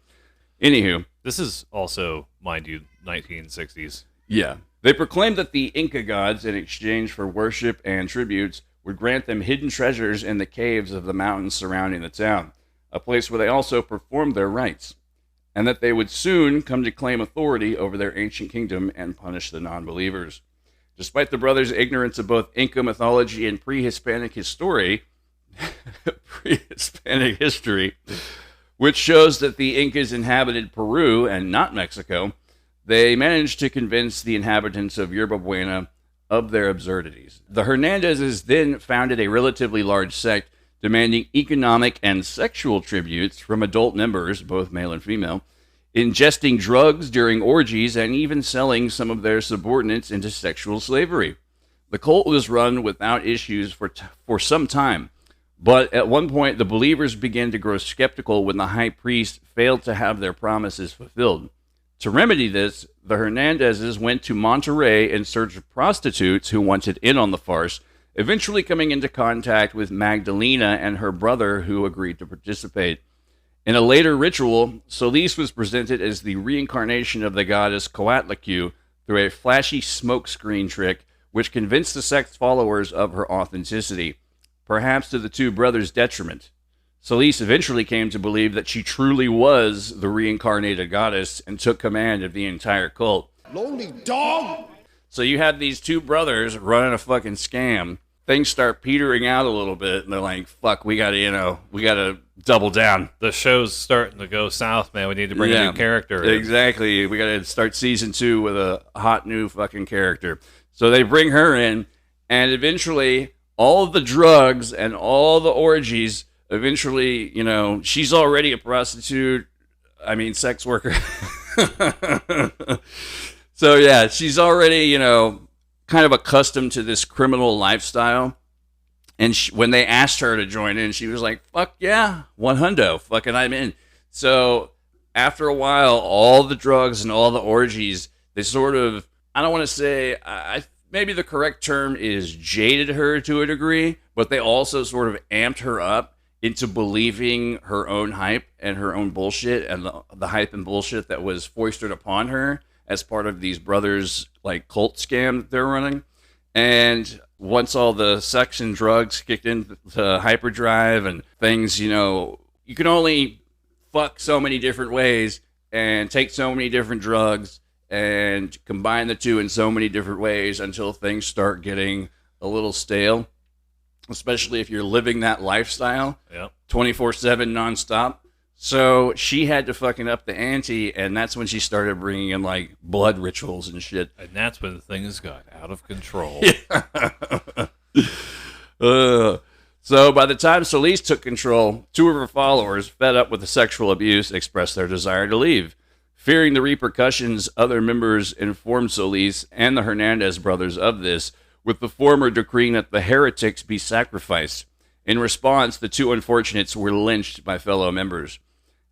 Anywho. This is also, mind you, 1960s. Yeah. They proclaimed that the Inca gods, in exchange for worship and tributes, would grant them hidden treasures in the caves of the mountains surrounding the town, a place where they also performed their rites, and that they would soon come to claim authority over their ancient kingdom and punish the non-believers. Despite the brothers' ignorance of both Inca mythology and pre-Hispanic history, which shows that the Incas inhabited Peru and not Mexico, they managed to convince the inhabitants of Yerba Buena of their absurdities. The Hernandezes then founded a relatively large sect demanding economic and sexual tributes from adult members, both male and female, ingesting drugs during orgies, and even selling some of their subordinates into sexual slavery. The cult was run without issues for some time, but at one point the believers began to grow skeptical when the high priest failed to have their promises fulfilled. To remedy this, the Hernandezes went to Monterrey in search of prostitutes who wanted in on the farce, eventually coming into contact with Magdalena and her brother, who agreed to participate. In a later ritual, Solis was presented as the reincarnation of the goddess Coatlicue through a flashy smokescreen trick, which convinced the sect's followers of her authenticity, perhaps to the two brothers' detriment. Solis eventually came to believe that she truly was the reincarnated goddess and took command of the entire cult. Lonely dog! So you have these two brothers running a fucking scam. Things start petering out a little bit, and they're like, fuck, we gotta double down. The show's starting to go south, man. We need to bring a new character in. Exactly. We gotta start season 2 with a hot new fucking character. So they bring her in, and eventually all the drugs and all the orgies, eventually, she's already a prostitute, sex worker. So yeah, she's already, kind of accustomed to this criminal lifestyle. And when they asked her to join in, she was like, fuck yeah, 100, fucking I'm in. So after a while, all the drugs and all the orgies, they sort of, I don't want to say, maybe the correct term is jaded her to a degree, but they also sort of amped her up into believing her own hype and her own bullshit and the hype and bullshit that was foisted upon her as part of these brothers' cult scam that they're running. And once all the sex and drugs kicked into hyperdrive and things, you can only fuck so many different ways and take so many different drugs and combine the two in so many different ways until things start getting a little stale, especially if you're living that lifestyle 24/7 nonstop. So she had to fucking up the ante, and that's when she started bringing in blood rituals and shit. And that's when things got out of control. So by the time Solis took control, two of her followers, fed up with the sexual abuse, expressed their desire to leave. Fearing the repercussions, other members informed Solis and the Hernandez brothers of this, with the former decreeing that the heretics be sacrificed. In response, the two unfortunates were lynched by fellow members.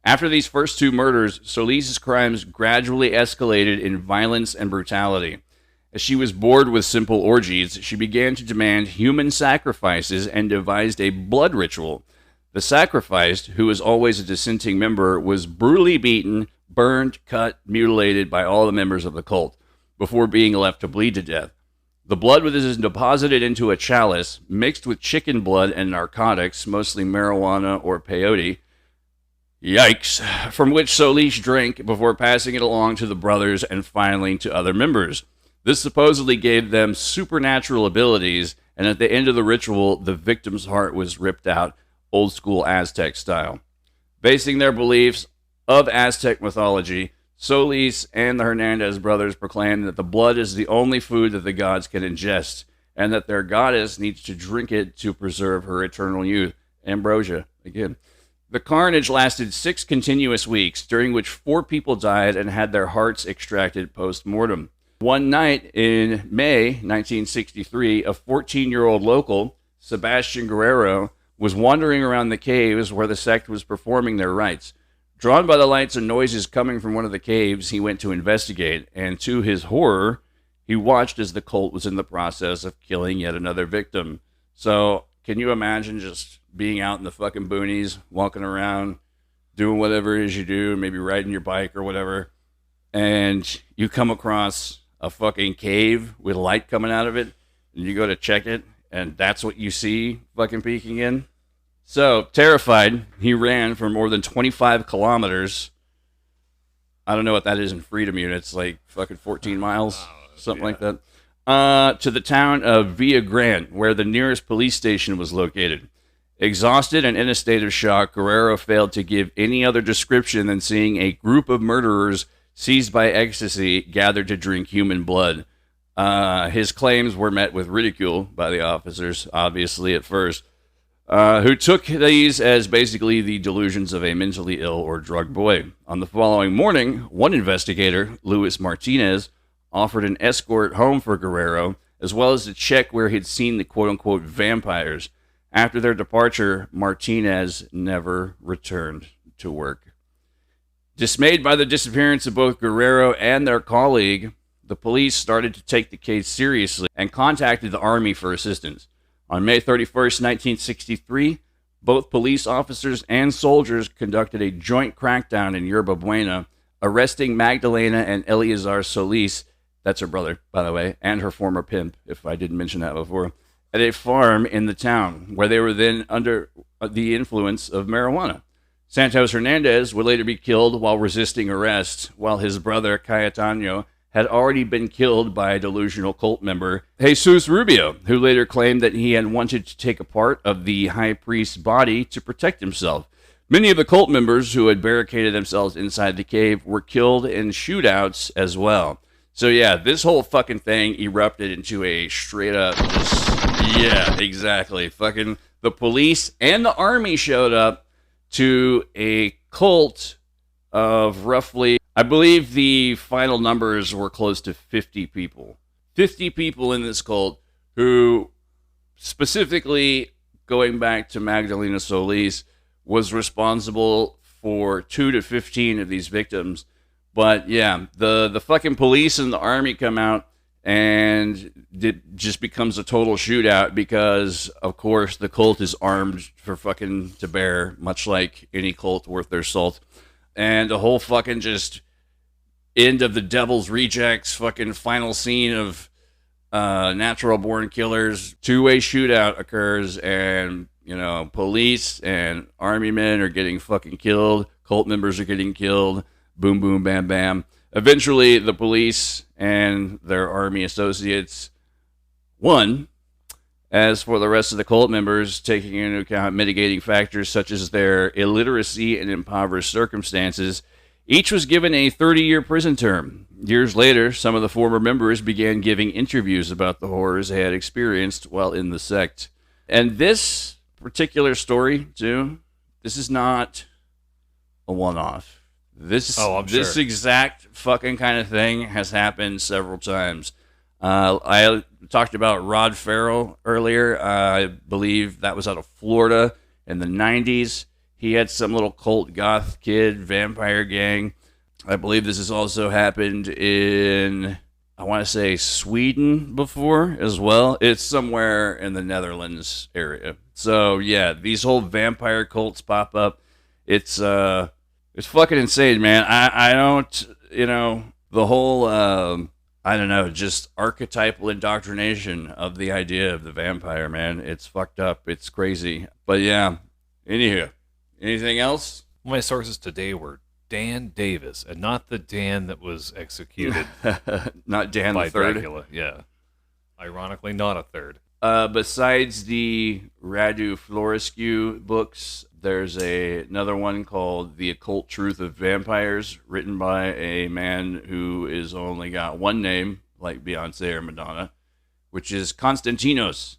After these first two murders, Solis's crimes gradually escalated in violence and brutality. As she was bored with simple orgies, she began to demand human sacrifices and devised a blood ritual. The sacrificed, who was always a dissenting member, was brutally beaten, burned, cut, mutilated by all the members of the cult, before being left to bleed to death. The blood was deposited into a chalice, mixed with chicken blood and narcotics, mostly marijuana or peyote. Yikes. From which Solis drank before passing it along to the brothers and finally to other members. This supposedly gave them supernatural abilities, and at the end of the ritual, the victim's heart was ripped out, old school Aztec style. Basing their beliefs of Aztec mythology, Solis and the Hernandez brothers proclaimed that the blood is the only food that the gods can ingest, and that their goddess needs to drink it to preserve her eternal youth. Ambrosia, again. The carnage lasted 6 continuous weeks, during which 4 people died and had their hearts extracted post-mortem. One night in May 1963, a 14-year-old local, Sebastian Guerrero, was wandering around the caves where the sect was performing their rites. Drawn by the lights and noises coming from one of the caves, he went to investigate, and to his horror, he watched as the cult was in the process of killing yet another victim. So, can you imagine just being out in the fucking boonies, walking around, doing whatever it is you do, maybe riding your bike or whatever, and you come across a fucking cave with light coming out of it, and you go to check it, and that's what you see fucking peeking in? So, terrified, he ran for more than 25 kilometers. I don't know what that is in freedom units, like fucking 14 miles, something like that, to the town of Villa Grande, where the nearest police station was located. Exhausted and in a state of shock, Guerrero failed to give any other description than seeing a group of murderers seized by ecstasy gathered to drink human blood. His claims were met with ridicule by the officers, obviously, at first, who took these as basically the delusions of a mentally ill or drugged boy. On the following morning, one investigator, Luis Martinez, offered an escort home for Guerrero, as well as to check where he'd seen the quote-unquote vampires. After their departure, Martinez never returned to work. Dismayed by the disappearance of both Guerrero and their colleague, the police started to take the case seriously and contacted the army for assistance. On May 31st, 1963, both police officers and soldiers conducted a joint crackdown in Yerba Buena, arresting Magdalena and Eleazar Solis, that's her brother, by the way, and her former pimp, if I didn't mention that before, at a farm in the town, where they were then under the influence of marijuana. Santos Hernandez would later be killed while resisting arrest, while his brother, Cayetano, had already been killed by a delusional cult member, Jesus Rubio, who later claimed that he had wanted to take a part of the high priest's body to protect himself. Many of the cult members who had barricaded themselves inside the cave were killed in shootouts as well. So yeah, this whole fucking thing erupted into a straight up yeah, exactly. Fucking the police and the army showed up to a cult of roughly, I believe the final numbers were close to 50 people. 50 people in this cult who, specifically going back to Magdalena Solis, was responsible for 2 to 15 of these victims. But yeah, the fucking police and the army come out, and it just becomes a total shootout because, of course, the cult is armed for fucking to bear, much like any cult worth their salt. And the whole fucking just end of the Devil's Rejects fucking final scene of Natural Born Killers. 2-way shootout occurs, and, you know, police and army men are getting fucking killed. Cult members are getting killed. Boom, boom, bam, bam. Eventually, the police and their army associates won. As for the rest of the cult members, taking into account mitigating factors such as their illiteracy and impoverished circumstances, each was given a 30-year prison term. Years later, some of the former members began giving interviews about the horrors they had experienced while in the sect. And this particular story, this is not a one-off. This exact fucking kind of thing has happened several times. I talked about Rod Farrell earlier. I believe that was out of Florida in the 90s. He had some little cult goth kid vampire gang. I believe this has also happened in, I want to say, Sweden before as well. It's somewhere in the Netherlands area. So yeah, these whole vampire cults pop up. It's fucking insane, man. I don't, the whole I don't know, just archetypal indoctrination of the idea of the vampire, man. It's fucked up. It's crazy. But yeah, anywho, anything else? My sources today were Dan Davis, and not the Dan that was executed Not Dan by the Third. Dracula. Yeah. Ironically, not a third. Besides the Radu Florescu books, there's another one called The Occult Truth of Vampires, written by a man who is only got one name, like Beyonce or Madonna, which is Konstantinos.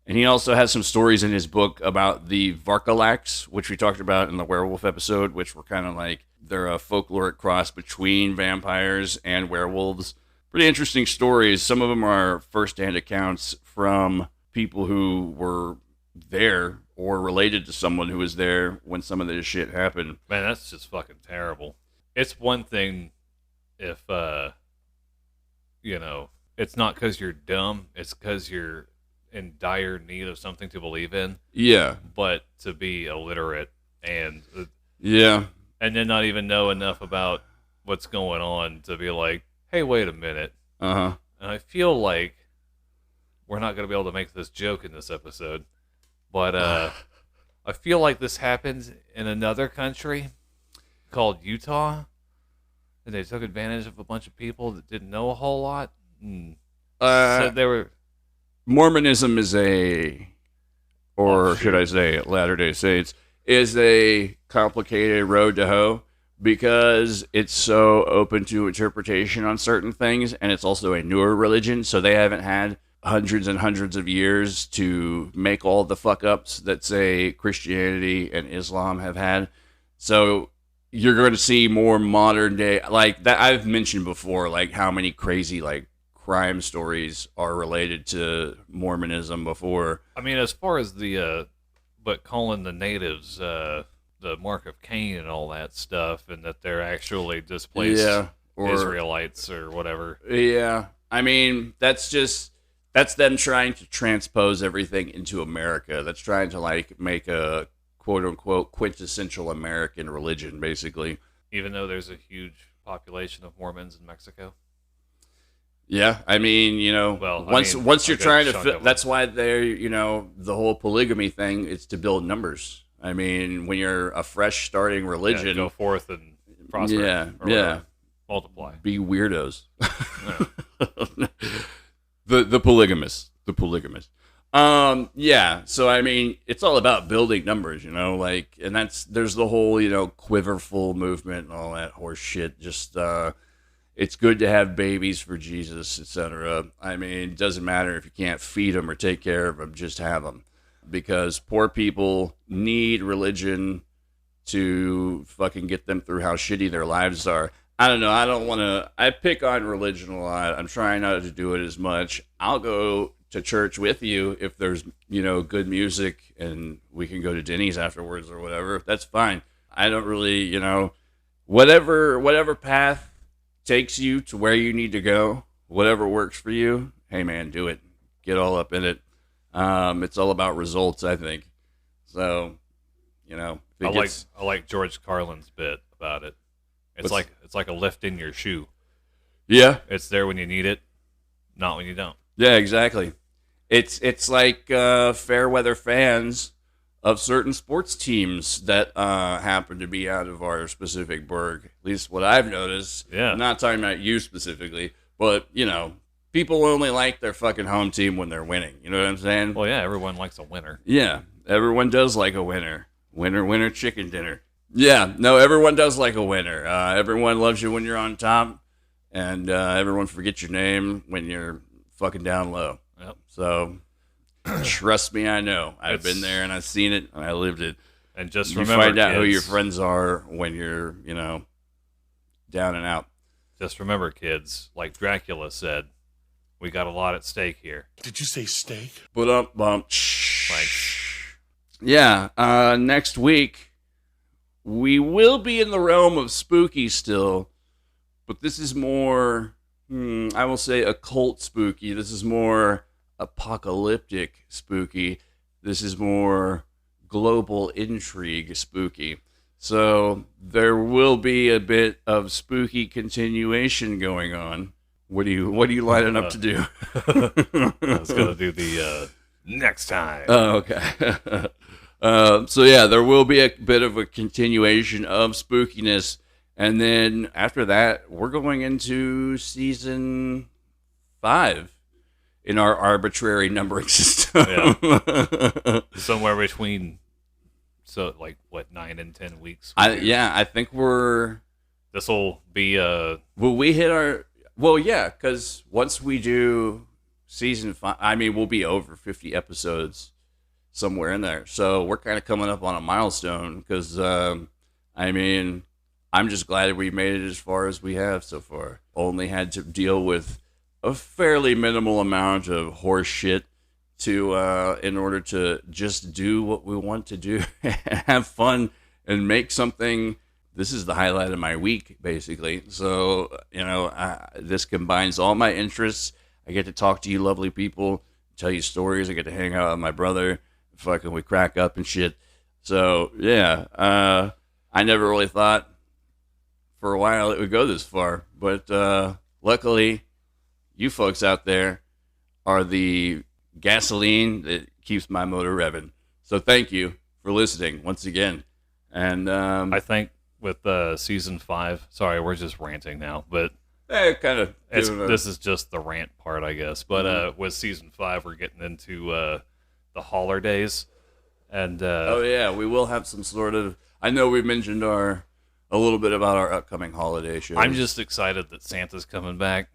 And he also has some stories in his book about the Varkalax, which we talked about in the werewolf episode, which were kind of like, they're a folkloric cross between vampires and werewolves. Pretty interesting stories. Some of them are first-hand accounts from people who were there or related to someone who was there when some of this shit happened. Man, that's just fucking terrible. It's one thing if, it's not because you're dumb. It's because you're in dire need of something to believe in. Yeah. But to be illiterate and yeah, and then not even know enough about what's going on to be like, hey, wait a minute. Uh-huh. And I feel like we're not going to be able to make this joke in this episode, but I feel like this happens in another country called Utah, and they took advantage of a bunch of people that didn't know a whole lot. Said they were... Mormonism is should I say Latter-day Saints, is a complicated road to hoe because it's so open to interpretation on certain things, and it's also a newer religion, so they haven't had hundreds and hundreds of years to make all the fuck-ups that, say, Christianity and Islam have had. So you're going to see more modern-day, like that I've mentioned before, like how many crazy, like, crime stories are related to Mormonism before. I mean, as far as but calling the natives the mark of Cain and all that stuff, and that they're actually displaced Israelites or whatever. Yeah, I mean, that's them trying to transpose everything into America. That's trying to like make a quote unquote quintessential American religion, basically. Even though there's a huge population of Mormons in Mexico. Yeah, I mean, once you're trying to, that's why they're, the whole polygamy thing is to build numbers. I mean, when you're a fresh starting religion, go forth and prosper. Yeah, multiply. Be weirdos. the polygamists. Yeah. So I mean, it's all about building numbers, and there's the whole, quiverful movement and all that horse shit. Just it's good to have babies for Jesus, etc. I mean, it doesn't matter if you can't feed them or take care of them, just have them. Because poor people need religion to fucking get them through how shitty their lives are. I don't know. I pick on religion a lot. I'm trying not to do it as much. I'll go to church with you if there's, good music and we can go to Denny's afterwards or whatever. That's fine. I don't really, whatever path takes you to where you need to go, whatever works for you, hey man, do it. Get all up in it. It's all about results, I think. So, I like George Carlin's bit about it. It's like a lift in your shoe. Yeah, it's there when you need it, not when you don't. Yeah, exactly. It's like fair weather fans of certain sports teams that happen to be out of our specific burg. At least what I've noticed. Yeah. I'm not talking about you specifically, but, people only like their fucking home team when they're winning. You know what I'm saying? Well, yeah, everyone likes a winner. Yeah, everyone does like a winner. Winner, chicken dinner. Yeah, no, everyone does like a winner. Everyone loves you when you're on top, and everyone forgets your name when you're fucking down low. Yep. So... trust me, I know. I've been there and I've seen it and I lived it. And just you remember, find out who kids, your friends are when you're, down and out. Just remember, kids, like Dracula said, we got a lot at stake here. Did you say steak? Bump. Thanks. Yeah, next week we will be in the realm of spooky still, but this is more, I will say occult spooky. This is more apocalyptic spooky. This is more global intrigue spooky. So there will be a bit of spooky continuation going on. What are you lining up to do? I was gonna do the next time. Oh, okay. So yeah, there will be a bit of a continuation of spookiness, and then after that, we're going into season 5 in our arbitrary numbering system. Yeah. Somewhere between, 9 and 10 weeks. I think This will be will we hit our? Well, yeah, because once we do season 5, I mean, we'll be over 50 episodes somewhere in there. So we're kind of coming up on a milestone because, I mean, I'm just glad that we made it as far as we have so far. Only had to deal with a fairly minimal amount of horse shit in order to just do what we want to do and have fun and make something. This is the highlight of my week, basically. So, this combines all my interests. I get to talk to you lovely people, tell you stories. I get to hang out with my brother. Fucking we crack up and shit. So, yeah. I never really thought for a while it would go this far. But luckily, you folks out there are the gasoline that keeps my motor revving. So thank you for listening once again. And I think with season 5, sorry, we're just ranting now, but this is just the rant part, I guess. But with season 5, we're getting into the holidays, and oh yeah, we will have some sort of. I know we mentioned a little bit about our upcoming holiday show. I'm just excited that Santa's coming back.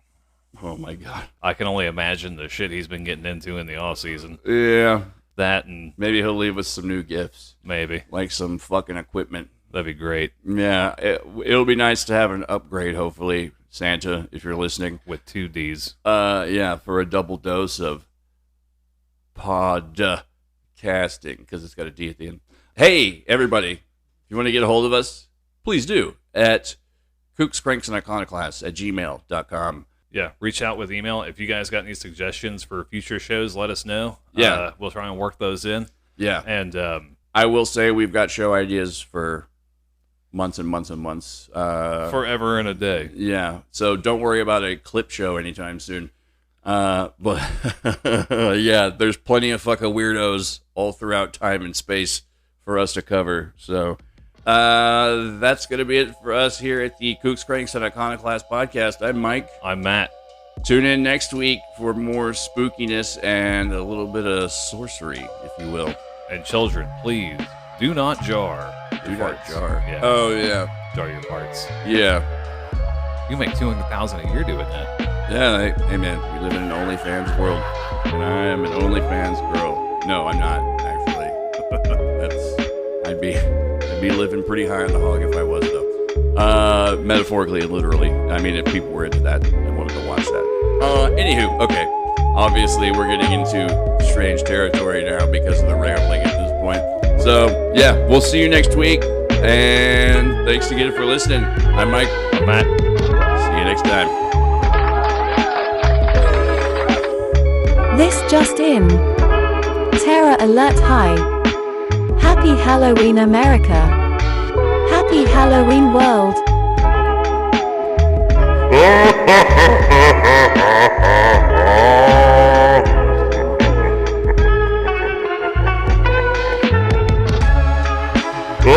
Oh my god! I can only imagine the shit he's been getting into in the off season. Yeah, that and maybe he'll leave us some new gifts. Maybe like some fucking equipment. That'd be great. Yeah, it'll be nice to have an upgrade, hopefully, Santa, if you're listening. With 2 Ds. Yeah, for a double dose of podcasting, because it's got a D at the end. Hey, everybody, if you want to get a hold of us, please do at kookscranksandIconoclasts@gmail.com. Yeah, reach out with email. If you guys got any suggestions for future shows, let us know. Yeah. We'll try and work those in. Yeah. And I will say we've got show ideas for months and months and months. Forever and a day. Yeah. So don't worry about a clip show anytime soon. But yeah, there's plenty of fucking weirdos all throughout time and space for us to cover. So that's going to be it for us here at the Kooks, Cranks, and Iconoclast podcast. I'm Mike. I'm Matt. Tune in next week for more spookiness and a little bit of sorcery, if you will. And children, please do not jar. Do not jar. Yeah. Oh, yeah. Jar your parts. Yeah. You make $200,000 a year doing that. Yeah. Hey, man, we live in an OnlyFans world. And I am an OnlyFans girl. No, I'm not, actually. I'd be living pretty high on the hog if I was, though. Metaphorically and literally. I mean, if people were into that and wanted to watch that. Anywho, okay. Obviously, we're getting into strange territory now because of the rambling at this point. So, yeah, we'll see you next week. And thanks again for listening. I'm Mike. I'm Matt. See you next time. This just in. Terror alert high. Happy Halloween, America. Happy Halloween, world. Ha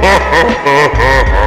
ha ha ha ha!